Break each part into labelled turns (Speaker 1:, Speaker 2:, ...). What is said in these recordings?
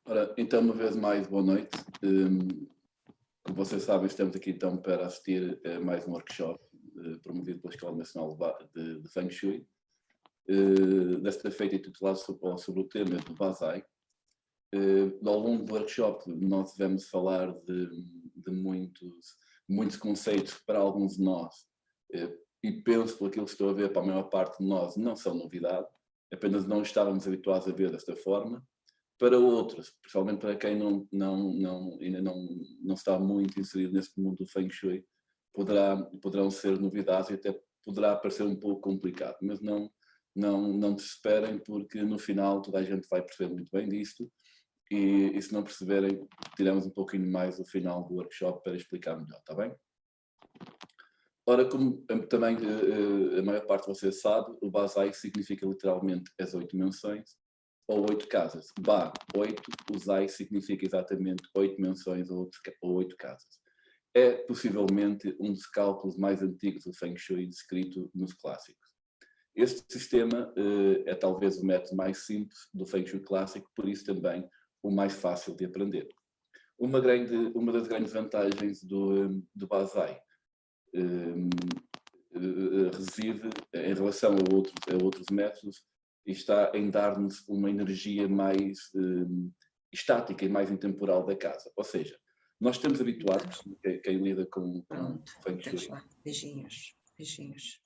Speaker 1: Ora, então, uma vez mais, boa noite. Como vocês sabem, estamos aqui então para assistir a mais um workshop promovido pela Escola Nacional de Feng Shui, desta feita intitulado sobre o tema do Basai. Ao longo do workshop nós vamos falar de muitos conceitos que para alguns de nós, e penso pelo que estou a ver, para a maior parte de nós não são novidade, apenas não estávamos habituados a ver desta forma. Para outros, principalmente para quem ainda não está muito inserido neste mundo do Feng Shui, poderão ser novidades e até poderá parecer um pouco complicado, mas não desesperem, porque no final toda a gente vai perceber muito bem disto e se não perceberem, tiramos um pouquinho mais o final do workshop para explicar melhor, está bem? Ora, como também a maior parte de vocês sabe, o Basai significa literalmente as 8 dimensões, ou 8 casas. Ba, 8, o Zai significa exatamente 8 menções ou 8 casas. É possivelmente um dos cálculos mais antigos do Feng Shui descrito nos clássicos. Este sistema é talvez o método mais simples do Feng Shui clássico, por isso também o mais fácil de aprender. Uma das grandes vantagens do Basai reside em relação a outros métodos e está em dar-nos uma energia mais estática e mais intemporal da casa. Ou seja, nós estamos habituados, quem lida com Feng Shui,
Speaker 2: beijinhos.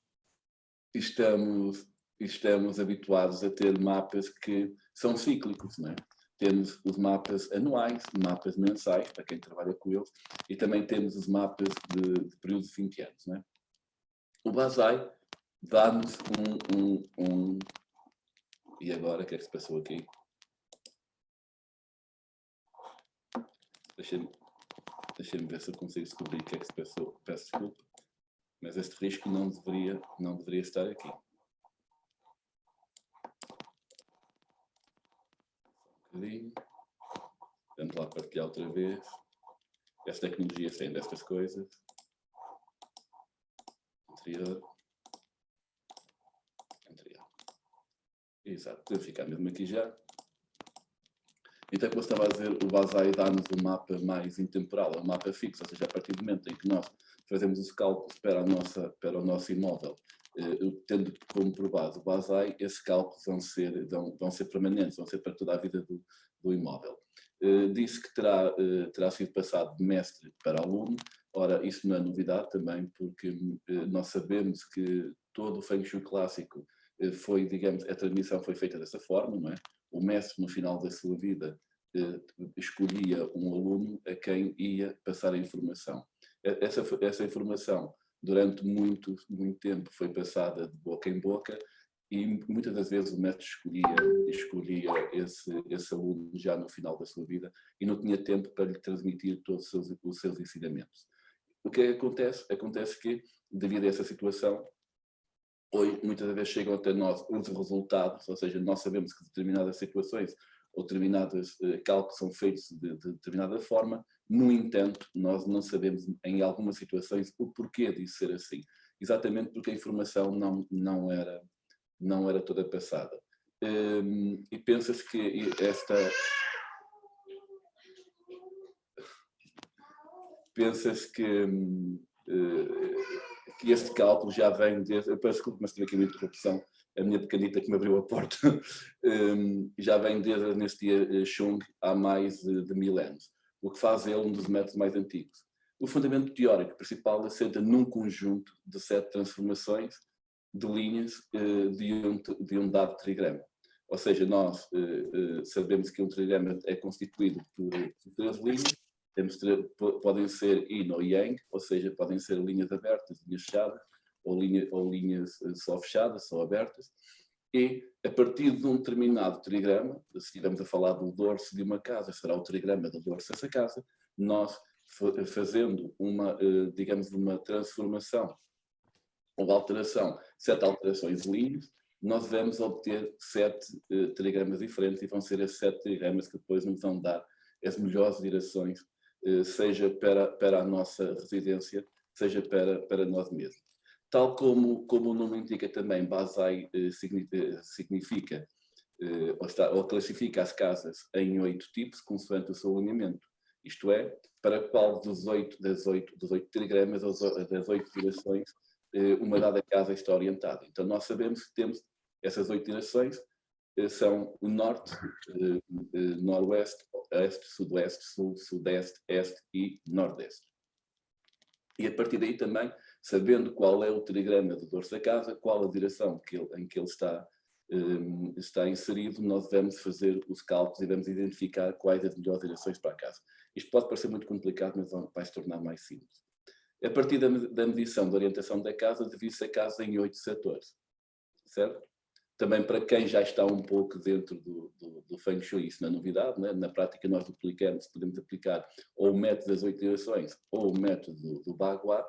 Speaker 1: Estamos habituados a ter mapas que são cíclicos, não é? Temos os mapas anuais, mapas mensais, para quem trabalha com eles, e também temos os mapas de período de 20 anos, não é? O Basai dá-nos E agora, o que é que se passou aqui? Deixa-me ver se eu consigo descobrir o que é que se passou. Peço desculpa, mas este risco não deveria estar aqui. Um bocadinho. Vamos lá partilhar outra vez. Esta tecnologia sem destas coisas. Anterior. Exato, deve ficar mesmo aqui já. Então, como eu estava a dizer, o Basai dá-nos um mapa mais intemporal, um mapa fixo, ou seja, a partir do momento em que nós fazemos os cálculos para o nosso imóvel, tendo como base o Basai, esses cálculos vão ser permanentes, vão ser para toda a vida do imóvel. Disse que terá sido passado de mestre para aluno. Ora, isso não é novidade também, porque nós sabemos que todo o Feng Shui clássico a transmissão foi feita dessa forma, não é? O mestre, no final da sua vida, escolhia um aluno a quem ia passar a informação. Essa informação, durante muito tempo, foi passada de boca em boca e muitas das vezes o mestre escolhia esse aluno já no final da sua vida e não tinha tempo para lhe transmitir todos os seus ensinamentos. O que acontece? Acontece que, devido a essa situação, hoje muitas vezes chegam até nós os resultados, ou seja, nós sabemos que determinadas situações ou determinados cálculos são feitos de determinada forma, no entanto, nós não sabemos em algumas situações o porquê disso ser assim, exatamente porque a informação não era toda passada. E pensa-se que que este cálculo já vem desde... Eu peço desculpa, mas tive aqui uma interrupção, a minha pequenita que me abriu a porta, já vem desde neste dia Chung há mais de 1000 anos, o que faz ele um dos métodos mais antigos. O fundamento teórico principal assenta num conjunto de 7 transformações de linhas de um dado trigrama. Ou seja, nós sabemos que um trigrama é constituído por 3 linhas. Podem ser yin ou yang, ou seja, podem ser linhas abertas, linhas fechadas, ou linhas só fechadas, só abertas. E a partir de um determinado trigrama, se estivermos a falar do dorso de uma casa, será o trigrama do dorso dessa casa, nós fazendo digamos, uma transformação ou alteração, 7 alterações de linhas, nós vamos obter 7 trigramas diferentes e vão ser esses 7 trigramas que depois nos vão dar as melhores direções, seja para a nossa residência, seja para nós mesmos. Tal como o nome indica também, Basai significa ou classifica as casas em 8 tipos, consoante o seu alinhamento. Isto é, para qual dos 8 trigramas, das 8 direções, uma dada casa está orientada. Então, nós sabemos que temos essas 8 direções, são o norte, noroeste, oeste, sudoeste, sul, sudeste, este e nordeste. E a partir daí também, sabendo qual é o trigrama do dorso da casa, qual a direção em que ele está inserido, nós devemos fazer os cálculos e devemos identificar quais as melhores direções para a casa. Isto pode parecer muito complicado, mas vai se tornar mais simples. A partir da medição da orientação da casa, divide-se a casa em 8 setores, certo? Também para quem já está um pouco dentro do Feng Shui, isso não é novidade, né? Na prática nós podemos aplicar ou o método das 8 direções ou o método do Bagua,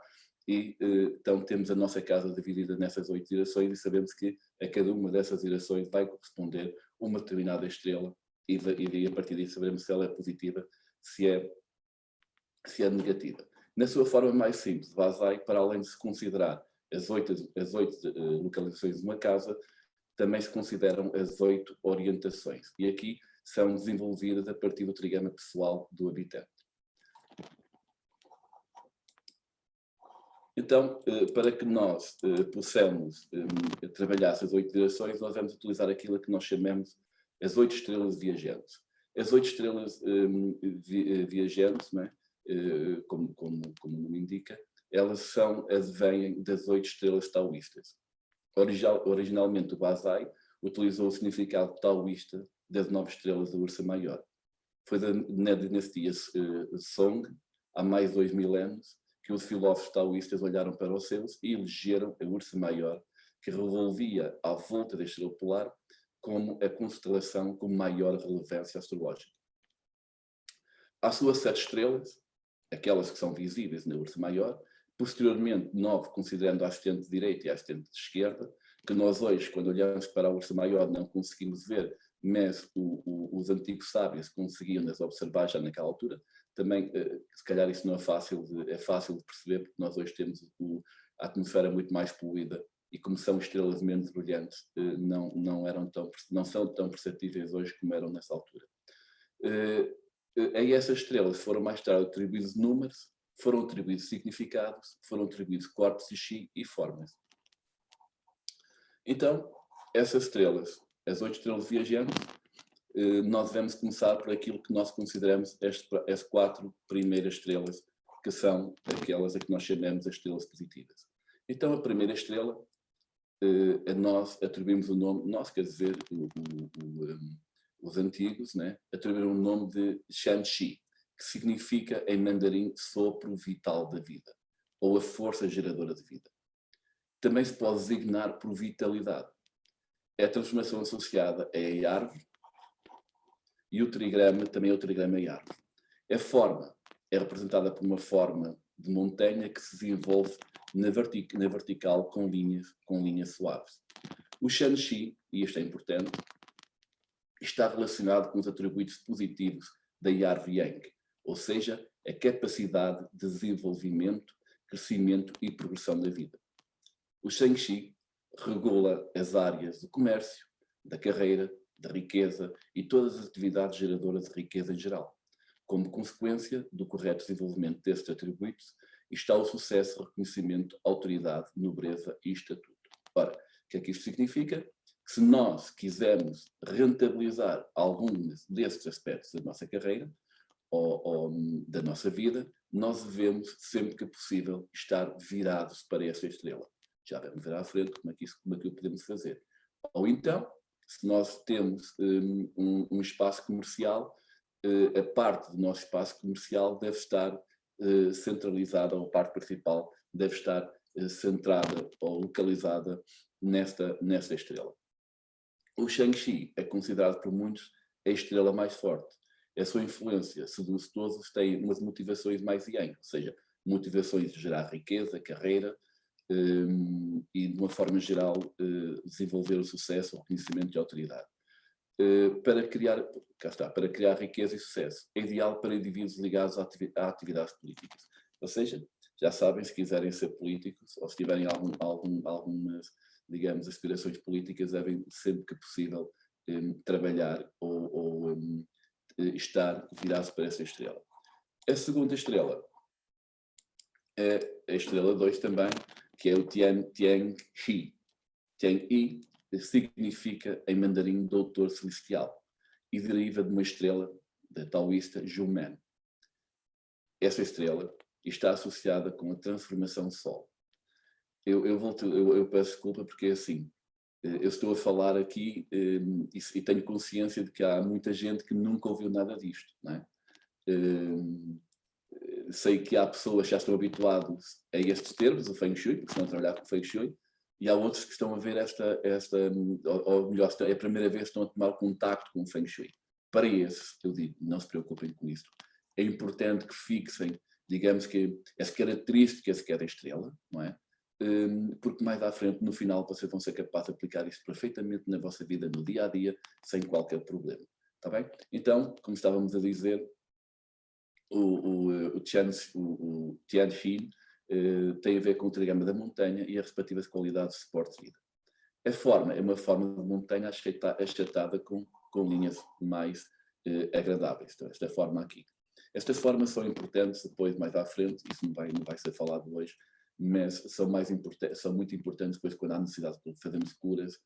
Speaker 1: e então temos a nossa casa dividida nessas 8 direções e sabemos que a cada uma dessas direções vai corresponder uma determinada estrela e daí, a partir daí saberemos se ela é positiva, se é negativa. Na sua forma mais simples, Vasai, para além de se considerar as 8 localizações de uma casa, também se consideram as 8 orientações. E aqui são desenvolvidas a partir do trigrama pessoal do habitante. Então, para que nós possamos trabalhar essas 8 direções, nós vamos utilizar aquilo que nós chamamos as 8 estrelas viajantes. As 8 estrelas viajantes, não é? Como o nome indica, elas vêm das 8 estrelas taoístas. Originalmente o Basai utilizou o significado taoísta das 9 estrelas da Ursa Maior. Foi na dinastia Song, há mais de 2000 anos, que os filósofos taoístas olharam para os céus e elegeram a Ursa Maior, que revolvia à volta da estrela polar como a constelação com maior relevância astrológica. Há suas 7 estrelas, aquelas que são visíveis na Ursa Maior, posteriormente 9 considerando a assistente direita e a assistente esquerda, que nós hoje, quando olhamos para a Ursa Maior, não conseguimos ver, mas os antigos sábios conseguiam as observar já naquela altura. Também, se calhar isso não é fácil de perceber, porque nós hoje temos a atmosfera muito mais poluída e como são estrelas menos brilhantes, não são tão perceptíveis hoje como eram nessa altura. A essas estrelas foram mais tarde atribuídos números, foram atribuídos significados, foram atribuídos corpos de chi e formas. Então, essas estrelas, as 8 estrelas viajantes, nós devemos começar por aquilo que nós consideramos as 4 primeiras estrelas, que são aquelas a que nós chamamos as estrelas positivas. Então, a primeira estrela, a nós atribuímos o nome, nós quer dizer, os antigos, né, atribuíram o nome de Shanxi, que significa em mandarim sopro vital da vida, ou a força geradora de vida. Também se pode designar por vitalidade. É a transformação associada a árvore e o trigrama também é o trigrama e árvore. A forma é representada por uma forma de montanha que se desenvolve na vertical com linhas suaves. O Shanxi, e isto é importante, está relacionado com os atributos positivos da árvore Yang, ou seja, a capacidade de desenvolvimento, crescimento e progressão da vida. O Shang-Chi regula as áreas do comércio, da carreira, da riqueza e todas as atividades geradoras de riqueza em geral. Como consequência do correto desenvolvimento destes atributos, está o sucesso, reconhecimento, autoridade, nobreza e estatuto. Ora, o que é que isto significa? Que se nós quisermos rentabilizar alguns destes aspectos da nossa carreira ou da nossa vida, nós devemos, sempre que possível, estar virados para essa estrela. Já vamos ver à frente como é que o podemos fazer. Ou então, se nós temos um espaço comercial, a parte do nosso espaço comercial deve estar centralizada, ou a parte principal deve estar centrada ou localizada nesta estrela. O Shang-Chi é considerado por muitos a estrela mais forte. A sua influência seduz todos, tem umas motivações mais yang, ou seja, motivações de gerar riqueza, carreira, e de uma forma geral desenvolver o sucesso, o reconhecimento e a autoridade. Para criar riqueza e sucesso, é ideal para indivíduos ligados a atividades políticas. Ou seja, já sabem, se quiserem ser políticos, ou se tiverem algumas, digamos, aspirações políticas, devem, sempre que possível, trabalhar ou estar virado para essa estrela. A segunda estrela é a estrela 2 também, que é o Tianyi. Tianyi significa em mandarim doutor celestial e deriva de uma estrela da taoísta Zhumen. Essa estrela está associada com a transformação do Sol. Eu peço desculpa porque é assim, eu estou a falar aqui e tenho consciência de que há muita gente que nunca ouviu nada disto, não é? Sei que há pessoas que já estão habituadas a estes termos, o Feng Shui, que estão a trabalhar com o Feng Shui, e há outros que estão a ver ou melhor, é a primeira vez que estão a tomar contacto com o Feng Shui. Para esses, eu digo, não se preocupem com isto. É importante que fixem, digamos que, as características de cada estrela, não é? Porque mais à frente, no final, vocês vão ser capazes de aplicar isto perfeitamente na vossa vida, no dia a dia, sem qualquer problema. Está bem? Então, como estávamos a dizer, o Tianjin tem a ver com o trigrama da montanha e as respectivas qualidades de suporte de vida. A forma é uma forma de montanha achatada com linhas mais agradáveis. Então, esta forma aqui. Estas formas são importantes depois, mais à frente, isso não vai ser falado hoje, mas são muito importantes depois quando há necessidade de fazermos curas,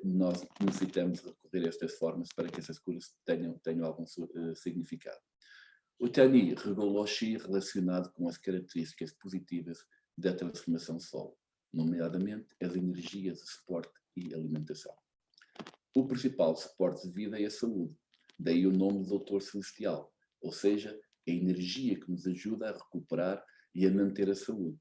Speaker 1: nós necessitamos recorrer a estas formas para que essas curas tenham algum significado. O Tianyi regula o Qi relacionado com as características positivas da transformação Sol, nomeadamente as energias de suporte e alimentação. O principal suporte de vida é a saúde, daí o nome de Doutor Celestial, ou seja, a energia que nos ajuda a recuperar e a manter a saúde.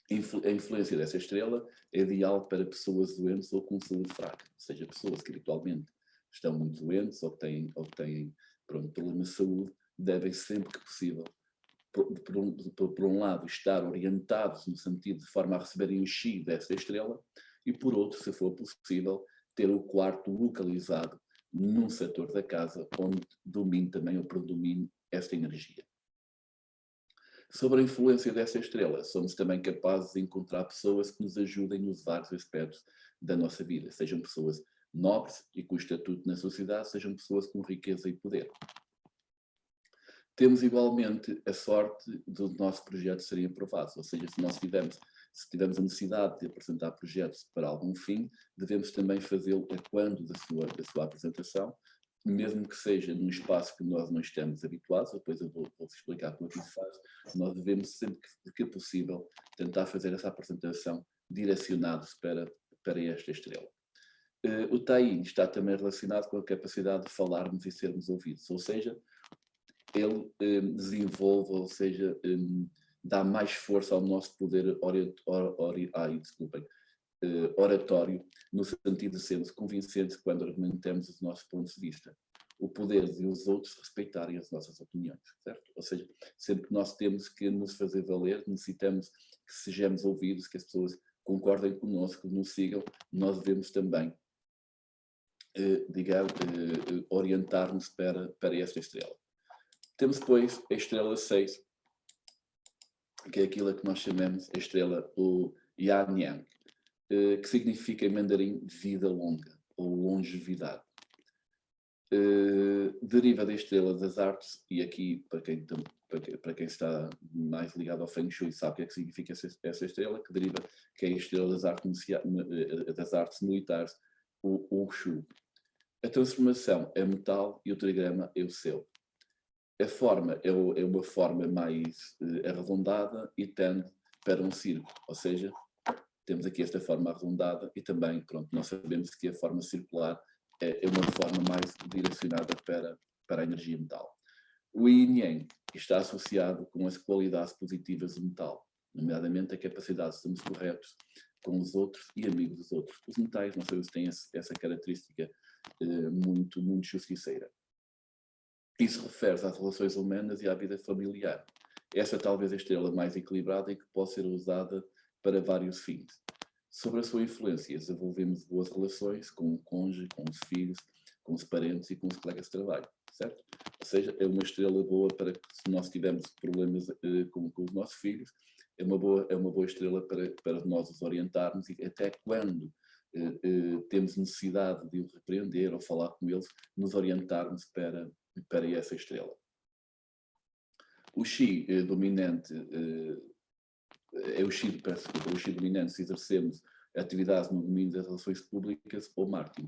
Speaker 1: A influência dessa estrela é ideal para pessoas doentes ou com saúde fraca, ou seja, pessoas que habitualmente estão muito doentes ou têm problemas de saúde, devem sempre que possível, por um lado, estar orientados no sentido de forma a receberem o Qi dessa estrela e, por outro, se for possível, ter o quarto localizado num setor da casa onde domine também ou predomine esta energia. Sobre a influência dessa estrela, somos também capazes de encontrar pessoas que nos ajudem nos vários aspectos da nossa vida, sejam pessoas nobres e com estatuto na sociedade, sejam pessoas com riqueza e poder. Temos igualmente a sorte dos nossos projetos serem aprovados, ou seja, se tivermos a necessidade de apresentar projetos para algum fim, devemos também fazê-lo a quando da sua apresentação, mesmo que seja num espaço que nós não estamos habituados, depois eu vou-vos explicar como é que isso faz, nós devemos sempre que possível tentar fazer essa apresentação direcionados para esta estrela. O Tai está também relacionado com a capacidade de falarmos e sermos ouvidos, ou seja, ele desenvolve, ou seja, dá mais força ao nosso poder oratório, no sentido de sermos convincentes quando argumentamos os nossos pontos de vista. O poder de os outros respeitarem as nossas opiniões, certo? Ou seja, sempre que nós temos que nos fazer valer, necessitamos que sejamos ouvidos, que as pessoas concordem connosco, nos sigam, nós devemos também, orientar-nos para esta estrela. Temos depois a estrela 6, que é aquilo que nós chamamos a estrela, o Yanyang, que significa em mandarim vida longa ou longevidade. Deriva da estrela das artes, e aqui, para quem está mais ligado ao Feng Shui, sabe o que é que significa essa estrela, que é a estrela das artes militares, o Wushu. A transformação é metal e o trigrama é o céu. A forma é uma forma mais arredondada e tende para um círculo, ou seja, temos aqui esta forma arredondada e também, pronto, nós sabemos que a forma circular é uma forma mais direcionada para a energia metal. O Yin Yang está associado com as qualidades positivas do metal, nomeadamente a capacidade de sermos corretos com os outros e amigos dos outros. Os metais, não sei se têm essa característica muito, muito justiceira. Isso refere-se às relações humanas e à vida familiar. Esta é talvez a estrela mais equilibrada e que pode ser usada para vários fins. Sobre a sua influência, desenvolvemos boas relações com o cônjuge, com os filhos, com os parentes e com os colegas de trabalho, certo? Ou seja, é uma estrela boa para que, se nós tivermos problemas com os nossos filhos, é uma boa estrela para nós os orientarmos e até quando temos necessidade de o repreender ou falar com eles, nos orientarmos para essa estrela. O Xi dominante é o Xi dominante se exercemos atividades no domínio das relações públicas ou marketing.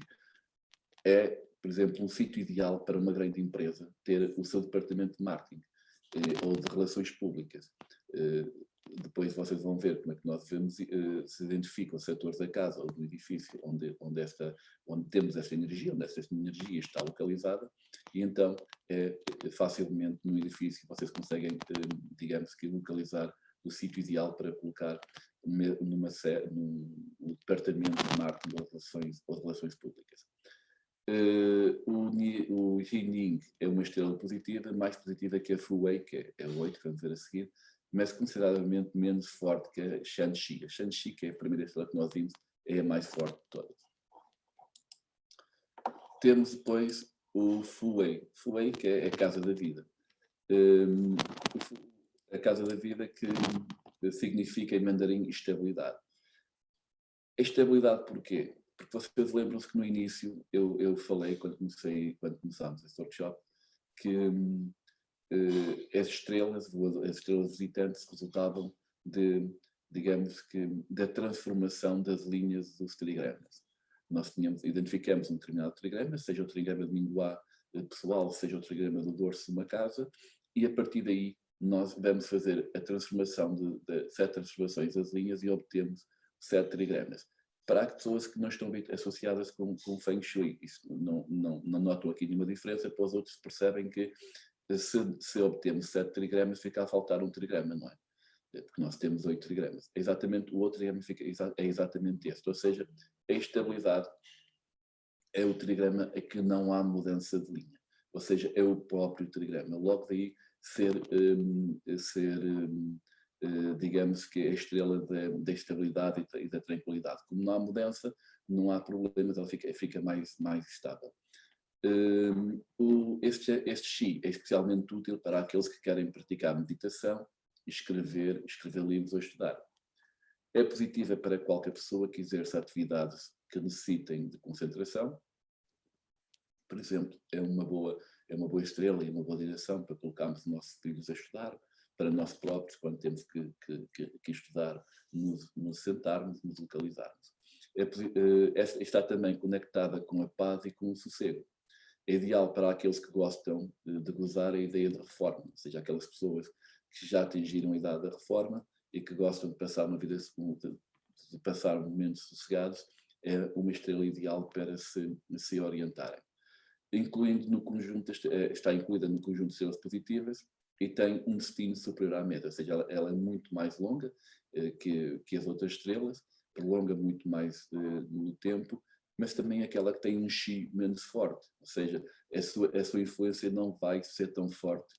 Speaker 1: É, por exemplo, um sítio ideal para uma grande empresa ter o seu departamento de marketing ou de relações públicas. Depois vocês vão ver como é que nós devemos, se identificam os setores da casa ou do edifício onde temos esta energia, onde esta energia está localizada, e então facilmente no edifício vocês conseguem, digamos que, localizar o sítio ideal para colocar num departamento de marketing ou relações públicas. O Jining é uma estrela positiva, mais positiva que a Fuwei, que é o 8, que vamos ver a seguir, mas consideravelmente menos forte que a Shanxi. A Shanxi, que é a primeira estrela que nós vimos, é a mais forte de todas. Temos depois o Fuwei. Fuwei, que é a casa da vida. A casa da vida que significa em mandarim estabilidade. A estabilidade porquê? Porque vocês lembram-se que no início eu falei, quando começámos este workshop, que as estrelas visitantes resultavam digamos que, da transformação das linhas dos trigramas. Nós identificamos um determinado trigrama, seja o trigrama de Minguá pessoal, seja o trigrama do dorso de uma casa, e a partir daí nós vamos fazer a transformação de 7 transformações das linhas e obtemos 7 trigramas. Para as pessoas que não estão associadas com Feng Shui, isso não notam aqui nenhuma diferença, para os outros percebem que se obtemos 7 trigramas, fica a faltar um trigrama, não é? Porque nós temos 8 trigramas. O outro trigrama é exatamente este, ou seja, a estabilidade é o trigrama a que não há mudança de linha, ou seja, é o próprio trigrama. Logo daí digamos que a estrela da estabilidade e da tranquilidade. Como não há mudança, não há problemas, ela fica mais estável. Este Xi é especialmente útil para aqueles que querem praticar meditação, escrever livros ou estudar. É positiva para qualquer pessoa que exerça atividades que necessitem de concentração. Por exemplo, é uma boa estrela e uma boa direção para colocarmos os nossos filhos a estudar, para nós próprios, quando temos que estudar, nos sentarmos, nos localizarmos. Está também conectada com a paz e com o sossego. É ideal para aqueles que gostam de gozar a ideia de reforma, ou seja, aquelas pessoas que já atingiram a idade da reforma e que gostam de passar uma vida, de passar momentos sossegados, é uma estrela ideal para se orientarem. Está incluída no conjunto de estrelas positivas e tem um destino superior à média, ou seja, ela é muito mais longa que as outras estrelas, prolonga muito mais no tempo, mas também aquela que tem um Xi menos forte, ou seja, a sua influência não vai ser tão forte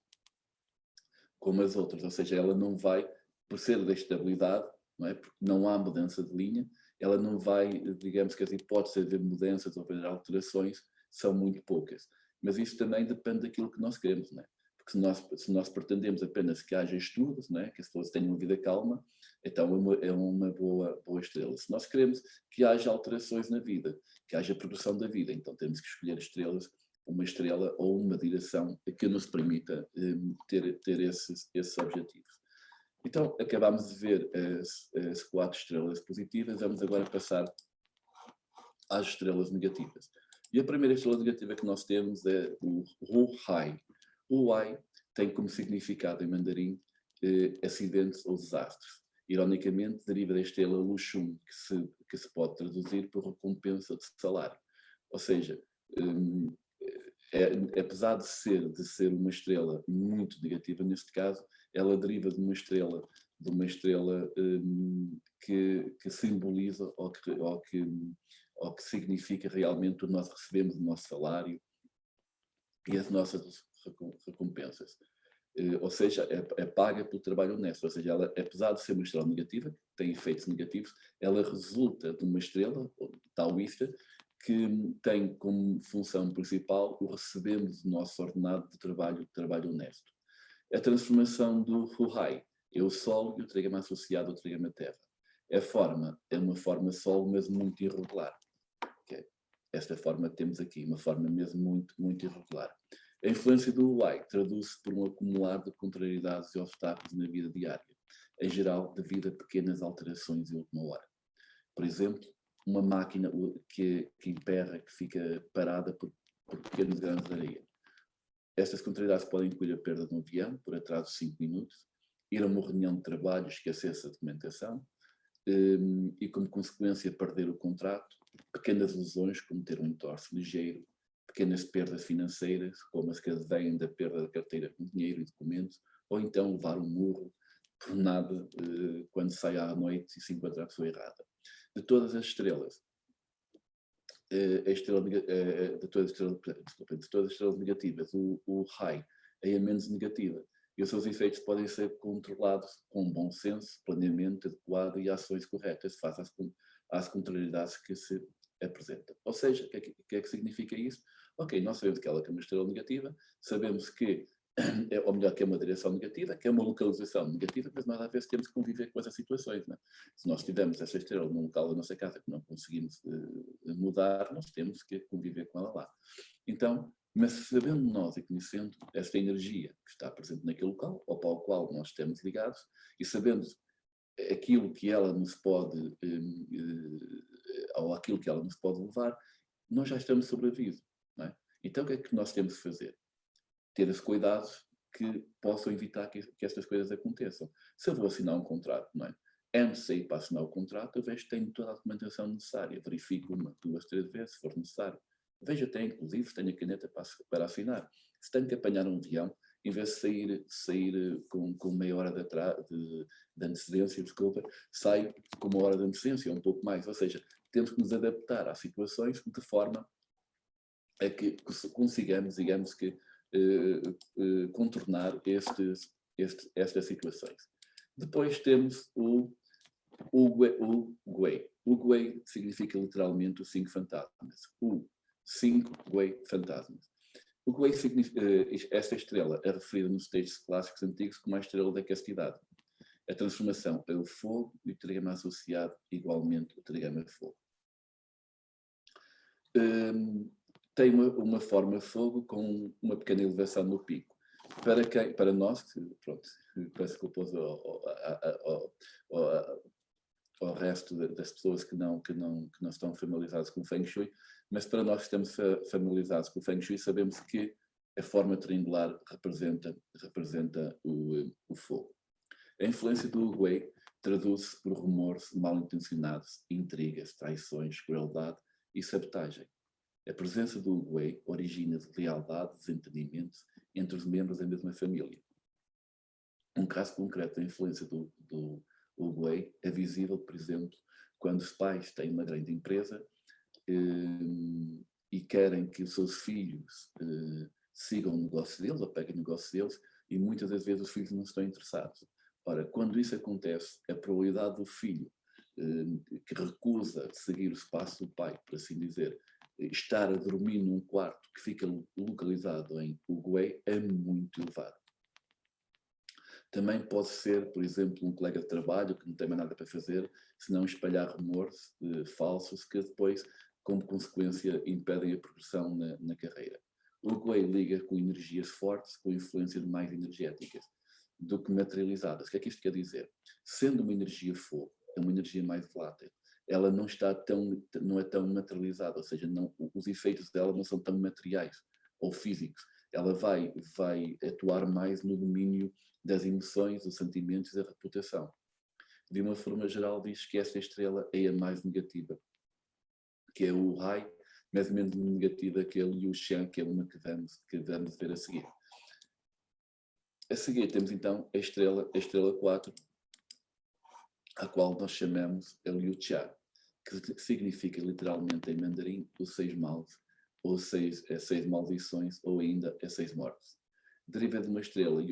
Speaker 1: como as outras, ou seja, ela não vai, por ser da estabilidade, não é? Porque não há mudança de linha, ela não vai, digamos que as hipóteses de haver mudanças ou haver alterações são muito poucas. Mas isso também depende daquilo que nós queremos, não é? Porque se nós pretendemos apenas que haja estudos, não é? Que as pessoas tenham uma vida calma, então é uma boa estrela. Se nós queremos que haja alterações na vida, que haja produção da vida, então temos que escolher estrelas, uma estrela ou uma direção que nos permita ter esses objetivos. Então, acabámos de ver as 4 estrelas positivas, vamos agora passar às estrelas negativas. E a primeira estrela negativa que nós temos é o Hu-Hai. Hu-Hai tem como significado em mandarim acidentes ou desastres. Ironicamente, deriva da estrela Luxun, que se pode traduzir por recompensa de salário. Ou seja, apesar de ser uma estrela muito negativa neste caso, ela deriva de uma estrela que simboliza ou que significa realmente o que nós recebemos do nosso salário e as nossas recompensas. Ou seja, é paga pelo trabalho honesto. Ou seja, ela, apesar de ser uma estrela negativa, que tem efeitos negativos, ela resulta de uma estrela taoísta que tem como função principal o recebemos do nosso ordenado de trabalho honesto. A transformação do Hu-Hai é o Sol e o trigrama associado ao trigrama Terra. A forma é uma forma Sol, mas muito irregular. Okay? Esta forma que temos aqui, uma forma mesmo muito, muito irregular. A influência do Y traduz-se por um acumular de contrariedades e obstáculos na vida diária, em geral devido a pequenas alterações em última hora. Por exemplo, uma máquina que emperra, que fica parada por pequenos grãos de areia. Estas contrariedades podem incluir a perda de um avião por atraso de 5 minutos, ir a uma reunião de trabalho, esquecer-se da documentação, e como consequência perder o contrato, pequenas lesões como ter um entorse ligeiro, pequenas perdas financeiras como as que advêm da perda da carteira com dinheiro e documentos, ou então levar um murro por nada quando sai à noite e se encontra a pessoa errada. De todas as estrelas, de todas as estrelas negativas, o high é a menos negativa. E os seus efeitos podem ser controlados com bom senso, planeamento adequado e ações corretas face às contrariedades que se apresentam. Ou seja, o que é que significa isso? Ok, nós sabemos que ela é uma estrela negativa, sabemos que, ou melhor, que é uma direção negativa, que é uma localização negativa, mas nós às vezes temos que conviver com essas situações. Não é? Se nós tivermos essa estrela num local da nossa casa que não conseguimos mudar, nós temos que conviver com ela lá. Então, mas sabendo nós e conhecendo esta energia que está presente naquele local, ou para o qual nós estamos ligados, e sabendo aquilo que ela nos pode, ou aquilo que ela nos pode levar, nós já estamos sobre aviso. Não é? Então o que é que nós temos de fazer? Ter os cuidados que possam evitar que estas coisas aconteçam. Se eu vou assinar um contrato, não é? Antes de sair para assinar o contrato, eu vejo que tenho toda a documentação necessária, verifico 1, 2, 3 vezes, se for necessário. Vejo até, inclusive, se tenho a caneta para assinar. Se tenho que apanhar um avião, em vez de sair com meia hora de antecedência, desculpa, saio com 1 hora de antecedência, um pouco mais. Ou seja, temos que nos adaptar às situações de forma a que consigamos, digamos que, contornar estas situações. Depois temos o Gwei. O Gwei significa literalmente os 5 fantasmas. O 5 Gwei fantasmas. O Gwei significa, esta estrela é referida nos textos clássicos antigos como a estrela da castidade. A transformação é o fogo e o trigrama associado igualmente o trigrama fogo. Tem uma forma de fogo com uma pequena elevação no pico. Para nós, pronto, peço culpas ao resto das pessoas que não estão familiarizadas com o Feng Shui, mas para nós que estamos familiarizados com o Feng Shui, sabemos que a forma triangular representa o fogo. A influência do Wei traduz-se por rumores mal intencionados, intrigas, traições, crueldade e sabotagem. A presença do Wei origina de lealdade, desentendimento entre os membros da mesma família. Um caso concreto da influência do Wei é visível, por exemplo, quando os pais têm uma grande empresa e querem que os seus filhos sigam o negócio deles ou peguem o negócio deles, e muitas das vezes os filhos não estão interessados. Ora, quando isso acontece, a probabilidade do filho que recusa seguir os passos do pai, por assim dizer, estar a dormir num quarto que fica localizado em Uruguai é muito elevado. Também pode ser, por exemplo, um colega de trabalho que não tem mais nada para fazer, senão espalhar rumores falsos que depois, como consequência, impedem a progressão na carreira. O Uruguai liga com energias fortes, com influência de mais energéticas do que materializadas. O que é que isto quer dizer? Sendo uma energia fogo, é uma energia mais volátil. Ela não é tão materializada, ou seja, os efeitos dela não são tão materiais ou físicos. Ela vai atuar mais no domínio das emoções, dos sentimentos e da reputação. De uma forma geral, diz que esta estrela é a mais negativa, que é o Hai, mais ou menos negativa que é o Liu Shan, que é uma que vamos ver a seguir. A seguir temos então a estrela 4, a qual nós chamamos a Liu Cha, que significa literalmente em mandarim os 6 males, ou 6 maldições, ou ainda as 6 mortes. Deriva de uma estrela, a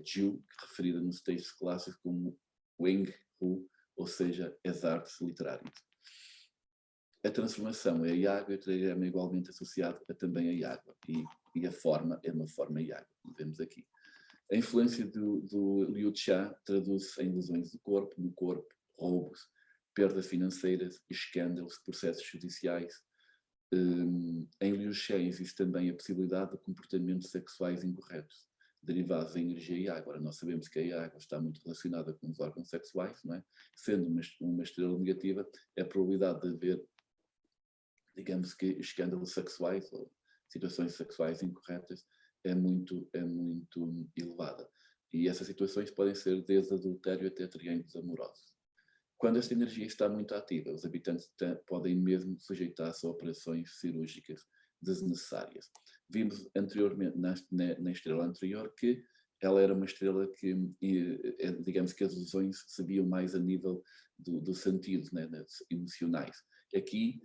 Speaker 1: Jiu, referida nos textos clássicos como Weng Hu, ou seja, as artes literárias. A transformação é a água e o trigrama é igualmente associado também a água, e a forma é uma forma em água, como vemos aqui. A influência do Liu Cha traduz-se em lesões do corpo, no corpo, roubos, perdas financeiras, escândalos, processos judiciais. Em Liu Shen existe também a possibilidade de comportamentos sexuais incorretos, derivados da energia e água. Agora, nós sabemos que a água está muito relacionada com os órgãos sexuais, não é? Sendo uma estrela negativa, a probabilidade de haver, digamos que, escândalos sexuais ou situações sexuais incorretas é muito elevada. E essas situações podem ser desde adultério até triângulos amorosos. Quando esta energia está muito ativa, os habitantes podem mesmo sujeitar-se a operações cirúrgicas desnecessárias. Vimos anteriormente, na estrela anterior, que ela era uma estrela que, digamos que as ilusões se viam mais a nível do sentido, né, emocionais. Aqui,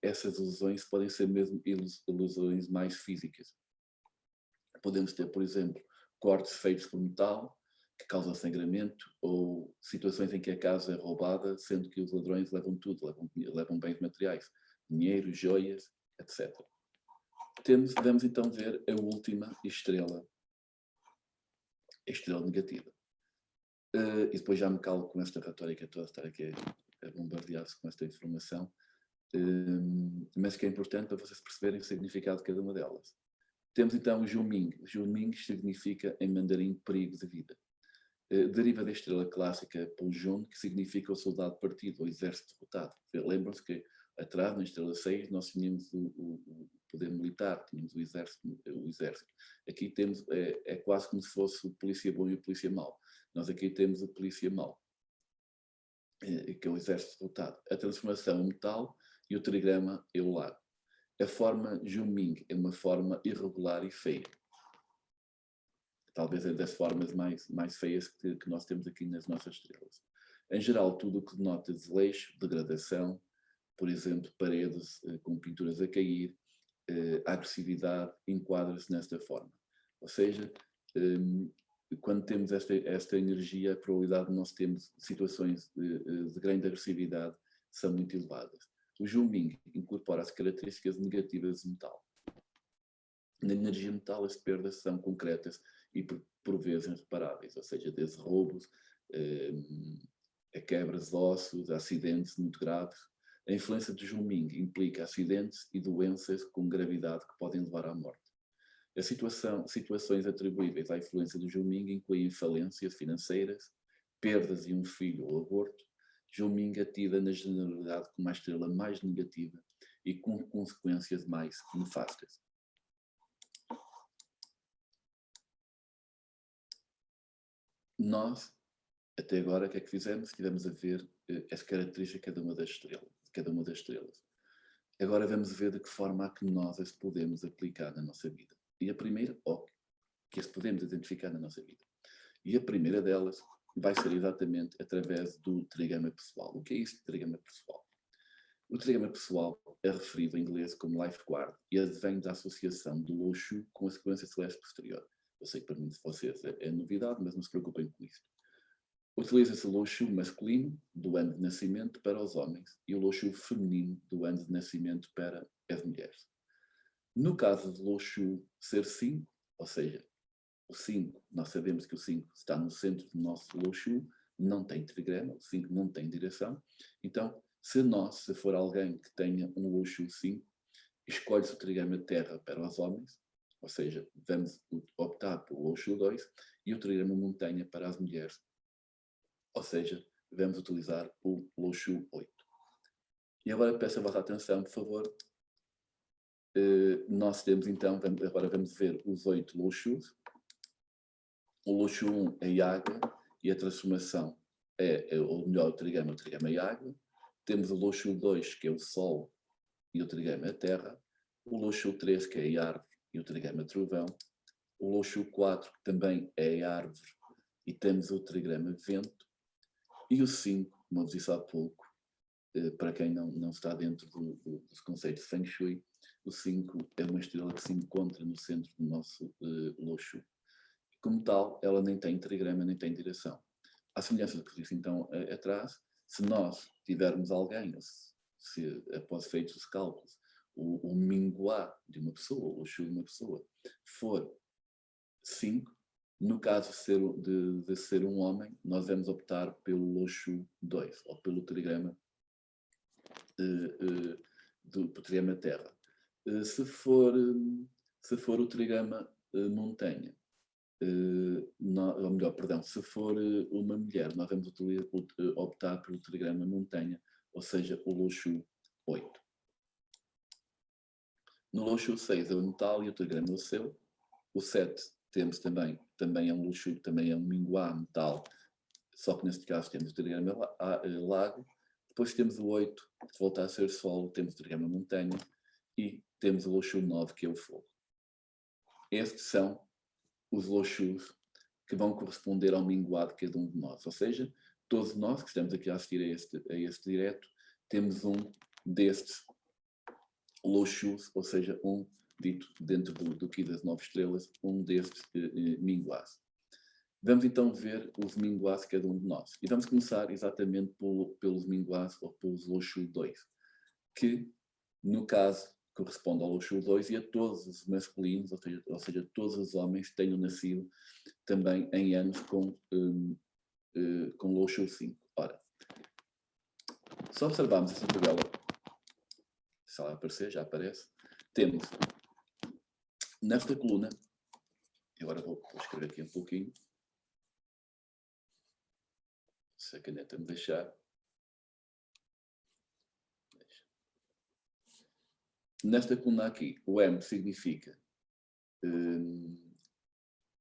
Speaker 1: essas ilusões podem ser mesmo ilusões mais físicas. Podemos ter, por exemplo, cortes feitos por metal, que causam sangramento, ou situações em que a casa é roubada, sendo que os ladrões levam tudo, levam bens materiais, dinheiro, joias, etc. Vamos então ver a última estrela, a estrela negativa. E depois já me calo com esta retórica toda, estar aqui a bombardear-se com esta informação, mas que é importante para vocês perceberem o significado de cada uma delas. Temos então o Zhuming. Zhuming significa em mandarim perigo de vida. Deriva da estrela clássica Pujun, que significa o soldado partido, o exército derrotado. Lembram-se que atrás, na estrela 6, nós tínhamos o poder militar, tínhamos o exército. Aqui temos, é quase como se fosse o polícia bom e o polícia mau. Nós aqui temos o polícia mau, que é o exército derrotado. A transformação é o metal e o trigrama é o lago. A forma Zhuming é uma forma irregular e feia. Talvez é das formas mais feias que nós temos aqui nas nossas estrelas. Em geral, tudo o que denota desleixo, degradação, por exemplo, paredes com pinturas a cair, agressividade, enquadra-se nesta forma. Ou seja, quando temos esta energia, a probabilidade de nós termos situações de grande agressividade são muito elevadas. O Zhuming incorpora as características negativas do metal. Na energia metal, as perdas são concretas e por vezes irreparáveis, ou seja, desde roubos, a quebras de ossos, acidentes muito graves. A influência do Zhuming implica acidentes e doenças com gravidade que podem levar à morte. As situações atribuíveis à influência do Zhuming incluem falências financeiras, perdas de um filho ou aborto. Zhuming é tida na generalidade como a estrela mais negativa e com consequências mais nefastas. Nós, até agora, o que é que fizemos? Estivemos a ver as características de cada uma das estrelas. Agora vamos ver de que forma é que nós as podemos aplicar na nossa vida. E a primeira, que as podemos identificar na nossa vida. E a primeira delas vai ser exatamente através do trigrama pessoal. O que é isto de trigrama pessoal? O trigrama pessoal é referido em inglês como life guard e advém da associação do Lo Shu com a sequência celeste posterior. Eu sei que para muitos de vocês é novidade, mas não se preocupem com isto. Utiliza-se o Lo Shu masculino do ano de nascimento para os homens e o Lo Shu feminino do ano de nascimento para as mulheres. No caso do Lo Shu ser 5, ou seja, o 5, nós sabemos que o 5 está no centro do nosso Lo Shu, não tem trigrama, o 5 não tem direção. Então, se for alguém que tenha um Lo Shu 5, escolhe-se o trigrama terra para os homens, ou seja, vamos optar pelo Lo Shu 2, e o trigrama montanha para as mulheres, ou seja, vamos utilizar o Lo Shu 8. E agora peço a vossa atenção, por favor. Nós temos então, agora vamos ver os 8 Lo Shus. O Lo Shu 1 é água e a transformação ou melhor, o trigrama é água. Temos o Lo Shu 2, que é o sol, e o trigrama é terra. O Lo Shu 3, que é a árvore, e o trigrama trovão. O Lo Shu 4, que também é a árvore, e temos o trigrama vento. E o 5, como eu vos disse há pouco, para quem não está dentro dos conceitos de Feng Shui, o 5 é uma estrela que se encontra no centro do nosso Lo Shu. Como tal, ela nem tem trigrama, nem tem direção. À semelhança do que disse então atrás, se nós tivermos alguém, se após feitos os cálculos, o minguá de uma pessoa, o Lo Shu de uma pessoa, for 5, No caso de ser um homem, nós vamos optar pelo Loxu 2, ou pelo trigrama do trigrama Terra. Se for o trigrama Montanha, ou melhor, perdão, se for uma mulher, nós vamos optar pelo trigrama Montanha, ou seja, o Loxu 8. No Loxu 6 é o metal e o trigrama é o seu. O 7 temos também é um Loxu, também é um Minguá metal, só que neste caso temos o trigrama lago. Depois temos o 8, que volta a ser solo, temos o trigrama montanha e temos o Loxu 9, que é o fogo. Estes são os Loxus que vão corresponder ao Minguá de cada um de nós. Ou seja, todos nós que estamos aqui a assistir a este direto, temos um destes Loxus, ou seja, um dito dentro do Ki das 9 estrelas, um destes Minguás. Vamos então ver os Minguás de cada um de nós. E vamos começar exatamente pelos Minguás, ou pelos Loxu 2, que, no caso, corresponde ao Loxu 2 e a todos os masculinos, ou seja, todos os homens que tenham nascido também em anos com Loxu 5. Ora, se observarmos essa tabela, se ela aparecer, já aparece, temos nesta coluna, agora vou escrever aqui um pouquinho, se a caneta me deixar. Nesta coluna aqui, o M significa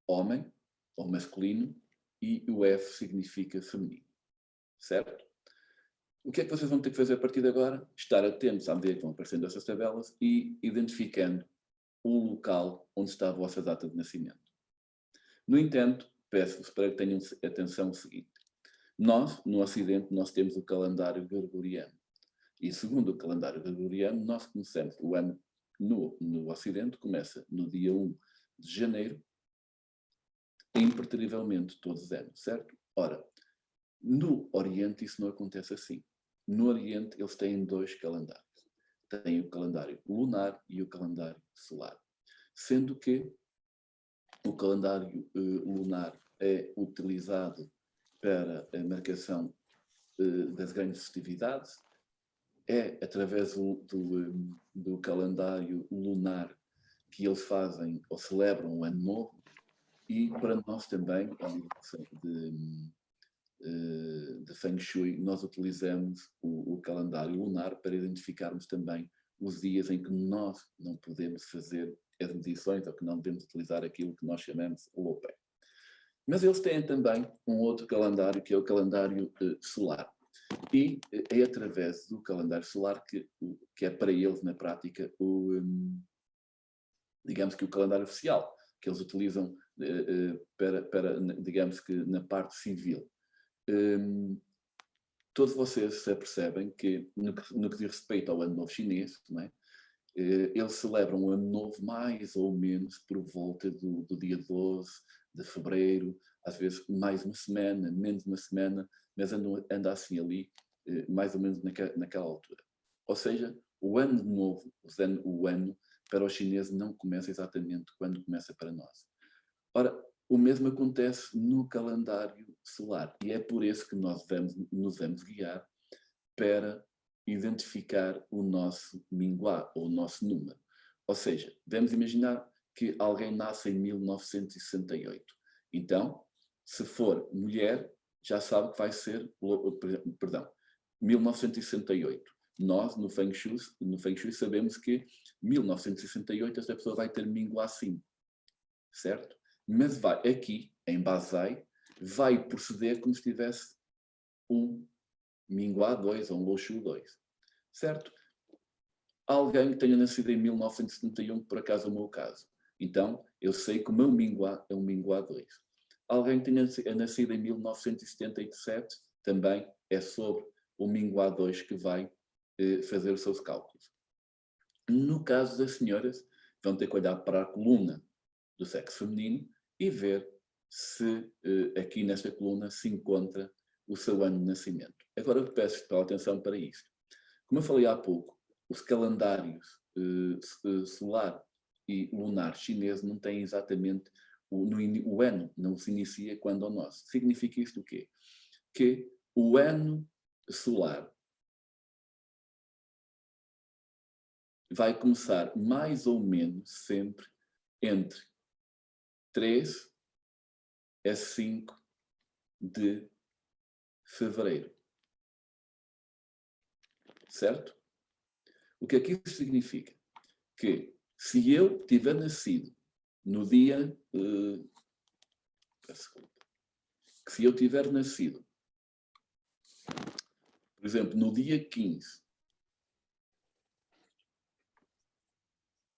Speaker 1: homem, ou masculino, e o F significa feminino. Certo? O que é que vocês vão ter que fazer a partir de agora? Estar atentos à medida que vão aparecendo essas tabelas e identificando o local onde está a vossa data de nascimento. No entanto, peço-vos para que tenham atenção ao seguinte. Nós, no Ocidente, nós temos o calendário gregoriano. E segundo o calendário gregoriano, nós começamos o ano no Ocidente, começa no dia 1 de janeiro, impertrivelmente todos os anos, certo? Ora, no Oriente isso não acontece assim. No Oriente eles têm 2 calendários. Têm o calendário lunar e o calendário solar. Sendo que o calendário lunar é utilizado para a marcação das grandes festividades, é através do calendário lunar que eles fazem ou celebram o Ano Novo, e para nós também, a nível de Feng Shui, nós utilizamos o calendário lunar para identificarmos também os dias em que nós não podemos fazer as medições ou que não devemos utilizar aquilo que nós chamamos o Lopé. Mas eles têm também um outro calendário, que é o calendário solar. E é através do calendário solar que é para eles, na prática, digamos que o calendário oficial, que eles utilizam para, digamos que, na parte civil. Todos vocês se apercebem que, no que diz respeito ao Ano Novo Chinês, não é? Eles celebram o Ano Novo mais ou menos por volta do dia 12 de fevereiro, às vezes mais uma semana, menos uma semana, mas anda assim ali, mais ou menos naquela altura. Ou seja, o Ano Novo, o ano, para os chineses não começa exatamente quando começa para nós. Ora, o mesmo acontece no calendário solar, e é por isso que nós nos vamos guiar para identificar o nosso Minguá, ou o nosso número. Ou seja, vamos imaginar que alguém nasce em 1968. Então, se for mulher, já sabe que vai ser, perdão, 1968. Nós, no Feng Shui sabemos que 1968 esta pessoa vai ter Minguá 5, certo? Mas vai aqui, em Bazai, vai proceder como se tivesse um Minguá 2 ou um Loxu 2, certo? Alguém que tenha nascido em 1971, por acaso é o meu caso. Então, eu sei que o meu Minguá é um Minguá 2. Alguém que tenha nascido em 1977, também é sobre o Minguá 2 que vai fazer os seus cálculos. No caso das senhoras, vão ter que olhar para a coluna do sexo feminino e ver se aqui nesta coluna se encontra o seu ano de nascimento. Agora eu peço pela atenção para isto. Como eu falei há pouco, os calendários solar e lunar chinês não têm exatamente o ano não se inicia quando o nosso. Significa isto o quê? Que o ano solar vai começar mais ou menos sempre entre 3 a 5 de fevereiro. Certo? O que é que isso significa? Que se eu tiver nascido no dia... que se eu tiver nascido, por exemplo, no dia 15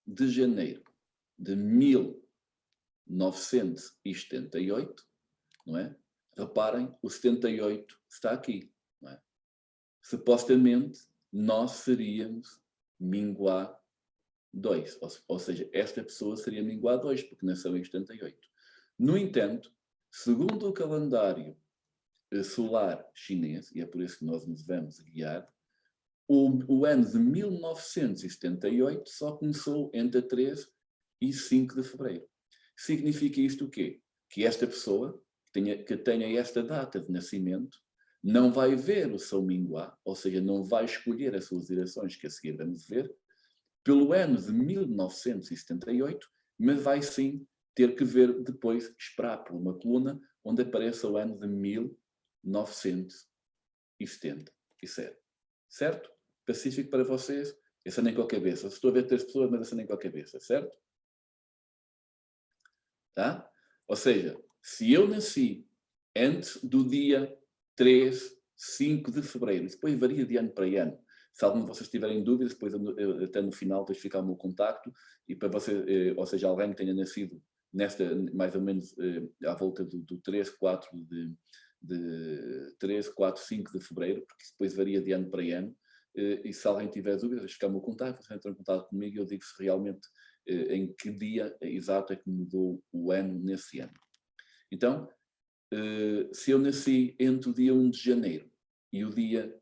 Speaker 1: de janeiro de 1978, não é? Reparem, o 78 está aqui, não é? Supostamente, nós seríamos Minguá 2, ou seja, esta pessoa seria Minguá 2, porque nasceu em 78. No entanto, segundo o calendário solar chinês, e é por isso que nós nos devemos guiar, o ano de 1978 só começou entre 3 e 5 de fevereiro. Significa isto o quê? Que esta pessoa, que tenha esta data de nascimento, não vai ver o seu Minguá, ou seja, não vai escolher as suas direções, que a seguir vamos ver, pelo ano de 1978, mas vai sim ter que ver depois, esperar por uma coluna onde apareça o ano de 1977. Certo? Pacífico para vocês? Acenem com a cabeça. Estou a ver 3 pessoas, mas acenem com a cabeça, certo? Tá? Ou seja, se eu nasci antes do dia 3, 5 de fevereiro, depois varia de ano para ano. Se algum de vocês tiverem dúvidas, depois até no final depois ficar o meu contacto e para você, ou seja, alguém que tenha nascido nesta, mais ou menos à volta do 3, 4 de 3, 4, 5 de fevereiro, porque depois varia de ano para ano, e se alguém tiver dúvidas, ficar o meu contacto, você entra em contato comigo e eu digo se realmente em que dia exato é que mudou o ano nesse ano. Então, se eu nasci entre o dia 1 de janeiro e o dia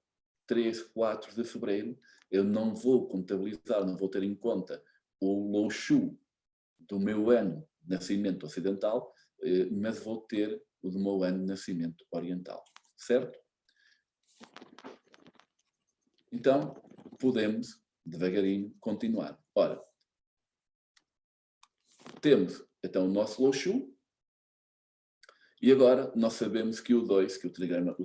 Speaker 1: 3, 4 de fevereiro, eu não vou contabilizar, não vou ter em conta o Loushu do meu ano de nascimento ocidental, mas vou ter o do meu ano de nascimento oriental. Certo? Então, podemos, devagarinho, continuar. Ora, temos, então, o nosso Loushu, e agora nós sabemos que o 2, que o trigrama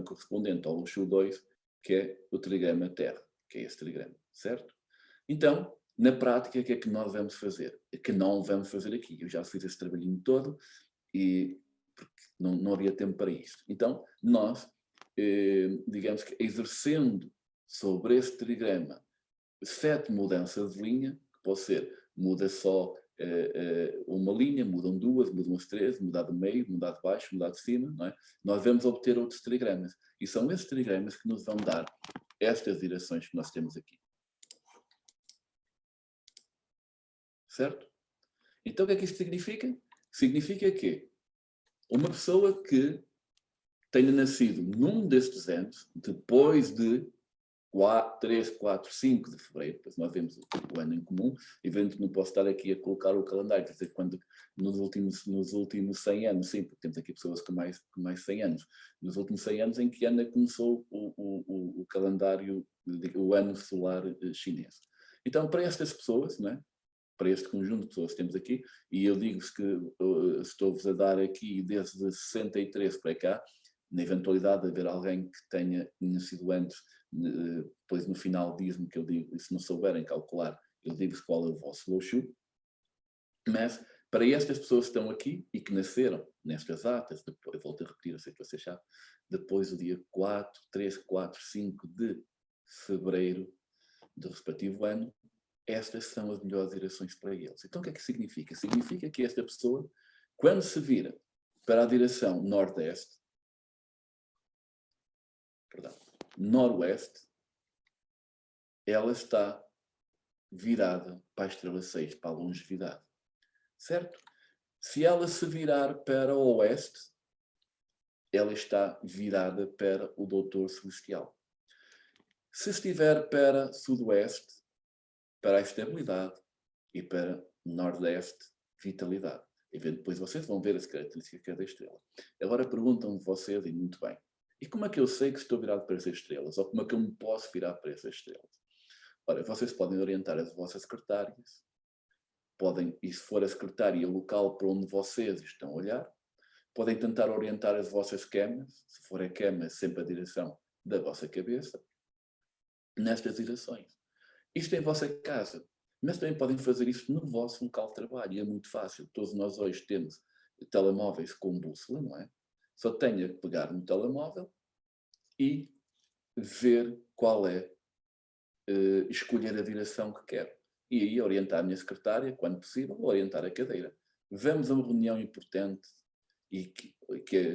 Speaker 1: correspondente ao Loushu 2, que é o trigrama Terra, que é esse trigrama, certo? Então, na prática, o que é que nós vamos fazer? É que não vamos fazer aqui. Eu já fiz esse trabalhinho todo e porque não havia tempo para isto. Então, nós, digamos que exercendo sobre esse trigrama 7 mudanças de linha, que pode ser, muda só uma linha, mudam 2, mudam as 3, mudar do meio, mudar de baixo, mudar de cima, não é? Nós vamos obter outros trigramas. E são esses trigramas que nos vão dar estas direções que nós temos aqui. Certo? Então o que é que isto significa? Significa que uma pessoa que tenha nascido num destes anos, depois de 3, 4, 5 de fevereiro, depois nós vemos o ano em comum, eventualmente não posso estar aqui a colocar o calendário, quer dizer, quando nos últimos 100 anos, sim, porque temos aqui pessoas com mais 100 anos, nos últimos 100 anos em que ano começou o calendário, o ano solar chinês. Então, para estas pessoas, não é? Para este conjunto de pessoas que temos aqui, e eu digo-vos que estou-vos a dar aqui desde 63 para cá, na eventualidade de haver alguém que tenha nascido antes, depois no final diz-me que eu digo, e se não souberem calcular, eu digo-vos qual é o vosso Loushu, mas para estas pessoas que estão aqui e que nasceram nestas datas, depois, volto a repetir, eu sei que vocês sabem, depois do dia 4, 3, 4, 5 de fevereiro do respectivo ano, estas são as melhores direções para eles. Então o que é que significa? Significa que esta pessoa, quando se vira para a direção nordeste, noroeste, ela está virada para a estrela 6, para a longevidade. Certo? Se ela se virar para o oeste, ela está virada para o doutor celestial. Se estiver para sudoeste, para a estabilidade, e para nordeste, vitalidade. E depois vocês vão ver as características de cada estrela. Agora perguntam vocês, e muito bem, e como é que eu sei que estou virado para essas estrelas? Ou como é que eu me posso virar para essas estrelas? Ora, vocês podem orientar as vossas secretárias, podem, e se for a secretária local para onde vocês estão a olhar, podem tentar orientar as vossas camas, se for a cama, sempre a direção da vossa cabeça, nestas direções. Isto é a vossa casa, mas também podem fazer isso no vosso local de trabalho, e é muito fácil. Todos nós hoje temos telemóveis com bússola, não é? Só tenho que pegar no telemóvel e ver qual é, escolher a direção que quero. E aí orientar a minha secretária, quando possível, orientar a cadeira. Vamos a uma reunião importante e que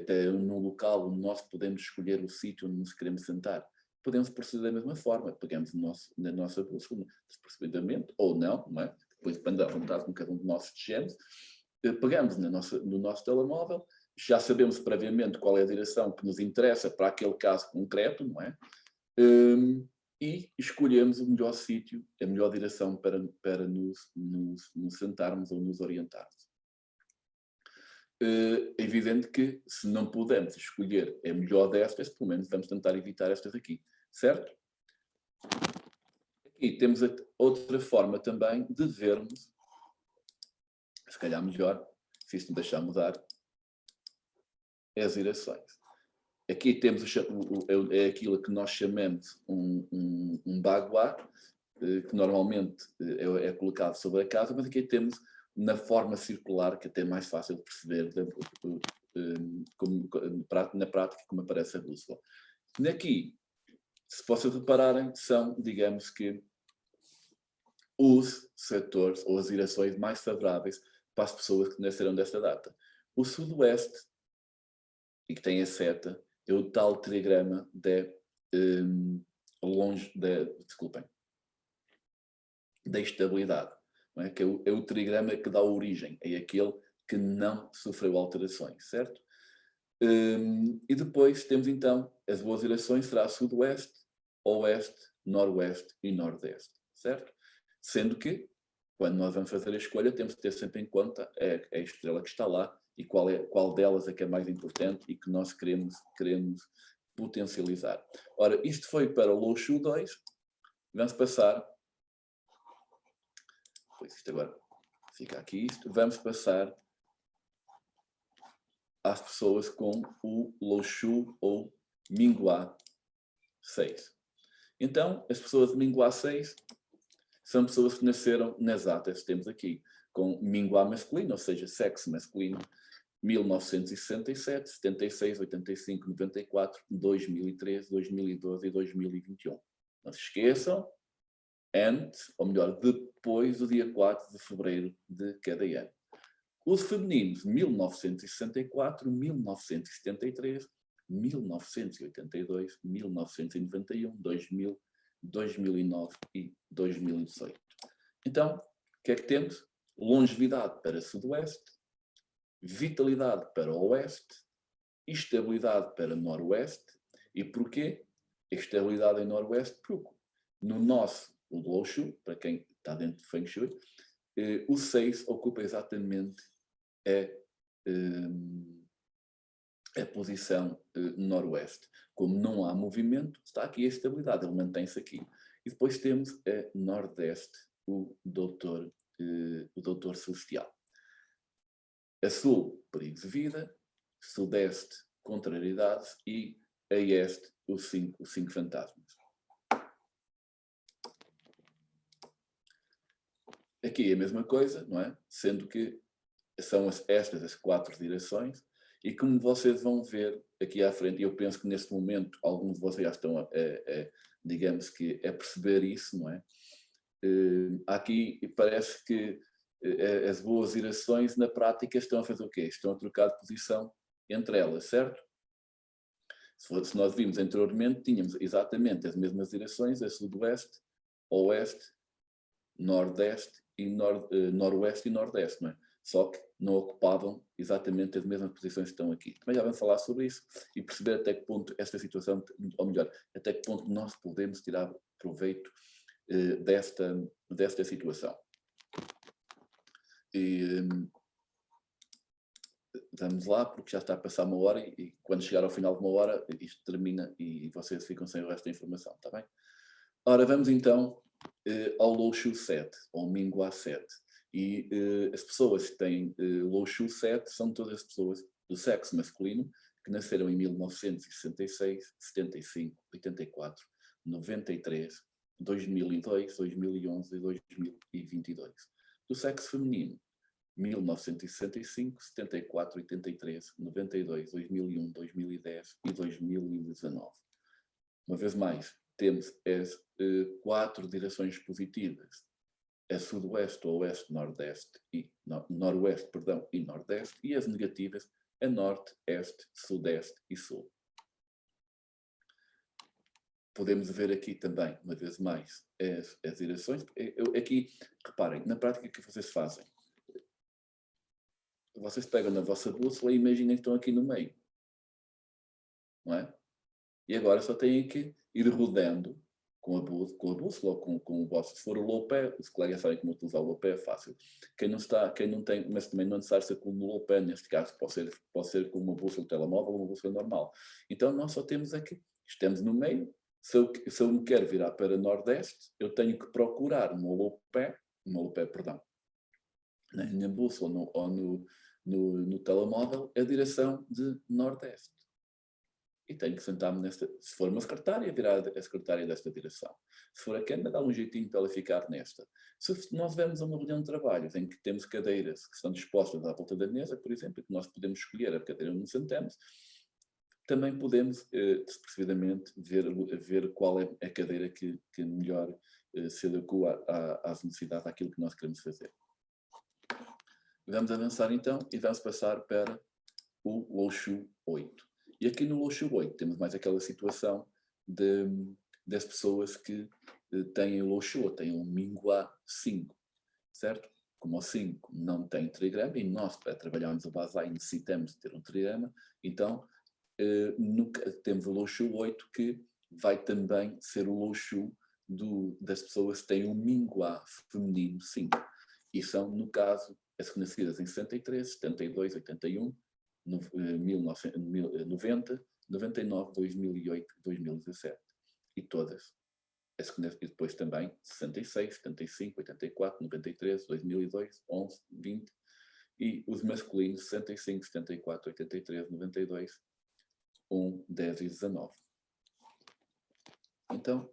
Speaker 1: até no local onde nós podemos escolher o sítio onde nos queremos sentar. Podemos proceder da mesma forma, pegamos na nossa bússola, despercebidamente, ou não, não é? Depois depende da vontade com cada um de nós desejamos, pegamos no nosso telemóvel, já sabemos previamente qual é a direção que nos interessa para aquele caso concreto, não é? E escolhemos o melhor sítio, a melhor direção para nos sentarmos ou nos orientarmos. É evidente que, se não pudermos escolher a melhor destas, pelo menos vamos tentar evitar estas aqui, certo? Aqui temos outra forma também de vermos, se calhar melhor, se isto me deixar mudar, as direções. Aqui temos é aquilo que nós chamamos um baguá, que normalmente é colocado sobre a casa, mas aqui temos na forma circular, que até é mais fácil de perceber na prática como aparece a bússola. Aqui, se vocês repararem, são, digamos que, os setores ou as direções mais favoráveis para as pessoas que nasceram desta data. O sudoeste, e que tem a seta, é o tal trigrama da estabilidade, não é? Que é o trigrama que dá origem, é aquele que não sofreu alterações, certo? E depois temos então as boas direções, será sudoeste, oeste, noroeste e nordeste, certo? Sendo que, quando nós vamos fazer a escolha, temos que ter sempre em conta a estrela que está lá e qual delas é que é mais importante e que nós queremos potencializar. Ora, isto foi para o Loushu 2, vamos passar, pois isto agora fica aqui isto, vamos passar às pessoas com o Loushu ou Minghua 6. Então, as pessoas de Minghua 6 são pessoas que nasceram nas datas que temos aqui, com Minghua masculino, ou seja, sexo masculino, 1967, 76, 85, 94, 2013, 2012 e 2021. Não se esqueçam, antes, ou melhor, depois do dia 4 de fevereiro de cada ano. Os femininos, 1964, 1973, 1982, 1991, 2000, 2009 e 2018. Então, o que é que temos? Longevidade para sudoeste, vitalidade para oeste, estabilidade para noroeste. E porquê? Estabilidade em noroeste, porque no nosso, o Loushu, para quem está dentro do Feng Shui, o 6 ocupa exatamente a posição noroeste. Como não há movimento, está aqui a estabilidade, ele mantém-se aqui. E depois temos a nordeste, o doutor celestial. A sul, perigo de vida, sudeste, contrariedades e a este, os cinco fantasmas. Aqui é a mesma coisa, não é? Sendo que são estas as 4 direções e como vocês vão ver aqui à frente, eu penso que neste momento alguns de vocês já estão digamos que a perceber isso, não é? Aqui parece que as boas direções na prática estão a fazer o quê? Estão a trocar de posição entre elas, certo? Se nós vimos anteriormente, tínhamos exatamente as mesmas direções, a sudoeste, oeste, nordeste e noroeste e nordeste, não é? Só que não ocupavam exatamente as mesmas posições que estão aqui. Também já vamos falar sobre isso e perceber até que ponto esta situação, ou melhor, até que ponto nós podemos tirar proveito desta situação. vamos lá, porque já está a passar 1 hora e quando chegar ao final de 1 hora, isto termina e vocês ficam sem o resto da informação, está bem? Ora, vamos então ao Low Shoe 7, ou Minghua 7. E as pessoas que têm Low Shoe 7 são todas as pessoas do sexo masculino que nasceram em 1966, 75, 84, 93, 2002, 2011 e 2022. Do sexo feminino, 1965, 74, 83, 92, 2001, 2010 e 2019. Uma vez mais, temos as 4 direções positivas, a sudoeste, oeste, nordeste e noroeste, perdão, e nordeste, e as negativas, a norte, este, sudeste e sul. Podemos ver aqui também, uma vez mais, as direções. Aqui, reparem, na prática, o que vocês fazem? Vocês pegam na vossa bússola e imaginem que estão aqui no meio. Não é? E agora só têm que ir rodando com a bússola ou com o vosso. Se for o low pé, os colegas sabem como utilizar o low pé, é fácil. Quem não tem, mas também não é necessário ser com o low pé, neste caso pode ser com uma bússola de telemóvel ou uma bússola normal. Então nós só temos aqui, estamos no meio. Se eu me quero virar para nordeste, eu tenho que procurar no low pé, perdão, na minha bússola ou no telemóvel, a direção de nordeste. E tenho que sentar-me nesta. Se for uma secretária, virar a secretária desta direção. Se for a câmara, dá um jeitinho para ela ficar nesta. Se nós vemos uma reunião de trabalhos em que temos cadeiras que estão dispostas à volta da mesa, por exemplo, que nós podemos escolher a cadeira onde nos sentamos, também podemos, despercebidamente, ver qual é a cadeira que melhor se adequa às necessidades daquilo que nós queremos fazer. Vamos avançar então e vamos passar para o Low Shoe 8. E aqui no Low Shoe 8 temos mais aquela situação das pessoas que têm o Low Shoe, têm um Minghua 5, certo? Como o 5 não tem trigrama, e nós para trabalharmos o Basai necessitamos ter um trigrama, então temos o Low Shoe 8 que vai também ser o Low Shoe das pessoas que têm um Minghua feminino 5. E são, no caso, as nascidas em 63, 72, 81, 1990, 99, 2008, 2017. E todas. E depois também 66, 75, 84, 93, 2002, 11, 20. E os masculinos 65, 74, 83, 92, 1, 10 e 19. Então,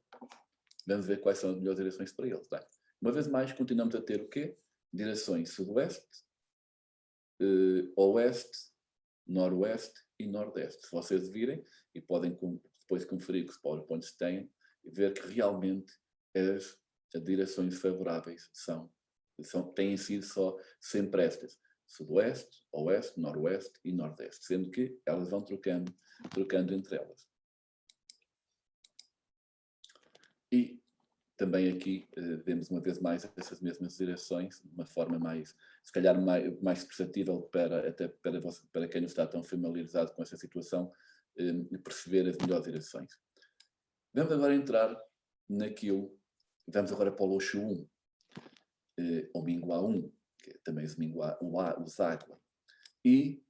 Speaker 1: vamos ver quais são as melhores direções para eles. Bem, uma vez mais, continuamos a ter o quê? Direções sudoeste, oeste, noroeste e nordeste. Se vocês virem, e podem depois conferir com os PowerPoints que têm, e ver que realmente as direções favoráveis têm sido sempre estas. Sudoeste, oeste, noroeste e nordeste. Sendo que elas vão trocando entre elas. E também aqui vemos uma vez mais essas mesmas direções, de uma forma mais, se calhar mais perceptível para quem não está tão familiarizado com essa situação, perceber as melhores direções. Vamos agora entrar naquilo, vamos agora para o Low Shoe 1, ou Minghua 1, que é também os Minghua, os Água. E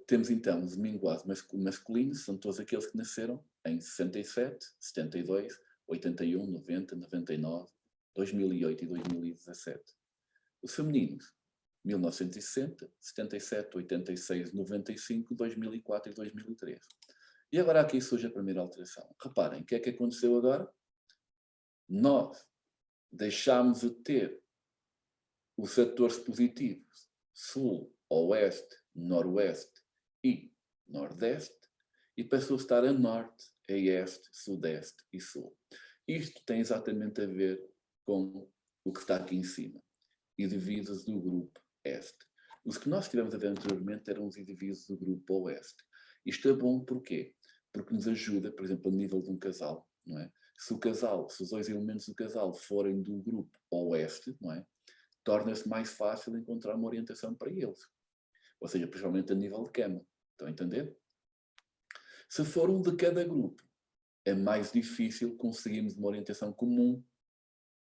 Speaker 1: temos então os Minghuas masculinos, são todos aqueles que nasceram em 67, 72, 81, 90, 99, 2008 e 2017. Os femininos, 1960, 77, 86, 95, 2004 e 2003. E agora aqui surge a primeira alteração. Reparem, o que é que aconteceu agora? Nós deixámos de ter os fatores positivos sul, oeste, noroeste e nordeste e passou a estar a norte, a este, sudeste e sul. Isto tem exatamente a ver com o que está aqui em cima. Indivíduos do grupo este. Os que nós estivemos a ver anteriormente eram os indivíduos do grupo oeste. Isto é bom porquê? Porque nos ajuda, por exemplo, a nível de um casal, não é? Se os dois elementos do casal forem do grupo oeste, não é? Torna-se mais fácil encontrar uma orientação para eles. Ou seja, principalmente a nível de cama. Estão a entender? Se for um de cada grupo, é mais difícil conseguirmos uma orientação comum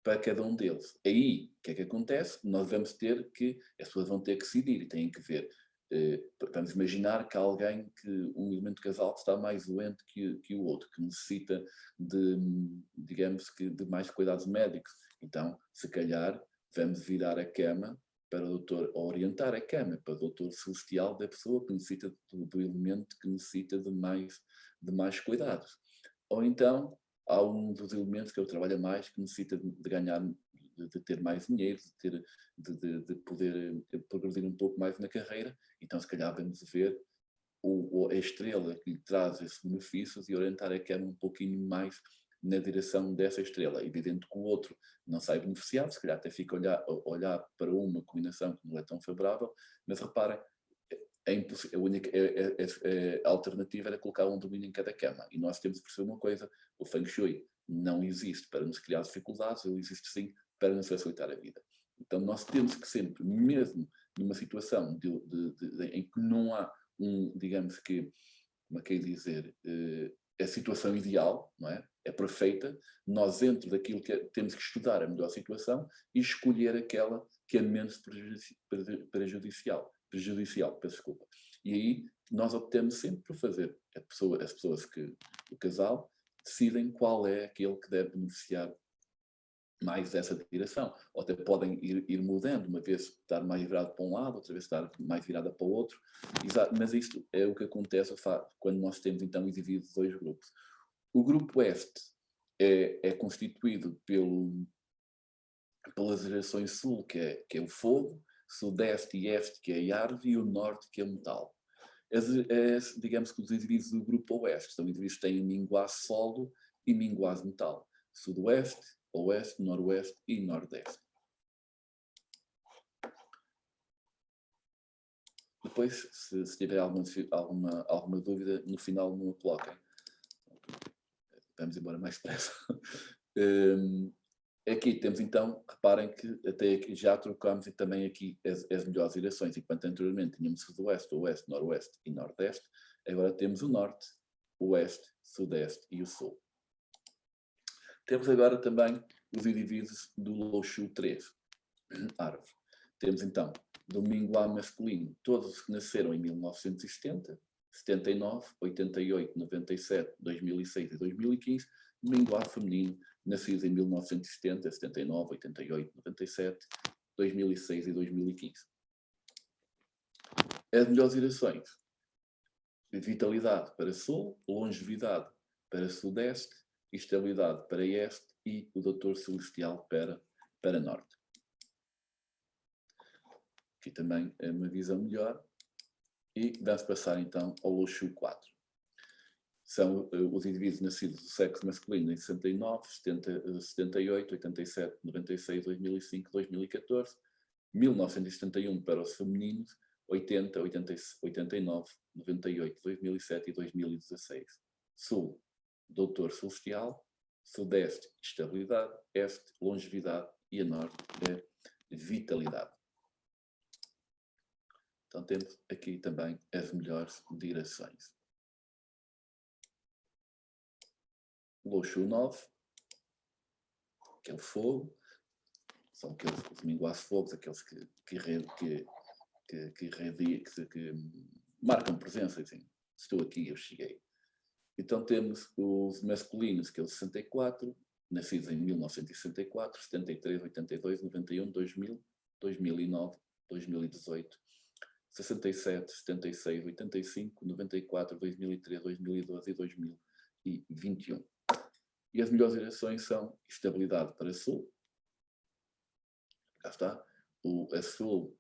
Speaker 1: para cada um deles. Aí, o que é que acontece? Nós vamos ter que, as pessoas vão ter que decidir e têm que ver. Vamos imaginar que há alguém, um elemento de casal que está mais doente que o outro, que necessita de, digamos que, de mais cuidados médicos. Então, se calhar, vamos virar a cama para o doutor, orientar a cama para o doutor celestial da pessoa que necessita do elemento que necessita de mais cuidados. Ou então, há um dos elementos que ele trabalha mais, que necessita de ganhar, de ter mais dinheiro, de poder progredir um pouco mais na carreira. Então, se calhar, vamos ver a estrela que lhe traz esses benefícios e orientar a cama um pouquinho mais na direção dessa estrela. Evidente que o outro não sai beneficiado, se calhar até fica a olhar para uma combinação que não é tão favorável, mas reparem, a alternativa era colocar um domínio em cada cama. E nós temos que perceber uma coisa: o Feng Shui não existe para nos criar dificuldades, ele existe sim para nos facilitar a vida. Então nós temos que sempre, mesmo numa situação em que não há digamos que, como é que é dizer, a situação ideal, não é? É perfeita, nós dentro daquilo que temos que estudar a melhor situação e escolher aquela que é menos prejudicial, peço desculpa. E aí nós optamos sempre por fazer, as pessoas o casal decidem qual é aquele que deve beneficiar mais dessa direção, ou até podem ir mudando, uma vez estar mais virado para um lado, outra vez estar mais virada para o outro. Mas isto é o que acontece quando nós temos então indivíduos de dois grupos. O grupo Oeste é constituído pelas gerações Sul, que é o fogo, Sudeste e Este, que é a árvore, e o Norte, que é o metal. Digamos que os indivíduos do grupo Oeste são indivíduos que têm minguasse solo e minguasse metal. Sudoeste, Oeste, Noroeste e Nordeste. Depois, se tiver alguma dúvida, no final não a coloquem. Vamos embora mais depressa. Aqui temos então, reparem que até aqui já trocamos e também aqui as melhores direções. Enquanto anteriormente tínhamos Sudoeste, Oeste, Noroeste e Nordeste, agora temos o Norte, o Oeste, Sudeste e o Sul. Temos agora também os indivíduos do Loshu 3, árvore. Temos então do Minguá masculino, todos os que nasceram em 1970, 79, 88, 97, 2006 e 2015, Minguá feminino, nascidos em 1970, 79, 88, 97, 2006 e 2015. As melhores direções: vitalidade para Sul, longevidade para Sudeste, estabilidade para Este e o Doutor Celestial para Norte. Aqui também é uma visão melhor. E vamos passar então ao Loshu 4. São os indivíduos nascidos do sexo masculino em 69, 78, 87, 96, 2005, 2014, 1971 para os femininos, 80, 89, 98, 2007 e 2016. Sul, Doutor Celestial, Sudeste, estabilidade, Este, longevidade e a Norte é vitalidade. Então temos aqui também as melhores direções. Loshu 9, que é o fogo, são aqueles os minguasse fogos, aqueles que marcam presença, assim, estou aqui, eu cheguei. Então temos os masculinos, que é o 64, nascidos em 1964, 73, 82, 91, 2000, 2009, 2018, 67, 76, 85, 94, 2003, 2012 e 2021. E as melhores direções são estabilidade para Sul. Cá está. A Sul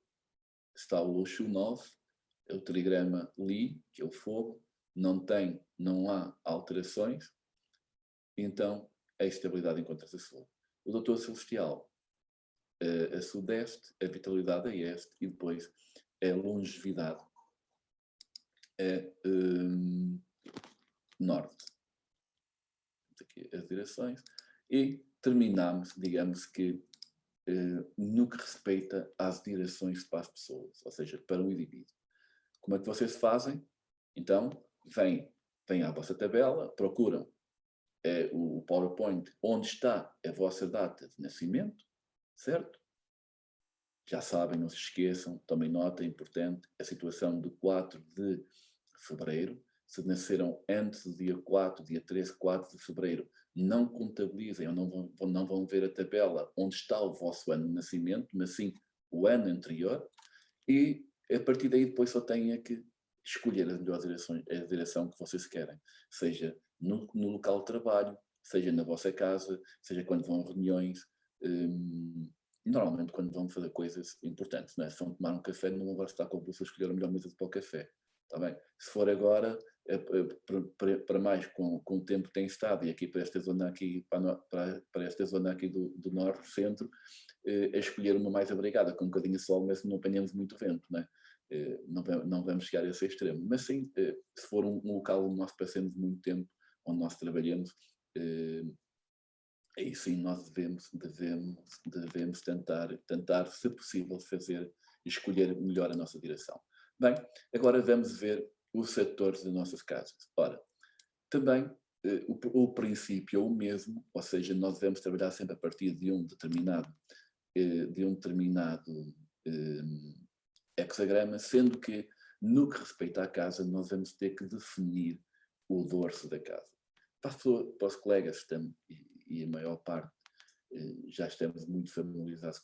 Speaker 1: está o Loshu 9, é o trigrama Li, que é o fogo. Não há alterações. Então, a estabilidade encontra-se a Sul. O Doutor Celestial, a Sudeste, a vitalidade a Este e depois a longevidade Norte. Aqui as direções. E terminamos, digamos que, no que respeita às direções para as pessoas, ou seja, para o indivíduo. Como é que vocês fazem? Então, vêm à vossa tabela, procuram o PowerPoint onde está a vossa data de nascimento, certo? Já sabem, não se esqueçam, também nota, é importante, a situação de 4 de fevereiro. Se nasceram antes do dia 4, dia 13, 4 de fevereiro, não contabilizem ou não vão ver a tabela onde está o vosso ano de nascimento, mas sim o ano anterior. E a partir daí depois só têm que escolher as melhores direções, a direção que vocês querem. Seja no local de trabalho, seja na vossa casa, seja quando vão a reuniões. Normalmente quando vão fazer coisas importantes, não é? Se vão tomar um café, não vão agora estar com a bolsa a escolher a melhor mesa para o café. Está bem? Se for agora, para mais com o tempo que tem estado, e aqui para esta zona aqui, para esta zona aqui do norte, centro, a escolher uma mais abrigada, com um bocadinho de sol, mas não apanhamos muito vento, não é? Não vamos chegar a esse extremo. Mas sim, se for um local onde nós passamos muito tempo, onde nós trabalhamos, aí sim nós devemos tentar, se possível, escolher melhor a nossa direção. Bem, agora vamos ver os setores das nossas casas. Ora, também o princípio é o mesmo, ou seja, nós devemos trabalhar sempre a partir de um determinado hexagrama, sendo que, no que respeita à casa, nós vamos ter que definir o dorso da casa. Para os colegas e a maior parte já estamos muito familiarizados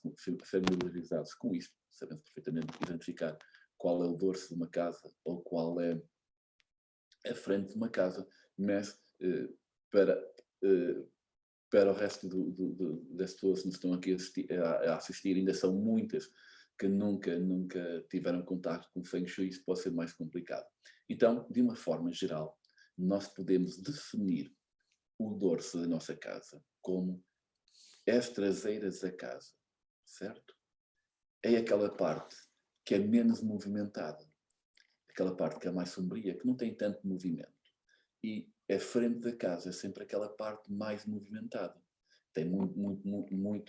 Speaker 1: com isto, sabemos perfeitamente identificar qual é o dorso de uma casa ou qual é a frente de uma casa, mas para o resto das pessoas que nos estão aqui a assistir, ainda são muitas que nunca tiveram contato com o Feng Shui, isso pode ser mais complicado. Então, de uma forma geral, nós podemos definir o dorso da nossa casa como as traseiras da casa, certo? É aquela parte que é menos movimentada, aquela parte que é mais sombria, que não tem tanto movimento. E a frente da casa é sempre aquela parte mais movimentada. Tem muito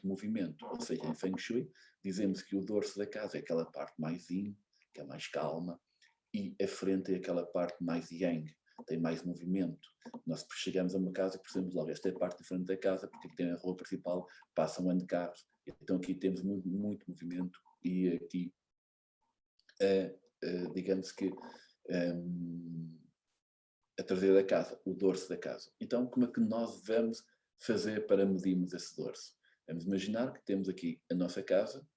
Speaker 1: movimento. Ou seja, em Feng Shui, dizemos que o dorso da casa é aquela parte mais yin, que é mais calma, e a frente é aquela parte mais yang, tem mais movimento. Nós chegamos a uma casa e percebemos logo, esta é a parte da frente da casa, porque aqui tem a rua principal, passa um ano de carros, então aqui temos muito movimento e aqui, digamos que, a traseira da casa, o dorso da casa. Então, como é que nós devemos fazer para medirmos esse dorso? Vamos imaginar que temos aqui a nossa casa,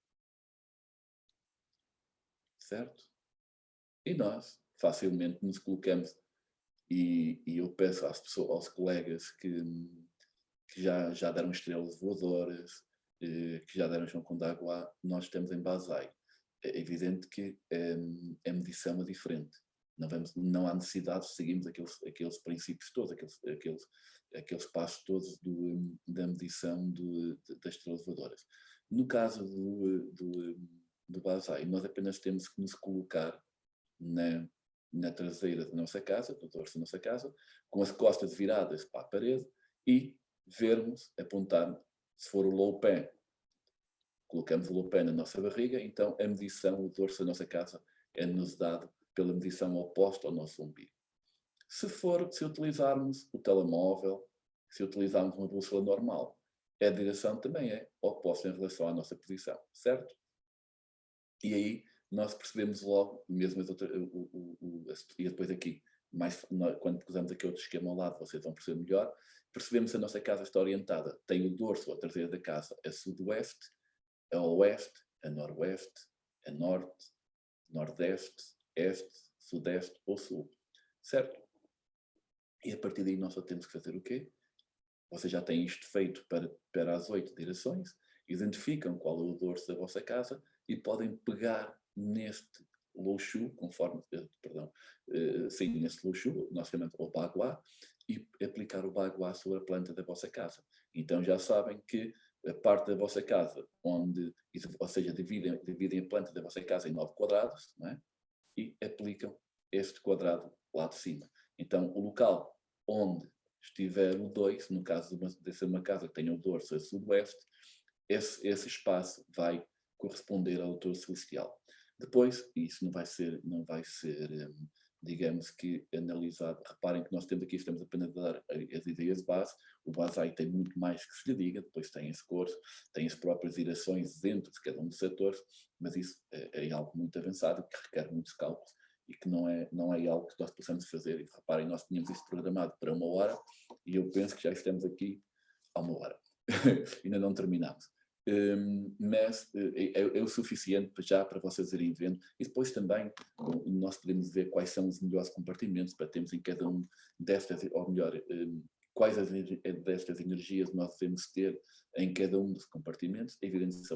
Speaker 1: certo? E nós facilmente nos colocamos, e eu peço aos colegas que já deram estrelas voadoras, que já deram chão com d'água, nós estamos em Basai. É evidente que a medição é diferente. Não há necessidade de seguirmos aqueles princípios todos, aqueles passos todos da medição das estrelas voadoras. No caso do Basai, nós apenas temos que nos colocar na traseira da nossa casa, do dorso da nossa casa, com as costas viradas para a parede e vermos, apontar, se for o low pen, colocamos o low pen na nossa barriga, então a medição, o dorso da nossa casa é-nos dado pela medição oposta ao nosso umbigo. Se utilizarmos o telemóvel, se utilizarmos uma bússola normal, a direção também é oposta em relação à nossa posição, certo? E aí nós percebemos logo, mesmo e depois aqui, quando pusemos aqui outro esquema ao lado, vocês vão perceber melhor, percebemos que a nossa casa está orientada, tem o dorso, a traseira da casa, a sudoeste, a oeste, a noroeste, a norte, nordeste, este, sudeste ou sul, certo? E a partir daí nós só temos que fazer o quê? Vocês já têm isto feito para as 8 direções, identificam qual é o dorso da vossa casa e podem pegar neste Loushu, neste Loushu, nós chamamos o Bagua, e aplicar o Bagua sobre a planta da vossa casa. Então já sabem que a parte da vossa casa, ou seja, dividem a planta da vossa casa em 9 quadrados, não é? E aplicam este quadrado lá de cima. Então, o local onde estiver o 2, no caso de ser uma casa que tenha o dorso a sudoeste, esse espaço vai corresponder ao doutor celestial. Depois, isso não vai ser digamos que analisado, reparem que nós temos aqui, estamos apenas a dar as ideias de base, o BASAI tem muito mais que se lhe diga, depois tem esse curso, tem as próprias direções dentro de cada um dos setores, mas isso é algo muito avançado, que requer muitos cálculos e que não é algo que nós possamos fazer. E reparem, nós tínhamos isto programado para 1 hora e eu penso que já estamos aqui há 1 hora. Ainda não terminamos. Mas é o suficiente já para vocês irem vendo. E depois também nós podemos ver quais são os melhores compartimentos para termos em cada um destas, ou melhor, quais destas energias nós devemos ter em cada um dos compartimentos. É evidente que se é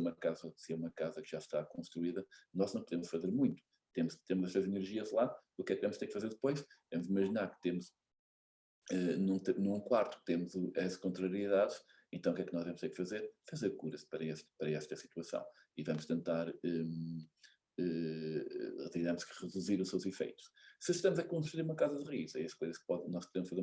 Speaker 1: uma casa que já está construída, nós não podemos fazer muito. Temos estas energias lá, o que é que temos de ter que fazer depois? Temos de imaginar que temos, num quarto, temos as contrariedades. Então, o que é que nós vamos ter que fazer? Fazer curas para esta situação. E vamos tentar, digamos que, reduzir os seus efeitos. Se estamos a construir uma casa de raiz, é as coisas que nós podemos fazer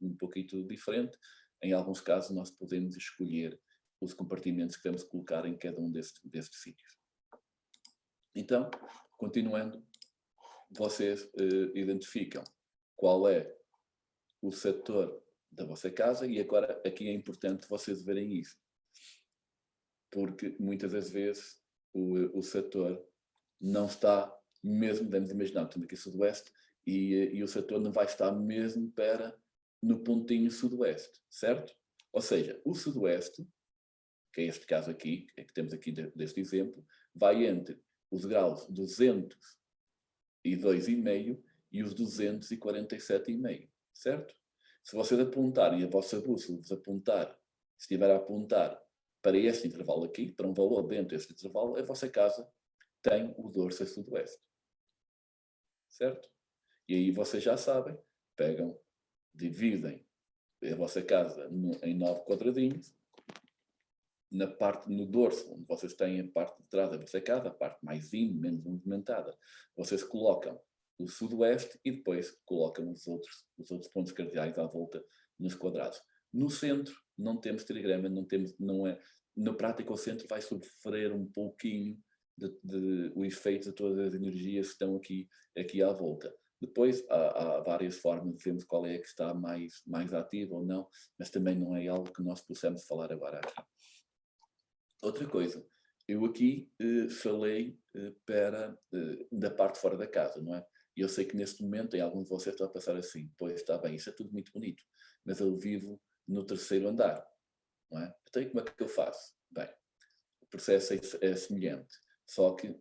Speaker 1: um pouquinho diferente. Em alguns casos, nós podemos escolher os compartimentos que vamos colocar em cada um destes sítios. Então, continuando, vocês identificam qual é o setor da vossa casa, e agora aqui é importante vocês verem isso, porque muitas das vezes o setor não está mesmo, devemos imaginar, estamos aqui sudoeste, e o setor não vai estar mesmo no pontinho sudoeste, certo? Ou seja, o sudoeste, que é este caso aqui, que temos aqui deste exemplo, vai entre os graus 202,5 e os 247,5, certo? Se vocês apontarem a vossa bússola, se estiver a apontar para este intervalo aqui, para um valor dentro deste intervalo, a vossa casa tem o dorso a sudoeste. Certo? E aí vocês já sabem, dividem a vossa casa em 9 quadradinhos, no dorso, onde vocês têm a parte de trás da vossa casa, a parte mais menos movimentada, vocês colocam o sudoeste e depois colocam os outros pontos cardeais à volta nos quadrados. No centro não temos trigrama, na prática o centro vai sofrer um pouquinho o efeito de todas as energias que estão aqui à volta. Depois há várias formas de vermos qual é a que está mais ativa ou não, mas também não é algo que nós possamos falar agora aqui. Outra coisa, eu aqui falei da parte fora da casa, não é? E eu sei que neste momento, em alguns de vocês estão a passar assim, pois está bem, isso é tudo muito bonito, mas eu vivo no 3º andar, não é? Então como é que eu faço? Bem, o processo é semelhante, só que,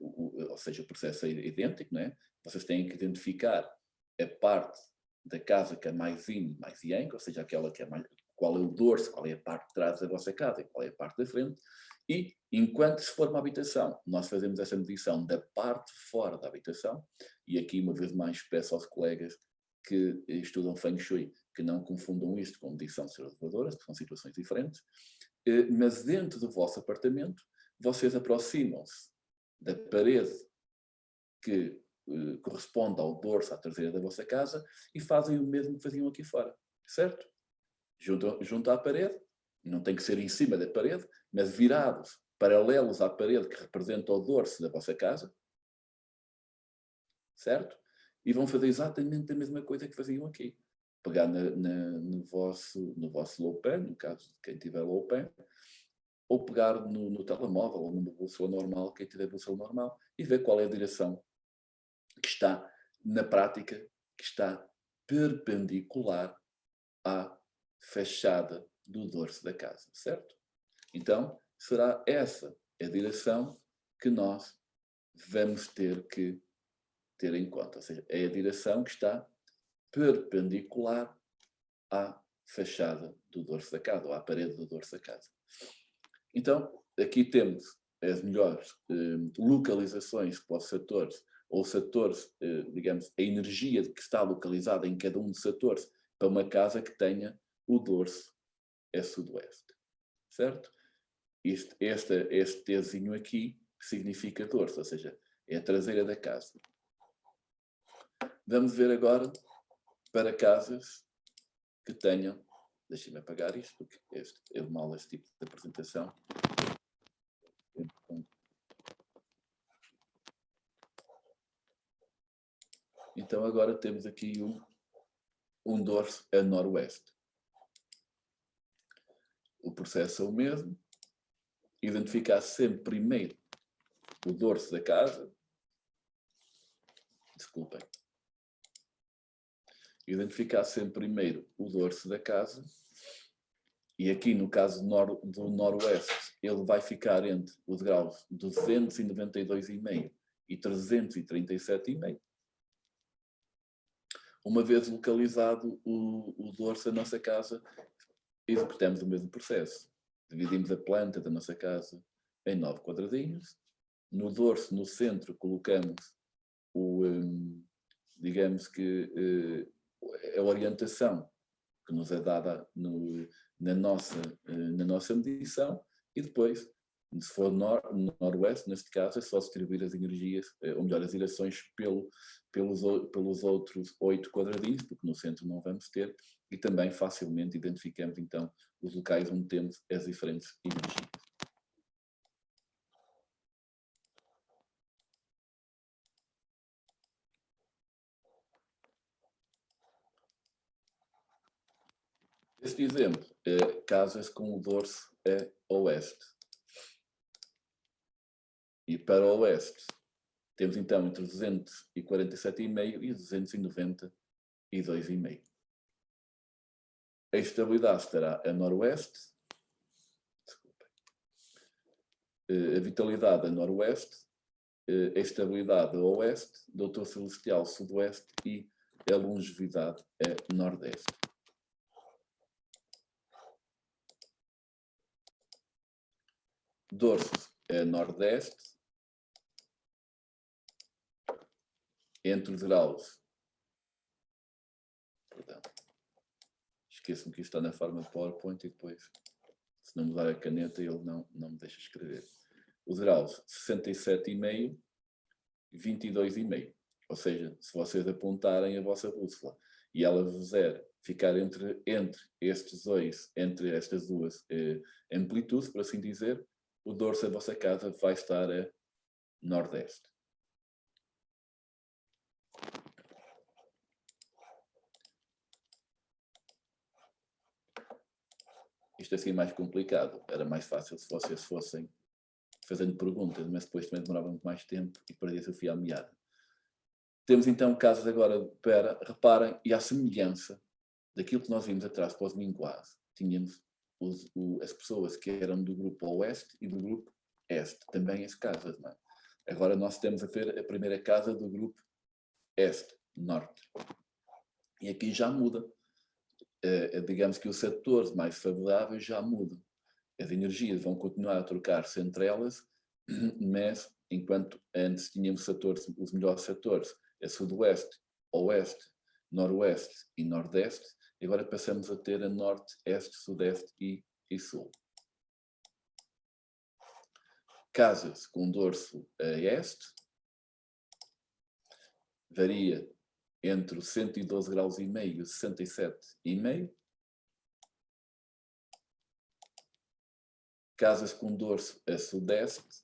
Speaker 1: ou seja, o processo é idêntico, não é? Vocês têm que identificar a parte da casa que é mais yin, mais yang, ou seja, aquela que é mais, qual é o dorso, qual é a parte de trás da vossa casa e qual é a parte da frente. E, enquanto se for uma habitação, nós fazemos essa medição da parte fora da habitação, e aqui, uma vez mais, peço aos colegas que estudam Feng Shui que não confundam isto com medição de elevadoras, que são situações diferentes, mas dentro do vosso apartamento, vocês aproximam-se da parede que corresponde ao dorso, à traseira da vossa casa, e fazem o mesmo que faziam aqui fora, certo? Junto à parede, não tem que ser em cima da parede, mas virados, paralelos à parede que representa o dorso da vossa casa, certo? E vão fazer exatamente a mesma coisa que faziam aqui. Pegar no vosso low pen, no caso de quem tiver low pen, ou pegar no telemóvel ou numa bússola normal, quem tiver bússola normal, e ver qual é a direção que está, na prática, que está perpendicular à fachada do dorso da casa, certo? Então, será essa a direção que nós vamos ter que ter em conta. Ou seja, é a direção que está perpendicular à fachada do dorso da casa, ou à parede do dorso da casa. Então, aqui temos as melhores localizações para os setores, ou setores, digamos, a energia que está localizada em cada um dos setores para uma casa que tenha o dorso a sudoeste, certo? Este Tzinho aqui significa dorso, ou seja, é a traseira da casa. Vamos ver agora para casas que tenham, deixem-me apagar isto, porque é mal este tipo de apresentação. Então agora temos aqui um dorso a noroeste. O processo é o mesmo. Identificar sempre primeiro o dorso da casa. Desculpem. Identificar sempre primeiro o dorso da casa. E aqui no caso do noroeste, ele vai ficar entre os graus 292,5 e 337,5. Uma vez localizado o dorso da nossa casa, executamos o mesmo processo. Dividimos a planta da nossa casa em 9 quadradinhos. No dorso, no centro, colocamos digamos que a orientação que nos é dada na nossa medição, e depois, se for noroeste, neste caso, é só distribuir as energias, ou melhor, as direções pelos outros 8 quadradinhos, porque no centro não vamos ter, e também facilmente identificamos então os locais onde temos as diferentes energias. Este exemplo casa-se com o dorso a oeste. E para o oeste, temos então entre 247,5 e 292,5. A estabilidade estará a noroeste. Desculpem. A vitalidade a noroeste. A estabilidade a oeste. Doutor Celestial sudoeste. E a longevidade a nordeste. Dorso a nordeste. Entre os graus. Perdão. Esqueço-me que isto está na forma de PowerPoint e depois, se não mudar a caneta, ele não me deixa escrever. Os graus 67,5, 22,5. Ou seja, se vocês apontarem a vossa bússola e ela vos ficar entre estas duas amplitudes, por assim dizer, o dorso da vossa casa vai estar a nordeste. Isto assim é mais complicado. Era mais fácil se vocês fossem fazendo perguntas, mas depois também demorava muito mais tempo e perdia-se o fio à meada. Temos então casos agora reparem, e à semelhança daquilo que nós vimos atrás para os minguados, tínhamos as pessoas que eram do grupo oeste e do grupo este, também as casas, não é? Agora nós temos a ver a primeira casa do grupo este, norte. E aqui já muda. Digamos que os setores mais favoráveis já mudam. As energias vão continuar a trocar-se entre elas, mas enquanto antes tínhamos os melhores setores, a sudoeste, oeste, noroeste e nordeste, agora passamos a ter a norte, este, sudeste e sul. Casa-se com dorso a este, varia entre os 112 graus e meio e 67,5. Casas com dorso a sudeste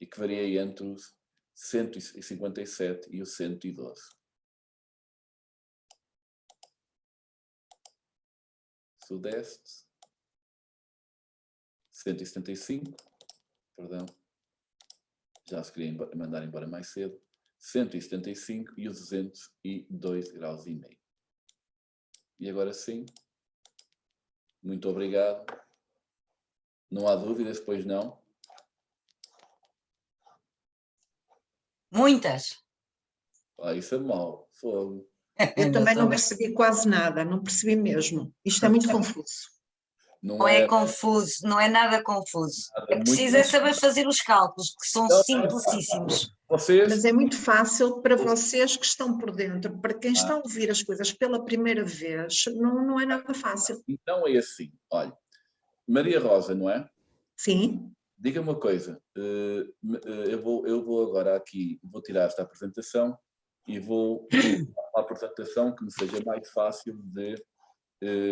Speaker 1: e que varia entre os 157 e os 112. Sudeste, 175, perdão, já se queria mandar embora mais cedo, 175 e os 202 graus e meio. E agora sim, muito obrigado. Não há dúvidas, pois não?
Speaker 2: Muitas.
Speaker 1: Isso é mau, fogo.
Speaker 2: Eu também não percebi quase nada, não percebi mesmo. Isto é muito confuso.
Speaker 3: Não é confuso, não é nada confuso. É preciso saber fazer os cálculos, que são simplicíssimos.
Speaker 2: Mas é muito fácil para vocês que estão por dentro. Para quem está a ouvir as coisas pela primeira vez, não é nada fácil.
Speaker 1: Então é assim, olha, Maria Rosa, não é?
Speaker 2: Sim.
Speaker 1: Diga-me uma coisa, eu vou agora aqui, vou tirar esta apresentação e vou a apresentação que me seja mais fácil de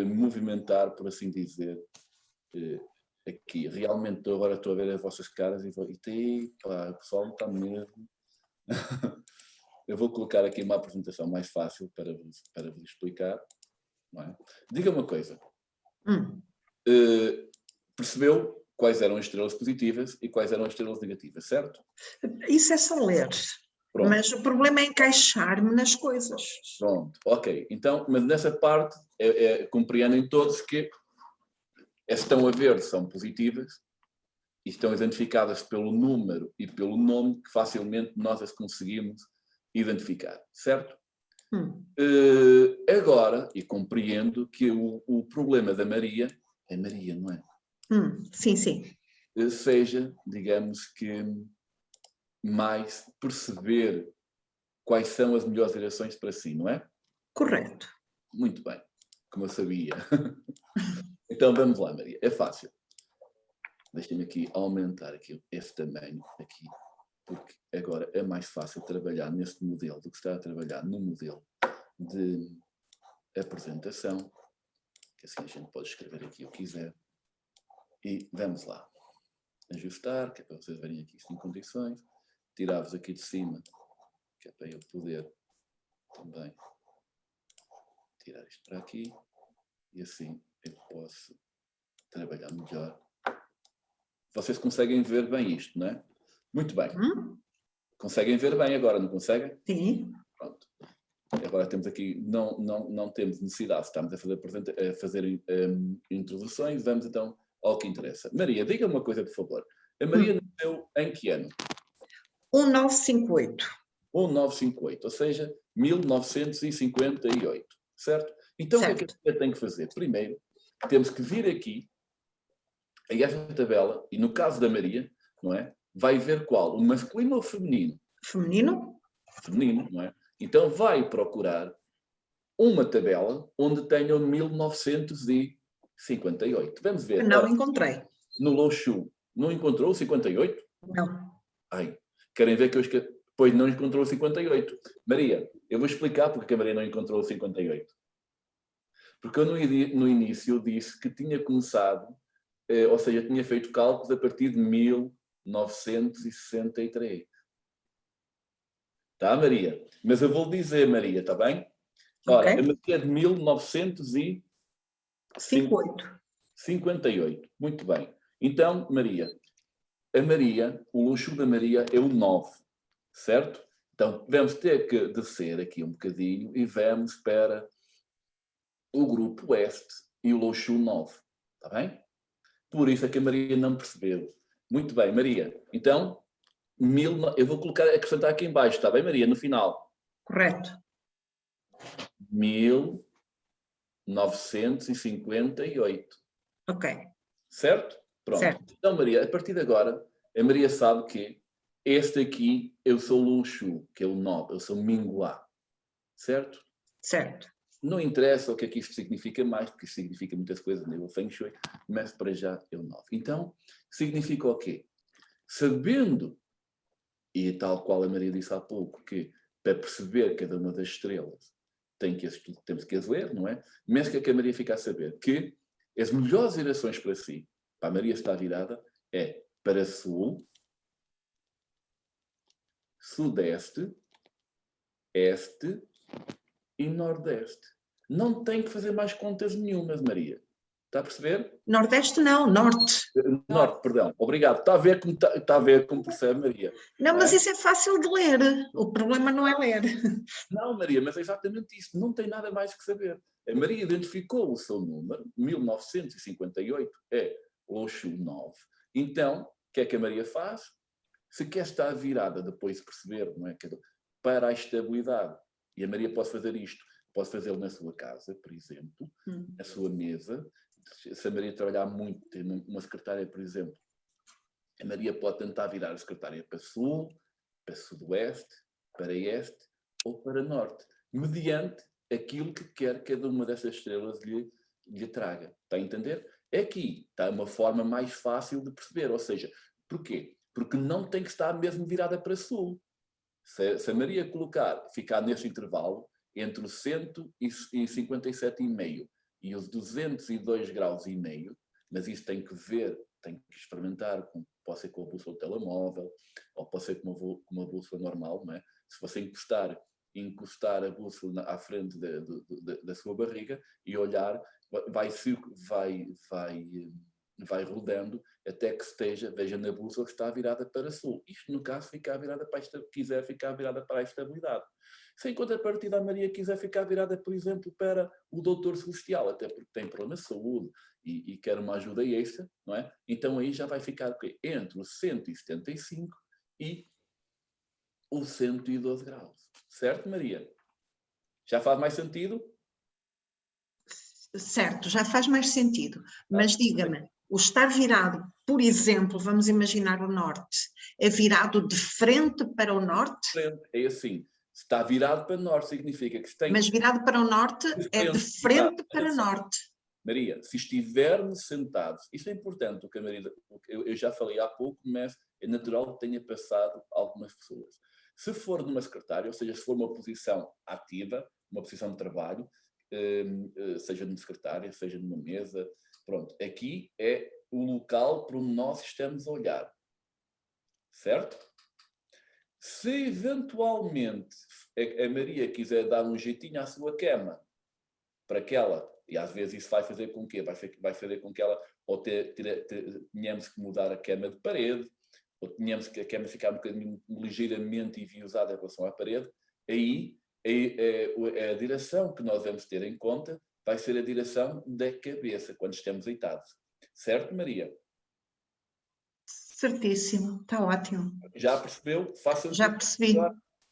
Speaker 1: movimentar, por assim dizer, aqui. Realmente agora estou a ver as vossas caras e vou, pá, o pessoal não está mesmo. eu vou colocar aqui uma apresentação mais fácil para vos explicar. Não é? Diga uma coisa. Percebeu quais eram as estrelas positivas e quais eram as estrelas negativas, certo?
Speaker 2: Isso é só ler.
Speaker 1: Pronto.
Speaker 2: Mas o problema é encaixar-me nas coisas.
Speaker 1: Pronto, ok. Então, mas nessa parte, compreendem todos que as que estão a verde são positivas e estão identificadas pelo número e pelo nome que facilmente nós as conseguimos identificar, certo? Agora, e compreendo que o problema da Maria, é Maria, não é?
Speaker 2: Sim, sim.
Speaker 1: Seja, digamos que, mais perceber quais são as melhores direções para si, não é?
Speaker 2: Correto.
Speaker 1: Muito bem, como eu sabia. Então vamos lá, Maria, é fácil. Deixem-me aqui aumentar aqui esse tamanho, aqui, porque agora é mais fácil trabalhar neste modelo do que estar a trabalhar no modelo de apresentação, que assim a gente pode escrever aqui o que quiser. E vamos lá. Ajustar, que é para vocês verem aqui isto em condições. Tirar-vos aqui de cima, que é para eu poder também tirar isto para aqui. E assim eu posso trabalhar melhor. Vocês conseguem ver bem isto, não é? Muito bem. Conseguem ver bem agora, não conseguem?
Speaker 2: Sim.
Speaker 1: Pronto. Agora temos aqui, não temos necessidade, estamos a fazer introduções, vamos então ao que interessa. Maria, diga uma coisa, por favor. A Maria nasceu em que ano?
Speaker 2: 1958.
Speaker 1: 1958, ou seja, 1958, certo? Então certo. O que é que a Maria tem que fazer? Primeiro, temos que vir aqui, a esta tabela, e no caso da Maria, não é? Vai ver qual? O masculino ou o feminino?
Speaker 2: Feminino.
Speaker 1: Feminino, não é? Então vai procurar uma tabela onde tenha 1958. Vamos ver.
Speaker 2: Não encontrei.
Speaker 1: No Loushu, não encontrou o 58?
Speaker 2: Não.
Speaker 1: Ai, querem ver que eu pois não encontrou o 58. Maria, eu vou explicar porque a Maria não encontrou o 58. Porque eu no início disse que tinha começado, ou seja, tinha feito cálculos a partir de 1963. Tá, Maria? Mas eu vou dizer, Maria, está bem? Ora, a Maria é de 1958. Muito bem. Então, Maria, o Loushu da Maria é o 9, certo? Então, vamos ter que descer aqui um bocadinho e vamos para o grupo Oeste e o Loushu 9, está bem? Por isso é que a Maria não percebeu. Muito bem, Maria. Então, eu vou acrescentar aqui em baixo, está bem, Maria? No final.
Speaker 2: Correto.
Speaker 1: 1958.
Speaker 2: Ok.
Speaker 1: Certo? Pronto.
Speaker 2: Certo.
Speaker 1: Então, Maria, a partir de agora, a Maria sabe que este aqui, eu sou Loushu, que é o 9, eu sou Minguá. Certo?
Speaker 2: Certo.
Speaker 1: Não interessa o que é que isto significa mais, porque isto significa muitas coisas no Feng Shui, mas para já é o 9. Então, significa o quê? Sabendo, e tal qual a Maria disse há pouco, que para perceber cada uma das estrelas temos que as ler, não é? Mas o que é que a Maria fica a saber? Que as melhores direções para si, para a Maria estar virada, é para sul, sudeste, este e nordeste. Não tem que fazer mais contas nenhumas, Maria. Está a perceber?
Speaker 2: Nordeste não, norte.
Speaker 1: Norte, perdão. Obrigado. Está a ver como percebe, Maria.
Speaker 2: Não, mas isso é fácil de ler. O problema não é ler.
Speaker 1: Não, Maria, mas é exatamente isso. Não tem nada mais que saber. A Maria identificou o seu número, 1958, é Loushu 9. Então, o que é que a Maria faz? Se quer estar virada depois de perceber, não é? Para a estabilidade. E a Maria pode fazer isto. Pode fazê-lo na sua casa, por exemplo, na sua mesa. Se a Maria trabalhar muito, tem uma secretária, por exemplo, a Maria pode tentar virar a secretária para sul, para sudoeste, para este ou para norte, mediante aquilo que quer cada uma dessas estrelas lhe traga. Está a entender? Aqui está uma forma mais fácil de perceber. Ou seja, porquê? Porque não tem que estar mesmo virada para sul. Se a Maria ficar neste intervalo, entre o 157,5 e os 202 graus e meio, mas isso tem que ver, tem que experimentar com pode ser com a bússola do telemóvel, ou pode ser com uma bússola normal, não é? Se você encostar a bússola à frente da sua barriga e olhar, vai rodando até que veja na bússola que está virada para sul. Isto, no caso, quiser ficar virada para a estabilidade. Se em contrapartida a Maria quiser ficar virada, por exemplo, para o doutor celestial, até porque tem problema de saúde e quer uma ajuda extra, não é? Então aí já vai ficar entre os 175 e os 112 graus. Certo, Maria? Já faz mais sentido?
Speaker 2: Certo, já faz mais sentido. Mas diga-me, o estar virado, por exemplo, vamos imaginar o norte, é virado de frente para o norte?
Speaker 1: É assim, se está virado para o norte, significa que tem...
Speaker 2: Mas virado para o norte é de frente para norte.
Speaker 1: Maria, se estivermos sentados, isso é importante, o que a Maria, eu já falei há pouco, mas é natural que tenha passado algumas pessoas. Se for numa secretária, ou seja, se for uma posição ativa, uma posição de trabalho, seja numa secretária, seja numa mesa, pronto, aqui é o local para onde nós estamos a olhar. Certo? Se eventualmente a Maria quiser dar um jeitinho à sua cama, para que ela, e às vezes isso vai fazer com que vai fazer com que ela ou tenhamos que mudar a cama de parede, ou tenhamos que a cama ficar um bocadinho ligeiramente enviosada em relação à parede, aí a direção que nós vamos ter em conta vai ser a direção da cabeça, quando estamos deitados. Certo, Maria?
Speaker 2: Certíssimo, está ótimo.
Speaker 1: Já percebeu?
Speaker 2: Já percebi.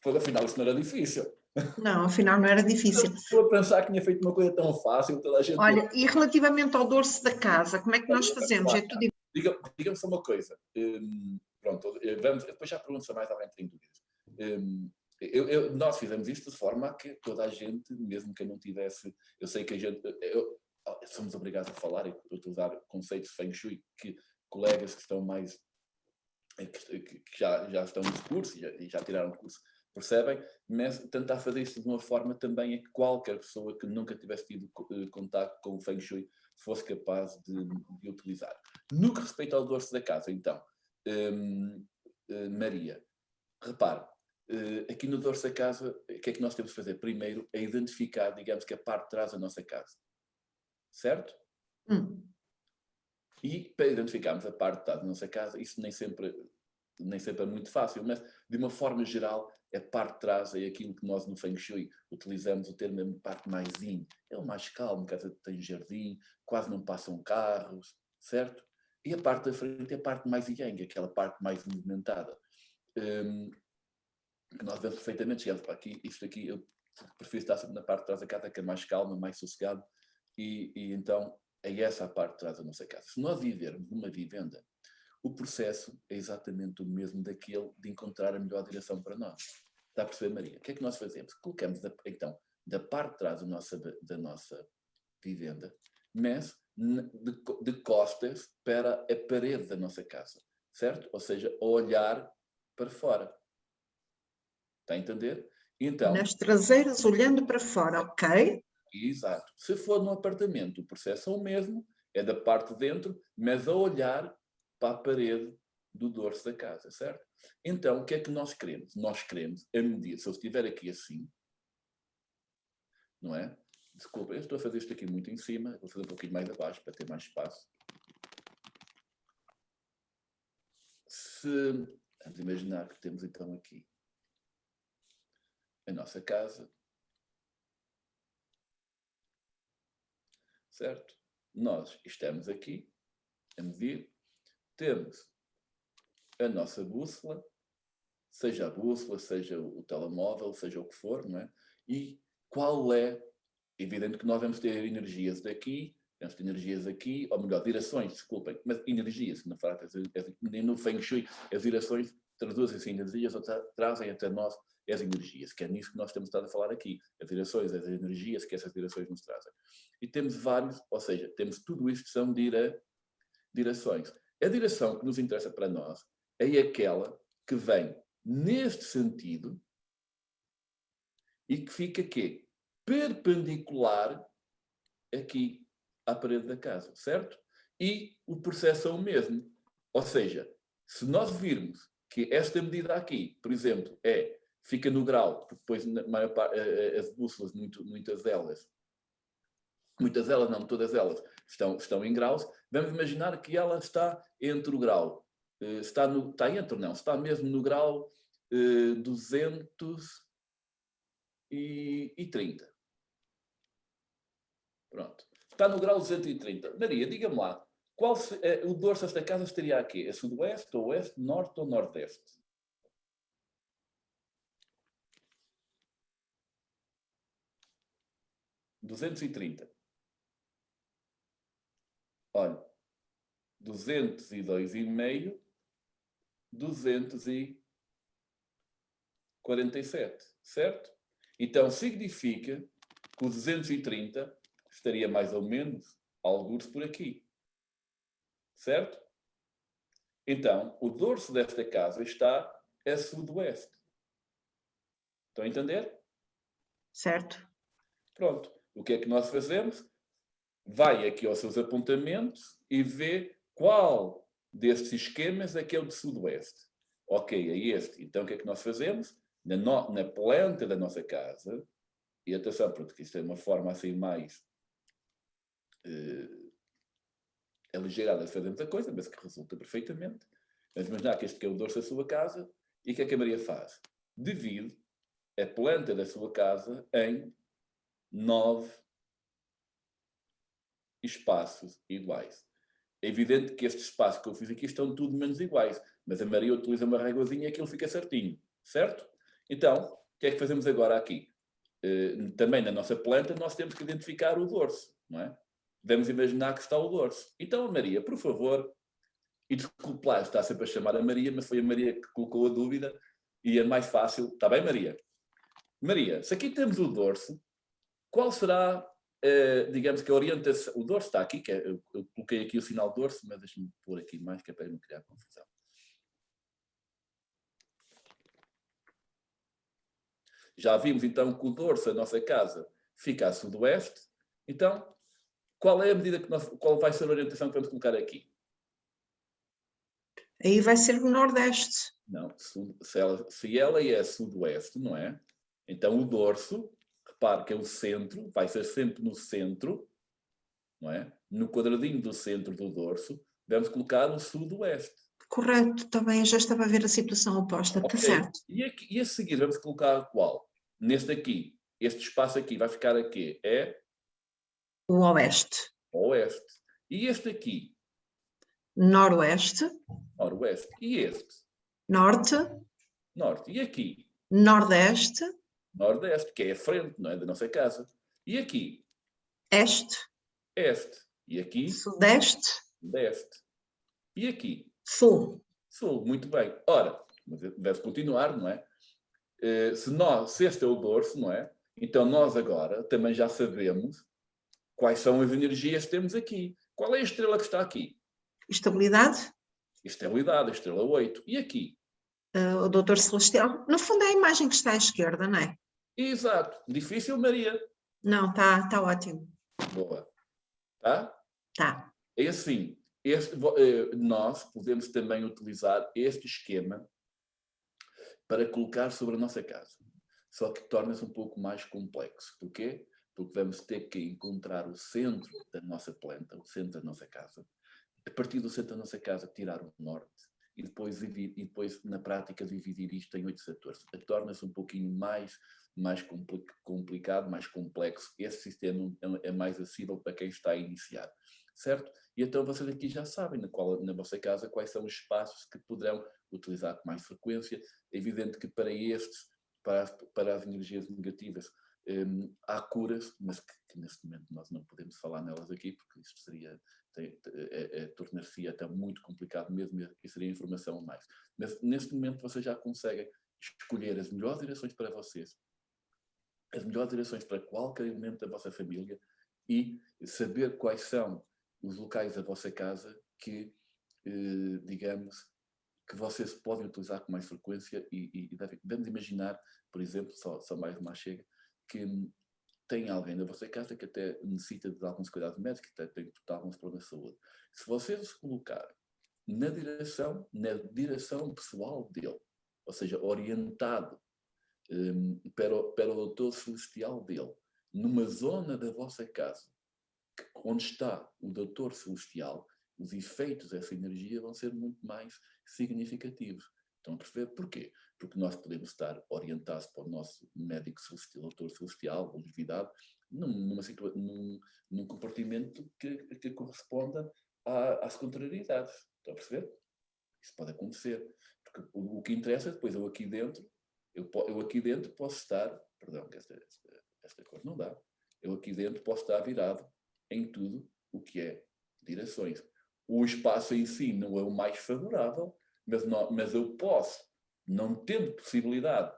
Speaker 1: Afinal, isso não era difícil.
Speaker 2: Não, afinal não era difícil.
Speaker 1: Estou a pensar que tinha feito uma coisa tão fácil, toda a gente...
Speaker 2: Olha, e relativamente ao dorso da casa, como é que nós fazemos? É tudo...
Speaker 1: Diga-me só uma coisa. Pronto, depois já pergunto se mais alguém tem dúvidas. Nós fizemos isto de forma a que toda a gente, mesmo quem não tivesse... Eu sei que a gente... somos obrigados a falar e a utilizar conceitos de Feng Shui que colegas que estão mais... que já estão nesse curso e já tiraram o curso, percebem? Mas tentar fazer isto de uma forma também é que qualquer pessoa que nunca tivesse tido contato com o Feng Shui fosse capaz de utilizar. No que respeita ao dorso da casa, então, Maria, repare, aqui no dorso da casa, o que é que nós temos de fazer? Primeiro é identificar, digamos que a parte de trás da nossa casa. Certo? E para identificarmos a parte de trás da nossa casa, isso nem sempre é muito fácil, mas de uma forma geral, a parte de trás é aquilo que nós no Feng Shui utilizamos o termo parte mais yin. É o mais calmo, casa tem jardim, quase não passam carros, certo? E a parte da frente é a parte mais yang, aquela parte mais movimentada. Que nós vemos perfeitamente, chegamos para aqui, isto aqui, eu prefiro estar sempre na parte de trás da casa, que é mais calma, mais sossegado, e então é essa a parte de trás da nossa casa. Se nós vivermos numa vivenda, o processo é exatamente o mesmo daquele de encontrar a melhor direção para nós. Está a perceber, Maria? O que é que nós fazemos? Colocamos, então, da parte de trás da nossa vivenda, mas de costas para a parede da nossa casa, certo? Ou seja, a olhar para fora. Está a entender? Então,
Speaker 2: nas traseiras olhando para fora, ok?
Speaker 1: Exato. Se for no apartamento, o processo é o mesmo, é da parte de dentro, mas a olhar para a parede do dorso da casa, certo? Então, o que é que nós queremos? Nós queremos, a medida, se eu estiver aqui assim, não é? Desculpa, eu estou a fazer isto aqui muito em cima, vou fazer um pouquinho mais abaixo para ter mais espaço. Vamos imaginar que temos então aqui a nossa casa, certo? Nós estamos aqui a medir, temos a nossa bússola, seja a bússola, seja o telemóvel, seja o que for, não é? E qual é, evidente que nós vamos ter energias daqui, vamos ter energias aqui, ou melhor, direções, desculpem, mas energias, na prática, no Feng Shui, as direções traduzem-se em energias ou trazem até nós as energias, que é nisso que nós temos estado a falar aqui, as direções, as energias que essas direções nos trazem. E temos vários, ou seja, temos tudo isto que são direções. A direção que nos interessa para nós é aquela que vem neste sentido e que fica quê? Perpendicular aqui à parede da casa, certo? E o processo é o mesmo. Ou seja, Se nós virmos que esta medida aqui, por exemplo, fica no grau, porque depois na maior parte, as bússolas, muitas delas não, todas elas estão em graus, vamos imaginar que ela está entre o grau, está mesmo no grau 230. Pronto. Está no grau 230. Maria, diga-me lá, o dorso desta casa estaria aqui? A sudoeste, oeste, norte ou nordeste? (230). Olha, 202,5, 247, certo? Então significa que o 230 estaria mais ou menos algures por aqui, certo? Então, o dorso desta casa está a sudoeste. Estão a entender?
Speaker 2: Certo.
Speaker 1: Pronto. O que é que nós fazemos? Vai aqui aos seus apontamentos e vê qual destes esquemas é que é o de sudoeste. Ok, é este. Então o que é que nós fazemos? Na planta da nossa casa, e atenção, porque isto é uma forma assim mais aligeirada de fazermos a coisa, mas que resulta perfeitamente. Vamos imaginar que este que é o dorso da sua casa, e o que é que a Maria faz? Divide a planta da sua casa em 9 espaços iguais. É evidente que estes espaços que eu fiz aqui estão tudo menos iguais, mas a Maria utiliza uma réguazinha e aquilo fica certinho, certo? Então, o que é que fazemos agora aqui? Também na nossa planta nós temos que identificar o dorso, não é? Devemos imaginar que está o dorso. Então, Maria, por favor, e desculpe lá, está sempre a chamar a Maria, mas foi a Maria que colocou a dúvida e é mais fácil. Está bem, Maria? Maria, se aqui temos o dorso, qual será, digamos que a orientação... O dorso está aqui, eu coloquei aqui o sinal dorso, mas deixe-me pôr aqui mais, que é para não criar confusão. Já vimos então que o dorso da nossa casa fica a sudoeste. Então, qual é a medida qual vai ser a orientação que vamos colocar aqui?
Speaker 2: Aí vai ser o nordeste.
Speaker 1: Não, se ela é sudoeste, não é? Então o dorso, repare que é o centro, vai ser sempre no centro, não é? No quadradinho do centro do dorso, vamos colocar o sudoeste.
Speaker 2: Correto, também já estava a ver a situação oposta, está certo.
Speaker 1: E a seguir vamos colocar qual? Neste aqui, este espaço aqui vai ficar aqui, é?
Speaker 2: O oeste.
Speaker 1: Oeste. E este aqui?
Speaker 2: Noroeste.
Speaker 1: Noroeste. E este?
Speaker 2: Norte.
Speaker 1: Norte. E aqui?
Speaker 2: Nordeste.
Speaker 1: Nordeste, que é a frente, não é? Da nossa casa. E aqui?
Speaker 2: Este.
Speaker 1: Este. E aqui?
Speaker 2: Sudeste.
Speaker 1: Sudeste. E aqui?
Speaker 2: Sul.
Speaker 1: Sul. Muito bem. Ora, deve continuar, não é? Se este é o dorso, não é? Então nós agora também já sabemos quais são as energias que temos aqui. Qual é a estrela que está aqui?
Speaker 2: Estabilidade.
Speaker 1: Estabilidade, a estrela 8. E aqui?
Speaker 2: O doutor Celestial. No fundo é a imagem que está à esquerda, não é?
Speaker 1: Exato. Difícil, Maria?
Speaker 2: Não, está ótimo.
Speaker 1: Boa. Tá?
Speaker 2: Tá.
Speaker 1: É assim, nós podemos também utilizar este esquema para colocar sobre a nossa casa. Só que torna-se um pouco mais complexo. Porquê? Porque vamos ter que encontrar o centro da nossa planta, o centro da nossa casa. A partir do centro da nossa casa, tirar o norte e depois na prática, dividir isto em 8 setores. Torna-se um pouquinho mais complicado, mais complexo. Esse sistema é mais acessível para quem está a iniciar. Certo? E então vocês aqui já sabem na vossa casa quais são os espaços que poderão utilizar com mais frequência. É evidente que para as energias negativas, há curas, mas que neste momento nós não podemos falar nelas aqui, porque isto tornar-se até muito complicado mesmo, e seria informação a mais. Mas neste momento vocês já conseguem escolher as melhores direções para vocês, as melhores direções para qualquer elemento da vossa família e saber quais são os locais da vossa casa que, digamos, que vocês podem utilizar com mais frequência e devemos imaginar, por exemplo, só mais uma chega, que tem alguém na vossa casa que até necessita de alguns cuidados médicos, que até tem alguns problemas de saúde. Se vocês colocarem na direção pessoal dele, ou seja, orientado para o doutor celestial dele, numa zona da vossa casa, onde está o doutor celestial, os efeitos dessa energia vão ser muito mais significativos. Estão a perceber? Porquê? Porque nós podemos estar orientados para o nosso médico celestial, doutor celestial, longevidade, num compartimento que corresponda às contrariedades. Estão a perceber? Isso pode acontecer. Porque o que interessa é depois, eu aqui dentro posso estar, perdão, que esta cor não dá, eu aqui dentro posso estar virado em tudo o que é direções. O espaço em si não é o mais favorável, mas eu posso, não tendo possibilidade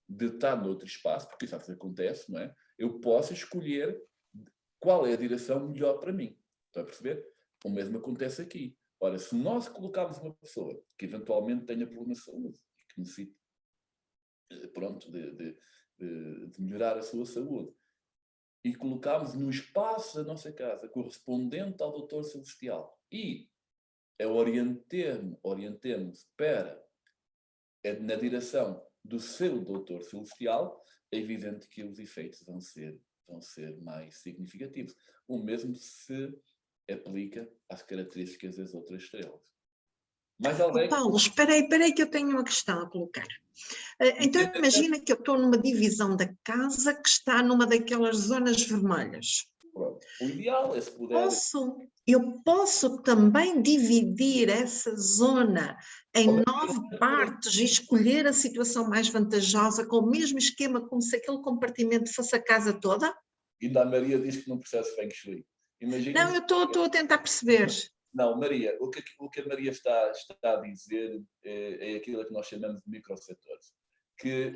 Speaker 1: de estar noutro espaço, porque isso às vezes acontece, não é? Eu posso escolher qual é a direção melhor para mim. Estão a perceber? O mesmo acontece aqui. Ora, se nós colocarmos uma pessoa que eventualmente tenha problemas de saúde, que necessite, pronto, de melhorar a sua saúde, e colocámos no espaço da nossa casa correspondente ao doutor celestial e orientemos na direção do seu doutor celestial, é evidente que os efeitos vão ser mais significativos. O mesmo se aplica às características das outras estrelas. Mais alguém?
Speaker 2: Paulo, espera aí que eu tenho uma questão a colocar. Então imagina que eu estou numa divisão da casa que está numa daquelas zonas vermelhas.
Speaker 1: Pronto. O ideal é se puder...
Speaker 2: Eu posso também dividir essa zona em 9 partes e escolher a situação mais vantajosa com o mesmo esquema como se aquele compartimento fosse a casa toda?
Speaker 1: Ainda a Maria diz que não percebe Feng Shui. Imagina...
Speaker 2: Não, eu estou a tentar perceber.
Speaker 1: Não, Maria, o que a Maria está a dizer é aquilo que nós chamamos de microsetores.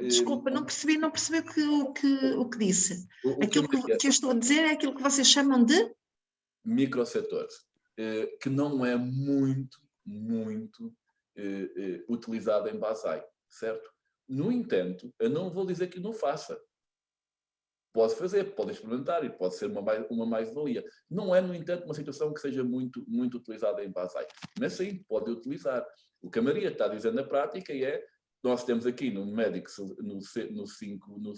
Speaker 2: Desculpa, não percebi o que disse. Aquilo que eu estou a dizer é aquilo que vocês chamam de?
Speaker 1: Microsetores, que não é muito utilizado em Basai, certo? No entanto, eu não vou dizer que não faça. Pode fazer, pode experimentar e pode ser uma mais-valia. Não é, no entanto, uma situação que seja muito utilizada em Basai. Mas sim, pode utilizar. O que a Maria está dizendo na prática é, nós temos aqui no médico, nos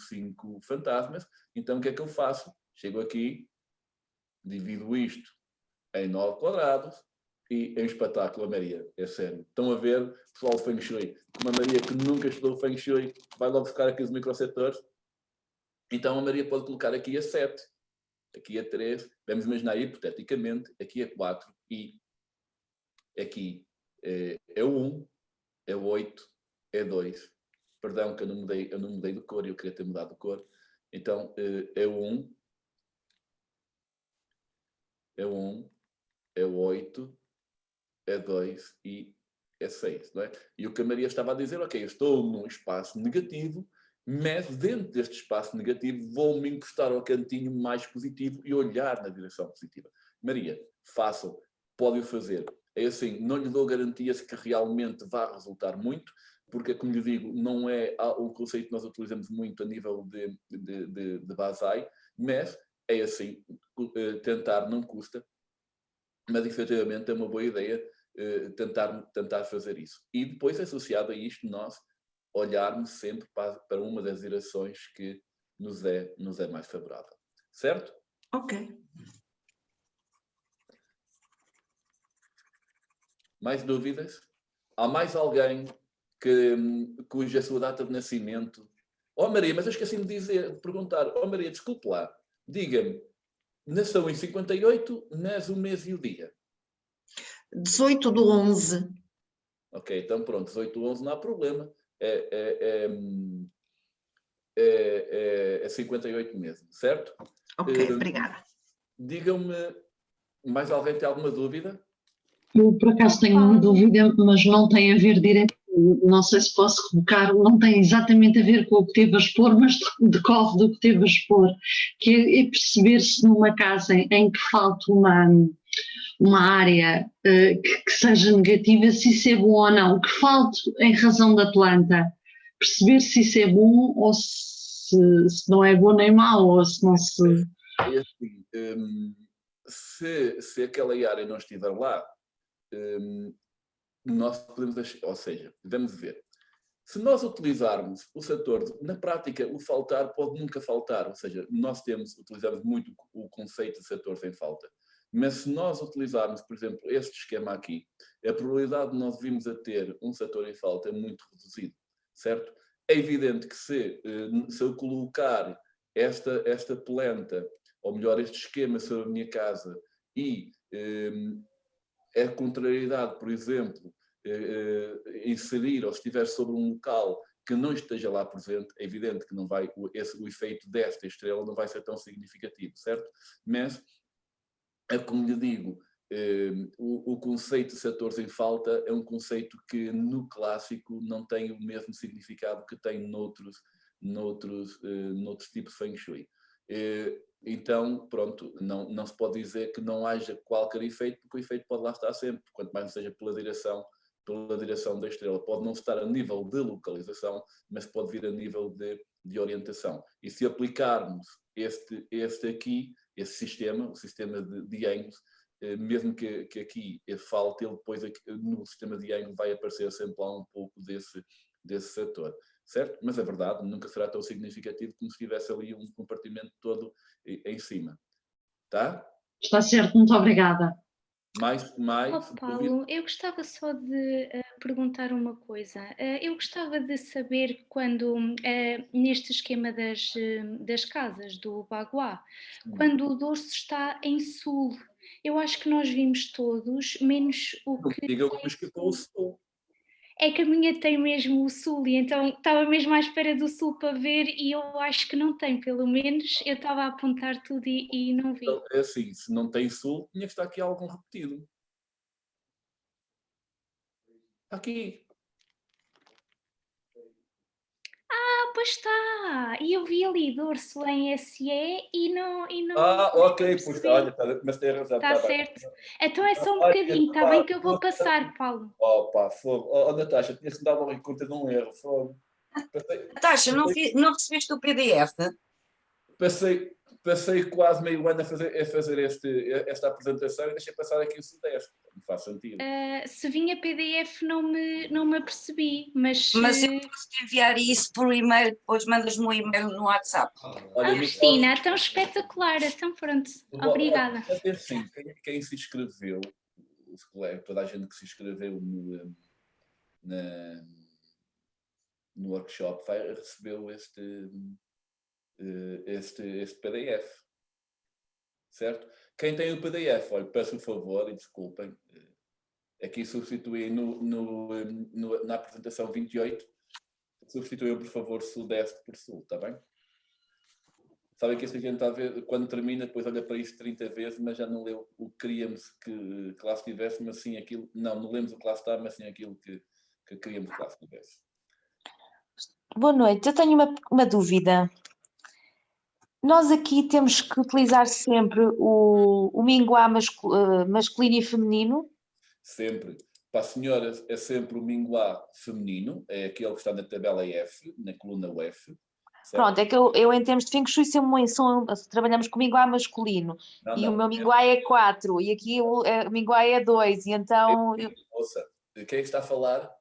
Speaker 1: cinco fantasmas, então o que é que eu faço? Chego aqui, divido isto em 9 quadrados e é um espetáculo, a Maria, é sério. Estão a ver, pessoal do Feng Shui, uma Maria que nunca estudou Feng Shui, vai logo buscar aqui os microsetores. Então a Maria pode colocar aqui a 7, aqui a 3, vamos imaginar hipoteticamente, aqui a 4 e aqui é 1, é 8, é 2. Perdão que eu não mudei de cor, eu queria ter mudado de cor. Então é 1, é 8, é 2 e é 6. Não é? E o que a Maria estava a dizer, ok, eu estou num espaço negativo, mas dentro deste espaço negativo vou-me encostar ao cantinho mais positivo e olhar na direção positiva. Maria, façam, podem o fazer. É assim, não lhe dou garantias que realmente vá resultar muito, porque, como lhe digo, não é um conceito que nós utilizamos muito a nível de Basai, mas é assim, tentar não custa, mas efetivamente é uma boa ideia tentar fazer isso. E depois, associado a isto, nós olharmos sempre para uma das direções que nos é mais favorável. Certo?
Speaker 2: Ok.
Speaker 1: Mais dúvidas? Há mais alguém cuja sua data de nascimento... Oh Maria, mas eu esqueci-me de perguntar. Oh Maria, desculpe lá. Diga-me, nasceu em 58, mas o mês e o dia?
Speaker 2: 18/11.
Speaker 1: Ok, então pronto, 18/11 não há problema. É 58 mesmo, certo?
Speaker 2: Ok, obrigada.
Speaker 1: Digam-me, mais alguém tem alguma dúvida?
Speaker 4: Eu, por acaso, tenho uma dúvida, mas não tem a ver direto, não sei se posso colocar, não tem exatamente a ver com o que teve a expor, mas decorre do que teve a expor, que é perceber se numa casa em que falta uma área que seja negativa, se isso é bom ou não, que falte em razão da planta, perceber se isso é bom ou se não é bom nem mau, ou se não se...
Speaker 1: É assim, se aquela área não estiver lá, nós podemos, ou seja, devemos ver. Se nós utilizarmos o setor, na prática, o faltar pode nunca faltar, ou seja, nós utilizamos muito o conceito de setores em falta. Mas se nós utilizarmos, por exemplo, este esquema aqui, a probabilidade de nós virmos a ter um setor em falta é muito reduzido, certo? É evidente que se eu colocar esta planta, ou melhor, este esquema sobre a minha casa e a contrariedade, por exemplo, inserir ou estiver sobre um local que não esteja lá presente, é evidente que não vai, o efeito desta estrela não vai ser tão significativo, certo? Mas, como lhe digo, o conceito de setores em falta é um conceito que no clássico não tem o mesmo significado que tem noutros tipos de Feng Shui. Então, pronto, não se pode dizer que não haja qualquer efeito, porque o efeito pode lá estar sempre, quanto mais não seja pela direção da estrela. Pode não estar a nível de localização, mas pode vir a nível de orientação. E se aplicarmos este aqui, esse sistema, o sistema de Yang, mesmo que aqui falte, ele depois aqui, no sistema de Yang vai aparecer sempre lá um pouco desse setor. Certo? Mas a verdade nunca será tão significativo como se tivesse ali um compartimento todo em cima. Tá?
Speaker 4: Está certo, muito obrigada.
Speaker 5: Paulo, eu gostava só de perguntar uma coisa. Eu gostava de saber quando, neste esquema das casas do Baguá, quando o dorso está em sul. Eu acho que nós vimos todos, menos o que...
Speaker 1: Diga o que escritou o sul.
Speaker 5: É que a minha tem mesmo o sul, e então estava mesmo à espera do sul para ver, e eu acho que não tem, pelo menos eu estava a apontar tudo e não vi.
Speaker 1: Então, é assim, se não tem sul, tinha que estar aqui algo repetido. Aqui.
Speaker 5: Ah, pois está! E eu vi ali dorso em SE e não...
Speaker 1: Ok, pois olha, mas tem razão.
Speaker 5: Está certo. Então é só um bocadinho, está bem que eu vou passar, Paulo.
Speaker 1: Fogo. Natasha, tinha-se dado uma conta de um erro, fogo.
Speaker 3: Natasha, não recebeste o PDF?
Speaker 1: Passei quase meio ano a fazer esta apresentação e deixei passar aqui o Sudeste. Não faz sentido.
Speaker 5: Se vinha PDF não me apercebi, mas...
Speaker 3: Mas eu posso te enviar isso por e-mail, depois mandas-me um e-mail no WhatsApp.
Speaker 5: Cristina, tão espetacular, então pronto, obrigada.
Speaker 1: Até assim, quem se inscreveu, os colegas, toda a gente que se inscreveu no workshop recebeu este PDF, certo? Quem tem o PDF, olha, peço um favor e desculpem, aqui substituí na apresentação 28, substituiu por favor Sudeste por Sul, está bem? Sabem que esta gente está a ver, quando termina, depois olha para isto 30 vezes, mas já não leu o que queríamos que lá estivesse, mas sim aquilo, não lemos o que lá está, mas sim aquilo que queríamos que lá estivesse.
Speaker 6: Boa noite, eu tenho uma dúvida. Nós aqui temos que utilizar sempre o minguá masculino e feminino?
Speaker 1: Sempre. Para as senhoras é sempre o minguá feminino, é aquele que está na tabela F, na coluna UF. Certo?
Speaker 6: Pronto, é que eu em termos de Feng Shui trabalhamos com o minguá masculino o meu minguá é 4 e aqui o minguá é 2 e então...
Speaker 1: Ouça, quem está a falar?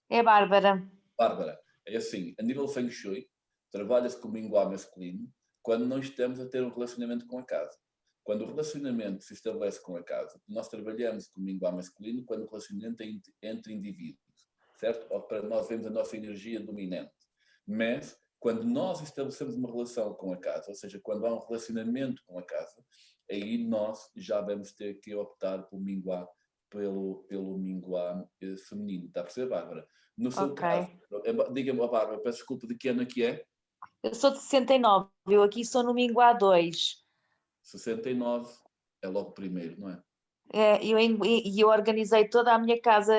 Speaker 6: É a Bárbara.
Speaker 1: Bárbara, é assim, a nível Feng Shui, trabalha-se com o minguá masculino quando não estamos a ter um relacionamento com a casa. Quando o relacionamento se estabelece com a casa, nós trabalhamos com o minguá masculino quando o relacionamento é entre indivíduos, certo? Ou para nós vermos a nossa energia dominante. Mas, quando nós estabelecemos uma relação com a casa, ou seja, quando há um relacionamento com a casa, aí nós já vamos ter que optar pelo minguá feminino. Está a perceber, Bárbara? No seu caso, diga-me, Bárbara, peço desculpa, de que ano é que é?
Speaker 6: Eu sou de 69, eu aqui sou no minguá 2.
Speaker 1: 69 é logo o primeiro, não é?
Speaker 6: Eu organizei toda a minha casa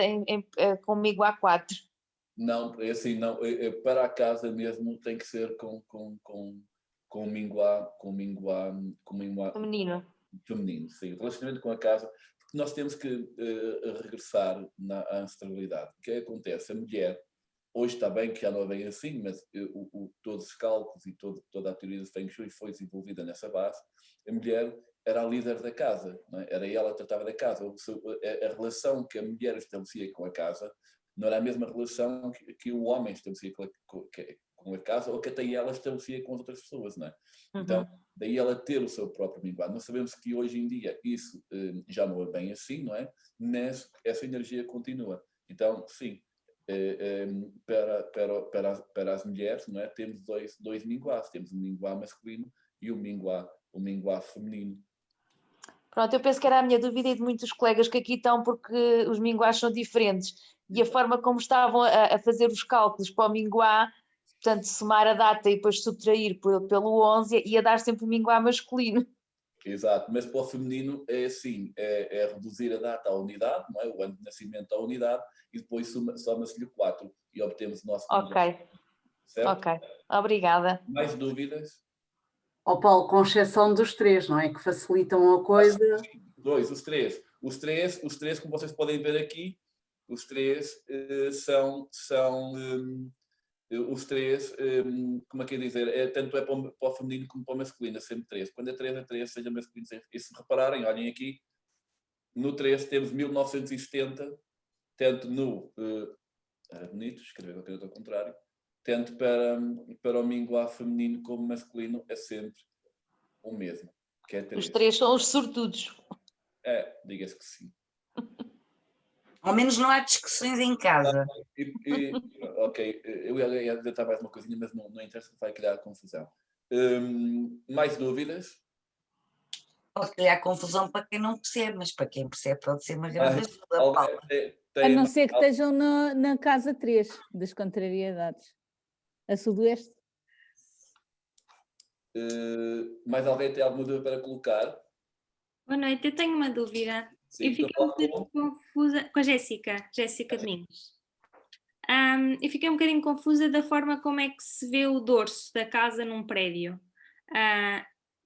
Speaker 6: com minguá 4.
Speaker 1: Não, é assim, não. Para a casa mesmo tem que ser com minguá
Speaker 6: Feminino.
Speaker 1: Feminino, sim. O relacionamento com a casa, porque nós temos que regressar à ancestralidade. O que acontece? A mulher, hoje está bem que já não é bem assim, mas todos os cálculos e toda a teoria do Feng Shui foi desenvolvida nessa base. A mulher era a líder da casa, não é? Era ela que tratava da casa. A relação que a mulher estabelecia com a casa não era a mesma relação que o homem estabelecia com a casa, ou que até ela estabelecia com as outras pessoas, não é? Então, daí ela ter o seu próprio minguado. Nós sabemos que hoje em dia isso já não é bem assim, não é? Mas essa energia continua. Então, sim, para as mulheres, não é? Temos dois minguás. Temos um minguá masculino e um minguá feminino.
Speaker 6: Pronto, eu penso que era a minha dúvida e de muitos colegas que aqui estão, porque os minguás são diferentes. E a forma como estavam a fazer os cálculos para o minguá, portanto, somar a data e depois subtrair pelo 11, ia dar sempre o minguá masculino.
Speaker 1: Exato, mas para o feminino é assim, é reduzir a data à unidade, não é? O ano de nascimento à unidade, e depois soma-se-lhe 4 e obtemos o nosso
Speaker 6: Ok,
Speaker 1: certo?
Speaker 6: ok, obrigada.
Speaker 1: Mais dúvidas?
Speaker 7: Ó Paulo, com exceção dos 3, não é? Que facilitam a coisa.
Speaker 1: Os três, como vocês podem ver aqui, os três são os três, como é que é dizer, tanto é para o feminino como para o masculino, é sempre 3. Quando é 3, seja masculino, seja... E se repararem, olhem aqui, no 3 temos 1970, tanto no... era bonito, escrever qualquer coisa ao contrário, tanto para o minguá feminino como masculino é sempre o mesmo, que é 3.
Speaker 6: Os 3 são os sortudos.
Speaker 1: Diga-se que sim.
Speaker 3: Ao menos não há discussões em casa.
Speaker 1: Ok, eu ia adiantar mais uma coisinha, mas não interessa, vai criar confusão. Mais dúvidas?
Speaker 3: Pode criar confusão para quem não percebe, mas para quem percebe pode ser uma grande ajuda, Paulo.
Speaker 8: A não ser que estejam na casa 3 das contrariedades. A sudoeste.
Speaker 1: Mais alguém tem alguma dúvida para colocar?
Speaker 9: Boa noite, eu tenho uma dúvida.
Speaker 1: Sim,
Speaker 9: eu fiquei um bocadinho confusa com a Jéssica Domingos. Eu fiquei um bocadinho confusa da forma como é que se vê o dorso da casa num prédio.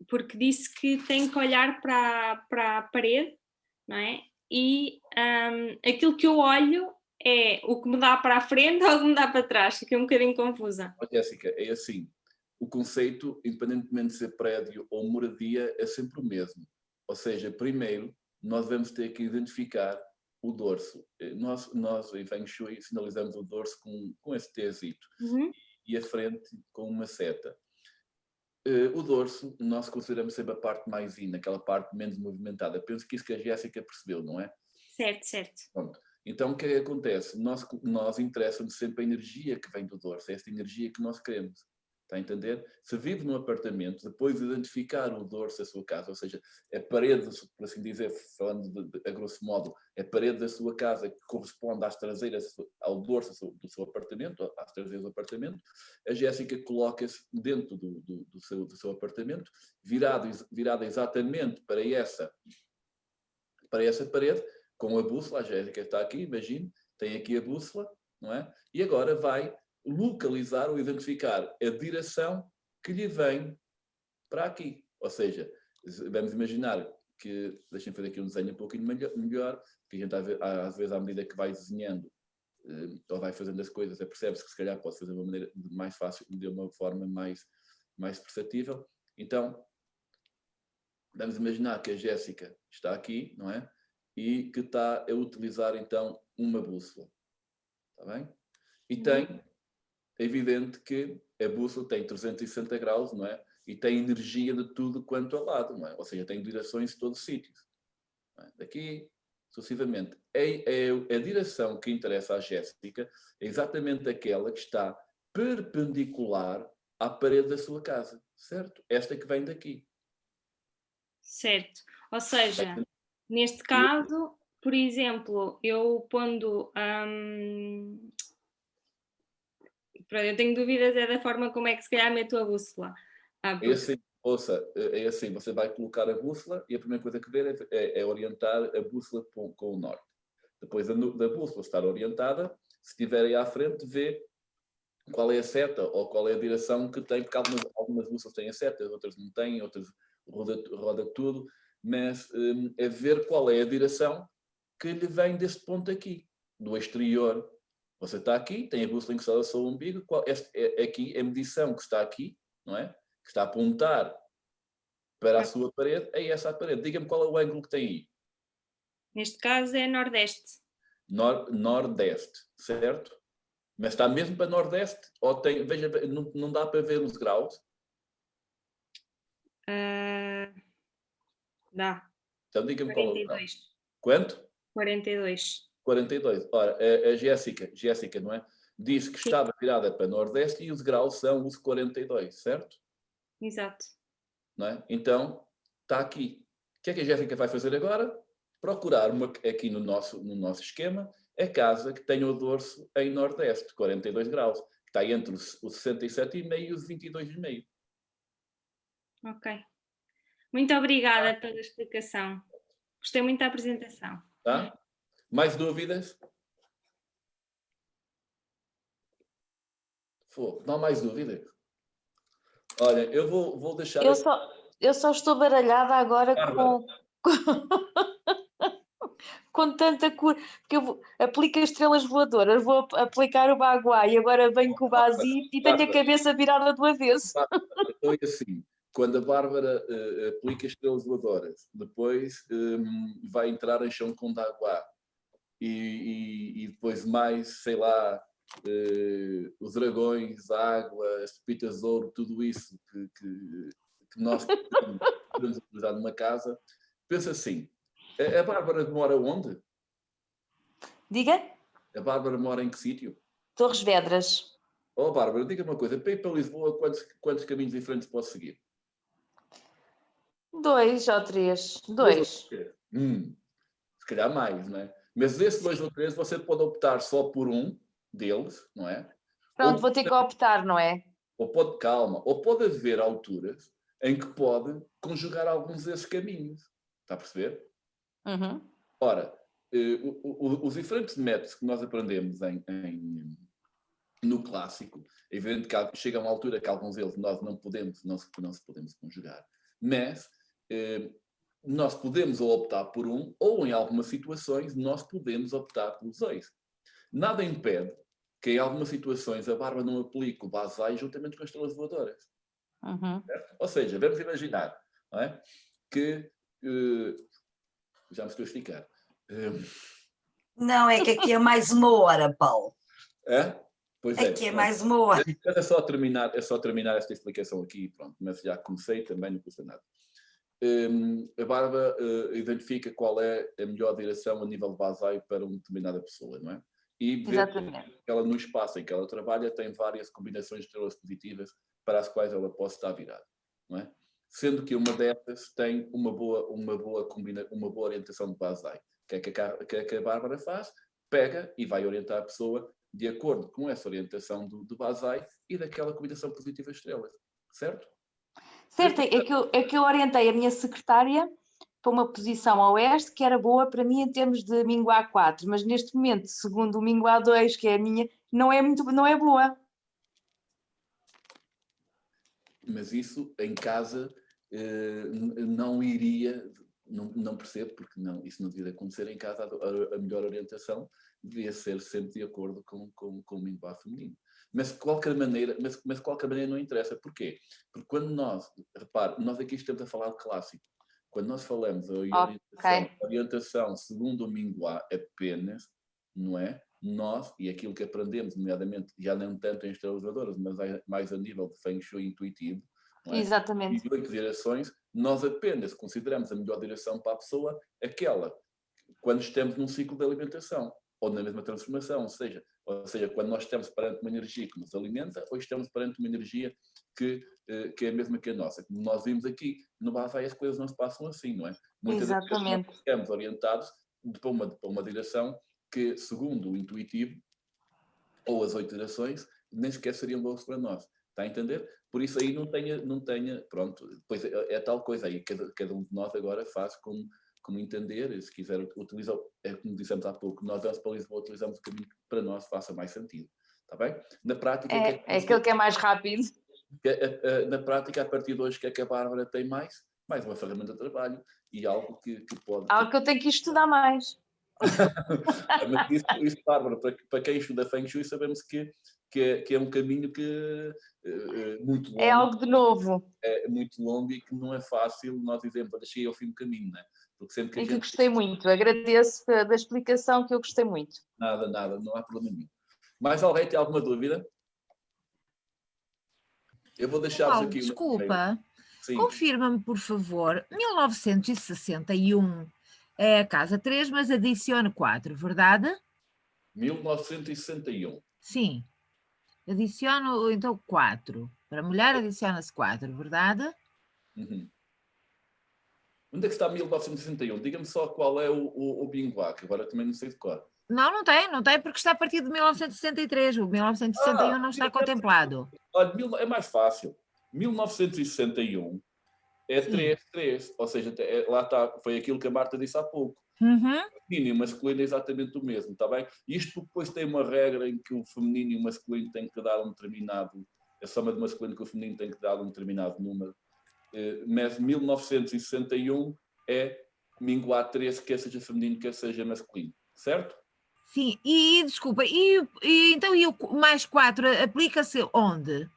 Speaker 9: Porque disse que tem que olhar para a parede, não é? E aquilo que eu olho é o que me dá para a frente ou o que me dá para trás. Fiquei um bocadinho confusa.
Speaker 1: Jéssica, é assim. O conceito, independentemente de ser prédio ou moradia, é sempre o mesmo. Ou seja, primeiro, nós vamos ter que identificar o dorso. Nós em Feng Shui, sinalizamos o dorso com esse T-zito e a frente com uma seta. O dorso, nós consideramos sempre a parte mais yin, aquela parte menos movimentada. Penso que isso que a Jéssica percebeu, não é?
Speaker 9: Certo.
Speaker 1: Pronto. Então, o que é que acontece? Nós interessa-nos sempre a energia que vem do dorso, é esta energia que nós queremos. Está a entender? Se vive num apartamento, depois de identificar o dorso da sua casa, ou seja, a parede, por assim dizer, falando a grosso modo, a parede da sua casa que corresponde às traseiras, ao dorso do seu apartamento, às traseiras do apartamento, a Jéssica coloca-se dentro do seu apartamento, virada exatamente para essa parede, com a bússola. A Jéssica está aqui, imagine, tem aqui a bússola, não é? E agora vai localizar ou identificar a direção que lhe vem para aqui. Ou seja, vamos imaginar que, deixem-me fazer aqui um desenho um pouquinho melhor, que a gente às vezes à medida que vai desenhando ou vai fazendo as coisas, percebe-se que se calhar pode fazer de uma maneira mais fácil, de uma forma mais perceptível. Então, vamos imaginar que a Jéssica está aqui, não é? E que está a utilizar então uma bússola. Está bem? E é evidente que a bússola tem 360 graus, não é? E tem energia de tudo quanto ao lado, não é? Ou seja, tem direções de todos os sítios. É? Daqui, sucessivamente. A direção que interessa à Jéssica é exatamente aquela que está perpendicular à parede da sua casa, certo? Esta que vem daqui.
Speaker 9: Certo. Ou seja, neste caso, por exemplo, eu pondo... eu tenho dúvidas da forma como é que se calhar meto a bússola.
Speaker 1: É assim, você vai colocar a bússola e a primeira coisa que ver é orientar a bússola com o norte. Depois da bússola estar orientada, se estiver aí à frente, vê qual é a seta ou qual é a direção que tem, porque algumas bússolas têm a seta, outras não têm, outras roda tudo, mas é ver qual é a direção que lhe vem deste ponto aqui, do exterior. Você está aqui, tem a bússola encostada ao seu umbigo, aqui é a medição que está aqui, não é? Que está a apontar para a sua parede, é essa a parede. Diga-me qual é o ângulo que tem aí.
Speaker 9: Neste caso é nordeste.
Speaker 1: Nordeste, certo? Mas está mesmo para nordeste? Ou tem, veja, não dá para ver os graus?
Speaker 9: Dá.
Speaker 1: Então diga-me qual é o grau.
Speaker 9: 42.
Speaker 1: Quanto?
Speaker 9: 42.
Speaker 1: 42. Ora, a Jéssica, não é? Disse que estava virada para nordeste e os graus são os 42, certo?
Speaker 9: Exato.
Speaker 1: Não é? Então, está aqui. O que é que a Jéssica vai fazer agora? Procurar aqui no nosso esquema a casa que tenha o dorso em nordeste, 42 graus, que está entre os 67,5 e os 22,5.
Speaker 9: Ok. Muito obrigada pela explicação. Gostei muito da apresentação.
Speaker 1: Tá? Mais dúvidas? Não há mais dúvidas? Olha, eu vou deixar...
Speaker 6: Eu só estou baralhada agora com tanta cor, porque eu aplico as estrelas voadoras, vou aplicar o Baguá e agora venho com o Bazi e tenho a cabeça virada do avesso.
Speaker 1: Então é assim, quando a Bárbara aplica as estrelas voadoras, depois vai entrar em chão com Daguá e depois mais, sei lá, os dragões, a água, as pepitas de ouro, tudo isso que nós podemos utilizar numa casa. Pensa assim, a Bárbara mora onde?
Speaker 6: Diga?
Speaker 1: A Bárbara mora em que sítio?
Speaker 6: Torres Vedras.
Speaker 1: Oh, Bárbara, diga-me uma coisa, para ir para Lisboa, quantos caminhos diferentes posso seguir?
Speaker 6: 2 ou 3. 2.
Speaker 1: Se calhar mais, não é? Mas desses 2 ou 3 você pode optar só por um deles, não é?
Speaker 6: Pronto, vou ter que optar, não é?
Speaker 1: Ou pode haver alturas em que pode conjugar alguns desses caminhos. Está a perceber?
Speaker 6: Uhum.
Speaker 1: Ora, os diferentes métodos que nós aprendemos no clássico, é evidente que chega a uma altura que alguns deles nós não se podemos conjugar, mas nós podemos optar por um, ou em algumas situações nós podemos optar pelos 2. Nada impede que em algumas situações a Bárbara não aplique o Basai juntamente com as estrelas voadoras.
Speaker 6: Uhum.
Speaker 1: Ou seja, vamos imaginar, não é? Que já me estou a explicar.
Speaker 3: Não, é que aqui é mais uma hora, Paulo.
Speaker 1: É? Pois é.
Speaker 3: Aqui é mais uma hora.
Speaker 1: É só terminar esta explicação aqui, pronto, mas já comecei também, não custa nada. A Bárbara identifica qual é a melhor direção a nível de Basai para uma determinada pessoa, não é? E vê que ela, no espaço em que ela trabalha, tem várias combinações de estrelas positivas para as quais ela pode estar virada, não é? Sendo que uma dessas tem uma boa orientação de Basai. O que é que a Bárbara faz? Pega e vai orientar a pessoa de acordo com essa orientação do Basai e daquela combinação positiva de estrelas, certo?
Speaker 6: Certo, é que eu orientei a minha secretária para uma posição a oeste que era boa para mim em termos de Minguá 4, mas neste momento, segundo o Minguá 2, que é a minha, não é boa.
Speaker 1: Mas isso em casa não iria, não percebo, porque isso não devia acontecer em casa. A melhor orientação devia ser sempre de acordo com o Minguá feminino. Mas de qualquer maneira não interessa. Porquê? Porque quando nós aqui estamos a falar de clássico. Quando nós falamos orientação segundo o Minguá apenas, não é? Nós, e aquilo que aprendemos, nomeadamente, já não tanto em estrelas voadoras, mas mais a nível de Feng Shui intuitivo, não é?
Speaker 6: Exatamente.
Speaker 1: E de 8 direções, nós apenas consideramos a melhor direção para a pessoa aquela quando estamos num ciclo de alimentação ou na mesma transformação, ou seja, quando nós estamos perante uma energia que nos alimenta ou estamos perante uma energia que é a mesma que a nossa. Como nós vimos aqui, no Basai as coisas não se passam assim, não é? Muitas vezes nós ficamos orientados para uma direção que, segundo o intuitivo, ou as 8 direções, nem sequer seriam boas para nós. Está a entender? Por isso aí não tenha pronto, depois é tal coisa aí, cada um de nós agora faz como entender, se quiser utilizar, como dissemos há pouco, nós vamos para Lisboa, utilizamos o caminho que para nós faça mais sentido. Está bem? Na prática...
Speaker 6: É aquele que é mais rápido.
Speaker 1: Na prática, a partir de hoje, o que é que a Bárbara tem mais? Mais uma ferramenta de trabalho e algo que pode...
Speaker 6: Algo que eu tenho que estudar mais.
Speaker 1: Mas isso, Bárbara, para quem estuda Feng Shui, sabemos que que é um caminho muito longo.
Speaker 6: É algo de novo.
Speaker 1: É muito longo e que não é fácil nós dizermos, cheguei ao fim do caminho, não é? Porque sempre que a
Speaker 6: E que
Speaker 1: gente...
Speaker 6: gostei muito, agradeço da explicação que eu gostei muito.
Speaker 1: Nada, não há problema nenhum. Mais alguém tem alguma dúvida? Eu vou deixar-vos
Speaker 10: Paulo,
Speaker 1: aqui...
Speaker 10: desculpa,
Speaker 1: Sim.
Speaker 10: confirma-me, por favor, 1961 é a casa 3, mas adicione 4, verdade?
Speaker 1: 1961.
Speaker 10: Sim, adiciono então 4. Para mulher adiciona-se 4, verdade?
Speaker 1: Uhum. Onde é que está 1961? Diga-me só qual é o bingoá, que agora também não sei de cor.
Speaker 10: Não tem, porque está a partir de 1963. O 1961 não está contemplado.
Speaker 1: Olha, é mais fácil. 1961 é 3, ou seja, lá está, foi aquilo que a Marta disse há pouco.
Speaker 10: Uhum.
Speaker 1: Feminino e masculino é exatamente o mesmo, está bem? Isto depois tem uma regra em que o feminino e o masculino têm que dar um determinado, a soma de masculino que o feminino tem que dar um determinado número. Mas 1961 é minguá 3, quer seja feminino, quer seja masculino, certo?
Speaker 10: Sim, e desculpa, então o mais 4 aplica-se onde?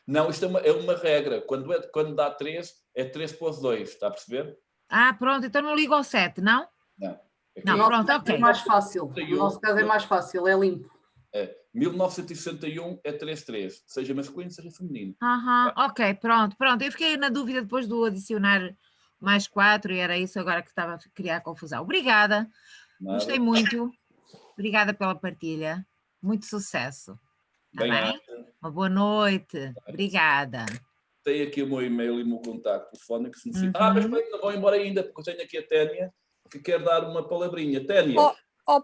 Speaker 1: Não, isto é uma regra. Quando dá 3, é 3 para os 2, está a perceber?
Speaker 10: Ah, pronto, então não ligo ao 7, não?
Speaker 1: Não.
Speaker 10: Não, pronto, ok.
Speaker 7: É mais fácil. No nosso caso é mais fácil, é limpo.
Speaker 1: 1961 é 3, seja masculino, seja feminino.
Speaker 10: Ok, pronto. Eu fiquei na dúvida depois do adicionar mais 4 e era isso agora que estava a criar confusão. Obrigada, gostei muito. Obrigada pela partilha. Muito sucesso. Está bem? Uma boa noite. Obrigada.
Speaker 1: Tem aqui o meu e-mail e o meu contacto telefónico. Se necessita. Mas bem, não vou embora ainda, porque eu tenho aqui a Ténia, que quer dar uma palavrinha. Ténia.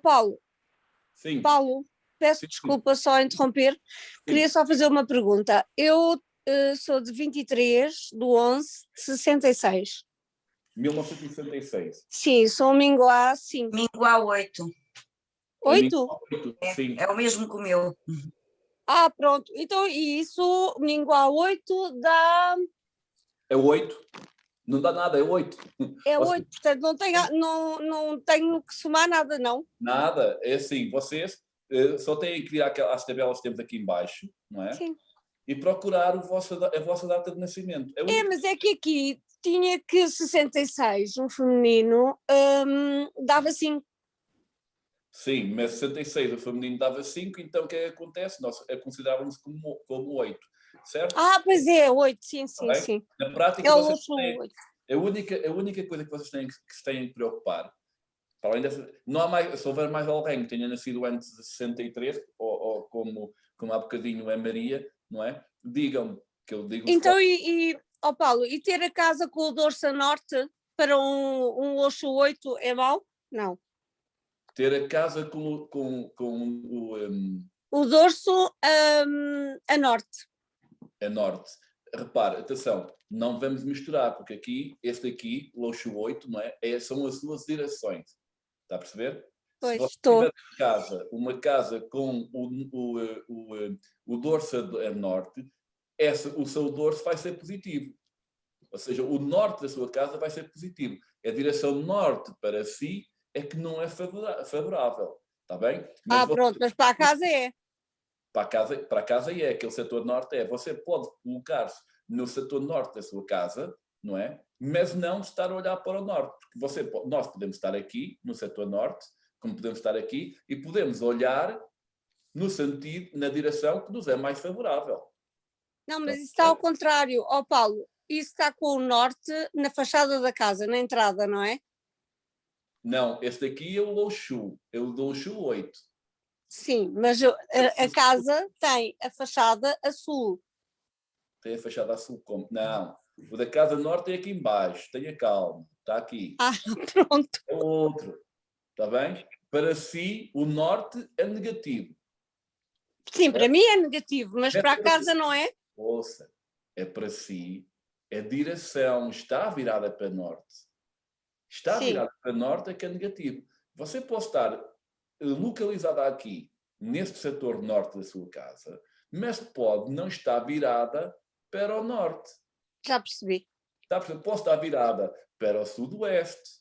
Speaker 11: Paulo.
Speaker 1: Sim.
Speaker 11: Paulo, peço desculpa só interromper. Queria só fazer uma pergunta. Eu sou de 23/11/66.
Speaker 1: 1966.
Speaker 11: Sim, sou um minguá 5.
Speaker 3: Minguá 8.
Speaker 11: 8?
Speaker 1: Sim.
Speaker 3: É o mesmo que o meu.
Speaker 11: Ah, pronto. Então, e isso, minguá 8 dá...
Speaker 1: É 8. Não dá nada, é 8.
Speaker 11: É 8, portanto não tenho que somar nada, não?
Speaker 1: Nada, é assim, vocês só têm que ir às tabelas que temos aqui em baixo, não é?
Speaker 11: Sim.
Speaker 1: E procurar a vossa data de nascimento.
Speaker 11: Mas é que aqui tinha que 66, um feminino, dava 5.
Speaker 1: Sim, mas 66 o feminino dava 5, então o que é que acontece? Nós considerávamos como 8, certo?
Speaker 11: Ah, pois é, 8, sim.
Speaker 1: Na prática, vocês têm, a única coisa que vocês têm que se têm que preocupar, para além dessa, não há mais, se houver mais alguém que tenha nascido antes de 63, ou como há bocadinho é Maria, não é? Digam-me, que eu digo...
Speaker 11: Então, Paulo, e ter a casa com o dorso a norte para um Oxo 8 é mau? Não.
Speaker 1: Ter a casa com
Speaker 11: o dorso a norte.
Speaker 1: A norte. Repara, atenção, não vamos misturar, porque este aqui, o Oxo 8, não é? São as suas direções. Está a perceber?
Speaker 11: Pois,
Speaker 1: se você
Speaker 11: estou.
Speaker 1: tiver uma casa com o dorso a norte, o seu dorso vai ser positivo. Ou seja, o norte da sua casa vai ser positivo. A direção norte para si é que não é favorável. Está bem?
Speaker 11: Mas pronto, mas para a casa é.
Speaker 1: Para a casa é, aquele setor norte é. Você pode colocar-se no setor norte da sua casa, não é? Mas não estar a olhar para o norte. Porque nós podemos estar aqui, no setor norte, como podemos estar aqui, e podemos olhar no sentido, na direção que nos é mais favorável.
Speaker 11: Não, mas isso está ao contrário. Paulo, isso está com o norte na fachada da casa, na entrada, não é?
Speaker 1: Não, este aqui é o Oxu, é o do Oxu 8.
Speaker 11: Sim, mas a casa tem a fachada a sul.
Speaker 1: Tem a fachada a sul como? Não, o da casa norte é aqui embaixo, tenha calma, está aqui.
Speaker 11: Pronto.
Speaker 1: É o outro, está bem? Para si, o norte é negativo.
Speaker 11: Sim, para mim é negativo, mas para a casa não é?
Speaker 1: Ouça, é para si, a direção está virada para norte. Está virada para norte é que é negativo. Você pode estar localizada aqui, neste setor norte da sua casa, mas pode não estar virada para o norte.
Speaker 11: Já percebi.
Speaker 1: Pode estar virada para o sudoeste,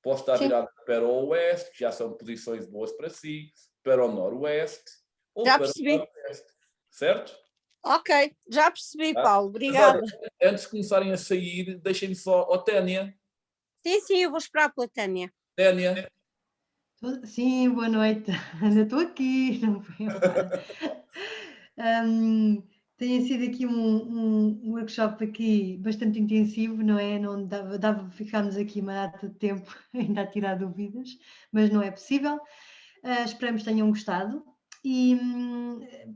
Speaker 1: pode estar virada para o oeste, que já são posições boas para si, para o noroeste, ou
Speaker 11: Já
Speaker 1: para
Speaker 11: percebi.
Speaker 1: o noroeste, certo?
Speaker 11: Ok, já percebi,
Speaker 1: Tá?
Speaker 11: Paulo.
Speaker 1: Mas
Speaker 11: Obrigada.
Speaker 1: olha, antes de começarem a sair, deixem-me só, Ténia.
Speaker 11: Sim, eu vou esperar pela Tânia.
Speaker 1: Ténia.
Speaker 12: Sim, boa noite. Ainda estou aqui, não foi embora. Tem sido aqui um workshop aqui bastante intensivo, não é? Não dava para ficarmos aqui uma data de tempo ainda a tirar dúvidas, mas não é possível. Esperamos que tenham gostado. E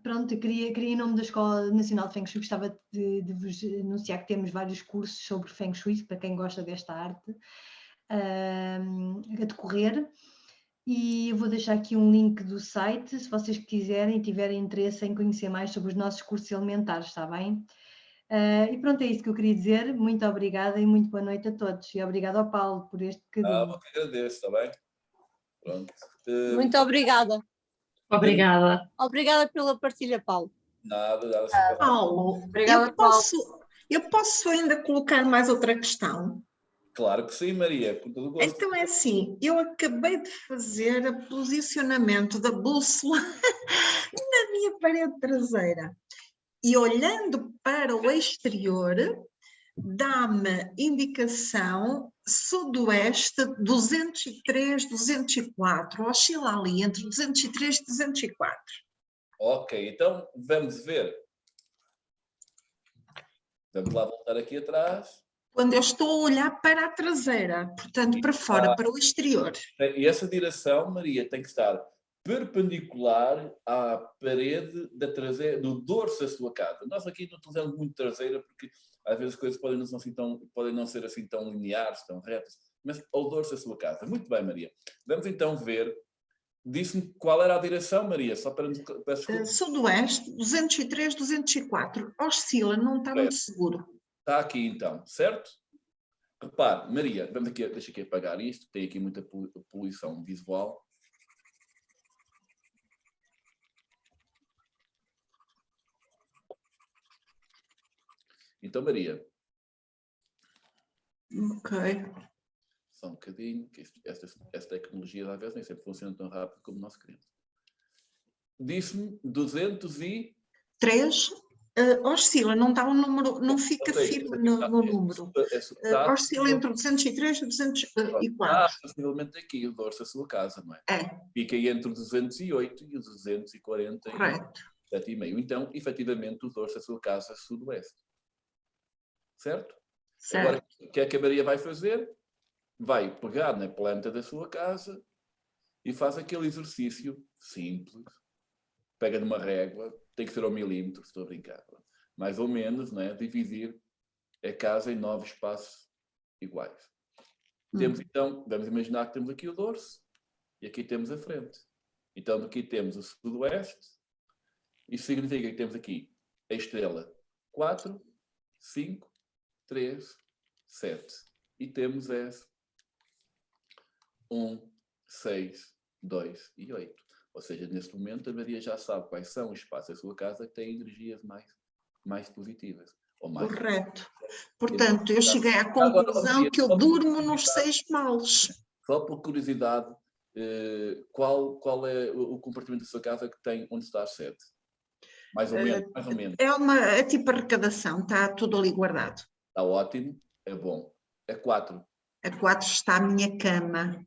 Speaker 12: pronto, eu queria em nome da Escola Nacional de Feng Shui, gostava de vos anunciar que temos vários cursos sobre Feng Shui, para quem gosta desta arte, a decorrer. E eu vou deixar aqui um link do site, se vocês quiserem e tiverem interesse em conhecer mais sobre os nossos cursos elementares, está bem? E pronto, é isso que eu queria dizer. Muito obrigada e muito boa noite a todos. E obrigada ao Paulo por este bocadinho.
Speaker 1: Eu que agradeço, está bem? Pronto.
Speaker 11: Muito obrigada.
Speaker 4: Obrigada.
Speaker 11: Obrigada pela partilha, Paulo.
Speaker 1: Nada.
Speaker 2: Paulo,
Speaker 11: Obrigada,
Speaker 2: eu posso ainda colocar mais outra questão?
Speaker 1: Claro que sim, Maria, com todo o gosto.
Speaker 2: Então é assim, eu acabei de fazer o posicionamento da bússola na minha parede traseira e olhando para o exterior dá-me indicação sudoeste 203, 204, oscila ali entre 203 e 204.
Speaker 1: Ok, então vamos ver. Vamos lá voltar aqui atrás.
Speaker 2: Quando eu estou a olhar para a traseira, portanto para fora, para o exterior.
Speaker 1: E essa direção, Maria, tem que estar perpendicular à parede da traseira, do dorso da sua casa. Nós aqui não utilizamos muito traseira porque às vezes as coisas podem não ser assim tão lineares, tão retas, mas ao dorso da sua casa. Muito bem, Maria. Vamos então ver. Disse-me qual era a direção, Maria? Só para...
Speaker 2: Sudoeste, 203, 204. Oscila, não está muito seguro.
Speaker 1: Está aqui então, certo? Repare, Maria, vamos aqui, deixa aqui apagar isto, tem aqui muita poluição visual. Então, Maria.
Speaker 2: Ok.
Speaker 1: Só um bocadinho, que esta tecnologia às vezes nem sempre funciona tão rápido como nós queremos. Disse-me
Speaker 2: 203. Oscila, não dá um número, não fica firme no número. Oscila entre 203 e 204.
Speaker 1: Está possivelmente aqui o dorso da sua casa, não é? Fica entre o 208 e o 240.
Speaker 2: Correto.
Speaker 1: 7,5. Então, efetivamente, o dorso da sua casa é sudoeste. Certo?
Speaker 2: Certo.
Speaker 1: Agora, o que é que a Maria vai fazer? Vai pegar na planta da sua casa e faz aquele exercício simples. Pega numa régua, tem que ser ao milímetro, estou a brincar. Mais ou menos, não é? Dividir a casa em 9 espaços iguais. Temos então, vamos imaginar que temos aqui o dorso e aqui temos a frente. Então aqui temos o sudoeste. Isso significa que temos aqui a estrela 4, 5, 3, 7. E temos essa 1, 6, 2 e 8. Ou seja, neste momento a Maria já sabe quais são os espaços da sua casa que têm energias mais positivas. Ou mais
Speaker 2: correto. Portanto, eu cheguei à conclusão que eu durmo nos 6 males.
Speaker 1: Só por curiosidade, qual é o compartimento da sua casa que tem onde está a 7? Mais ou menos.
Speaker 2: É tipo arrecadação, está tudo ali guardado.
Speaker 1: Está ótimo, é bom. A 4.
Speaker 2: A 4 está a minha cama.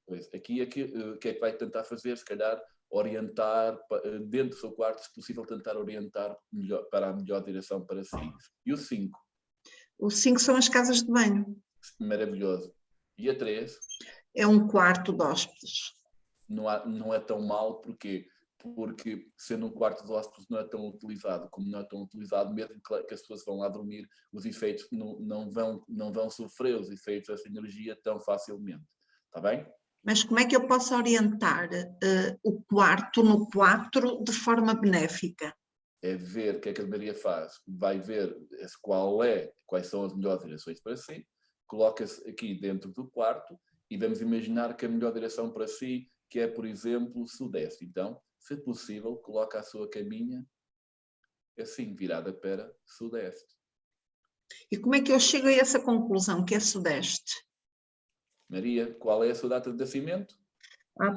Speaker 1: Pois, aqui o que é que vai tentar fazer? Se calhar orientar dentro do seu quarto, se possível tentar orientar para a melhor direção para si. E o 5?
Speaker 2: O 5 são as casas de banho.
Speaker 1: Maravilhoso. E a 3?
Speaker 2: É um quarto de hóspedes.
Speaker 1: Não é tão mal, porque sendo um quarto de hóspedes não é tão utilizado, como não é tão utilizado, mesmo que as pessoas vão lá dormir, os efeitos não vão sofrer os efeitos dessa energia tão facilmente. Está bem?
Speaker 2: Mas como é que eu posso orientar o quarto no 4 de forma benéfica?
Speaker 1: É ver o que é que a Maria faz. Vai ver quais são as melhores direções para si, coloca-se aqui dentro do quarto e vamos imaginar que a melhor direção para si, que é, por exemplo, o sudeste. Então, se possível, coloca a sua caminha assim, virada para sudeste.
Speaker 2: E como é que eu chego a essa conclusão, que é sudeste?
Speaker 1: Maria, qual é a sua data de nascimento?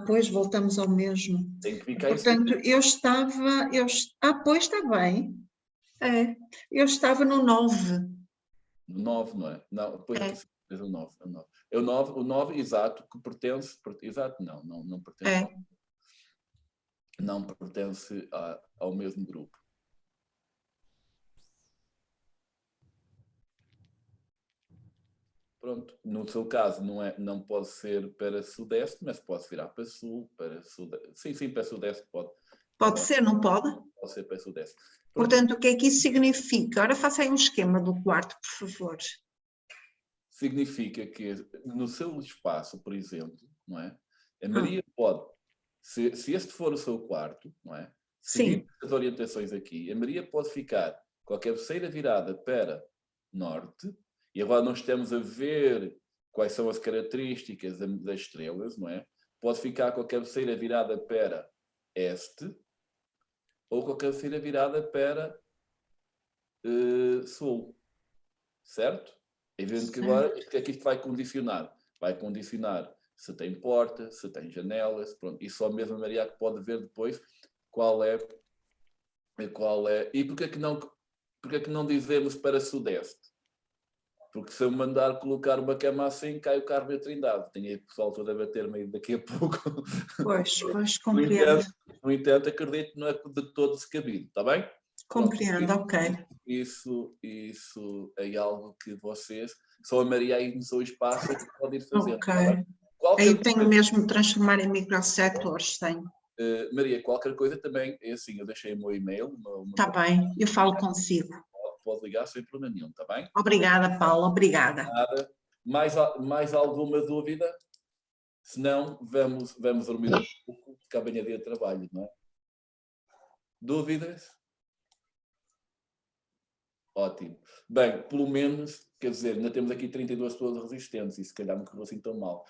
Speaker 2: Pois, voltamos ao mesmo.
Speaker 1: Tem que ficar
Speaker 2: Portanto, pois está bem. Eu estava no 9.
Speaker 1: 9, não é? Não, depois aqui é o 9. É o 9, exato, que pertence... Exato, não pertence. Não pertence ao mesmo grupo. Pronto, no seu caso não pode ser para sudeste, mas pode virar para sul, para sudeste. Sim, para sudeste pode.
Speaker 2: Pode ser, não pode?
Speaker 1: Pode ser para sudeste.
Speaker 2: Portanto, o que é que isso significa? Ora, faça aí um esquema do quarto, por favor.
Speaker 1: Significa que no seu espaço, por exemplo, não é? A Maria pode, se este for o seu quarto, não é? Seguindo as orientações aqui, a Maria pode ficar com a cabeceira virada para norte, e agora nós estamos a ver quais são as características das estrelas, não é? Pode ficar com a cabeceira virada para este, ou com a cabeceira virada para sul, certo? É evidente que agora, o que é que isto vai condicionar? Vai condicionar se tem porta, se tem janelas, pronto. E só mesmo a Maria que pode ver depois qual é. E porquê que não dizemos para sudeste? Porque se eu mandar colocar uma cama assim, cai o Carmo e a Trindade. Tem aí o pessoal todo a bater-me daqui a pouco.
Speaker 2: Pois, compreendo.
Speaker 1: No entanto, acredito que não é de todo descabido, está bem?
Speaker 2: Compreendo, ok.
Speaker 1: Isso é algo que vocês, só a Maria aí no seu espaço é que pode ir fazendo.
Speaker 2: Ok.
Speaker 1: Aí
Speaker 2: tenho mesmo de transformar em microsetores, tenho.
Speaker 1: Maria, qualquer coisa também, é assim, eu deixei o meu e-mail.
Speaker 2: Está bem, eu falo consigo.
Speaker 1: Pode ligar sem problema nenhum, está bem?
Speaker 2: Obrigada, Paula, obrigada.
Speaker 1: Nada. Mais alguma dúvida? Se não, vamos dormir um pouco, porque amanhã é dia de trabalho, não é? Dúvidas? Ótimo. Bem, pelo menos, quer dizer, ainda temos aqui 32 pessoas resistentes e se calhar não correu assim tão mal.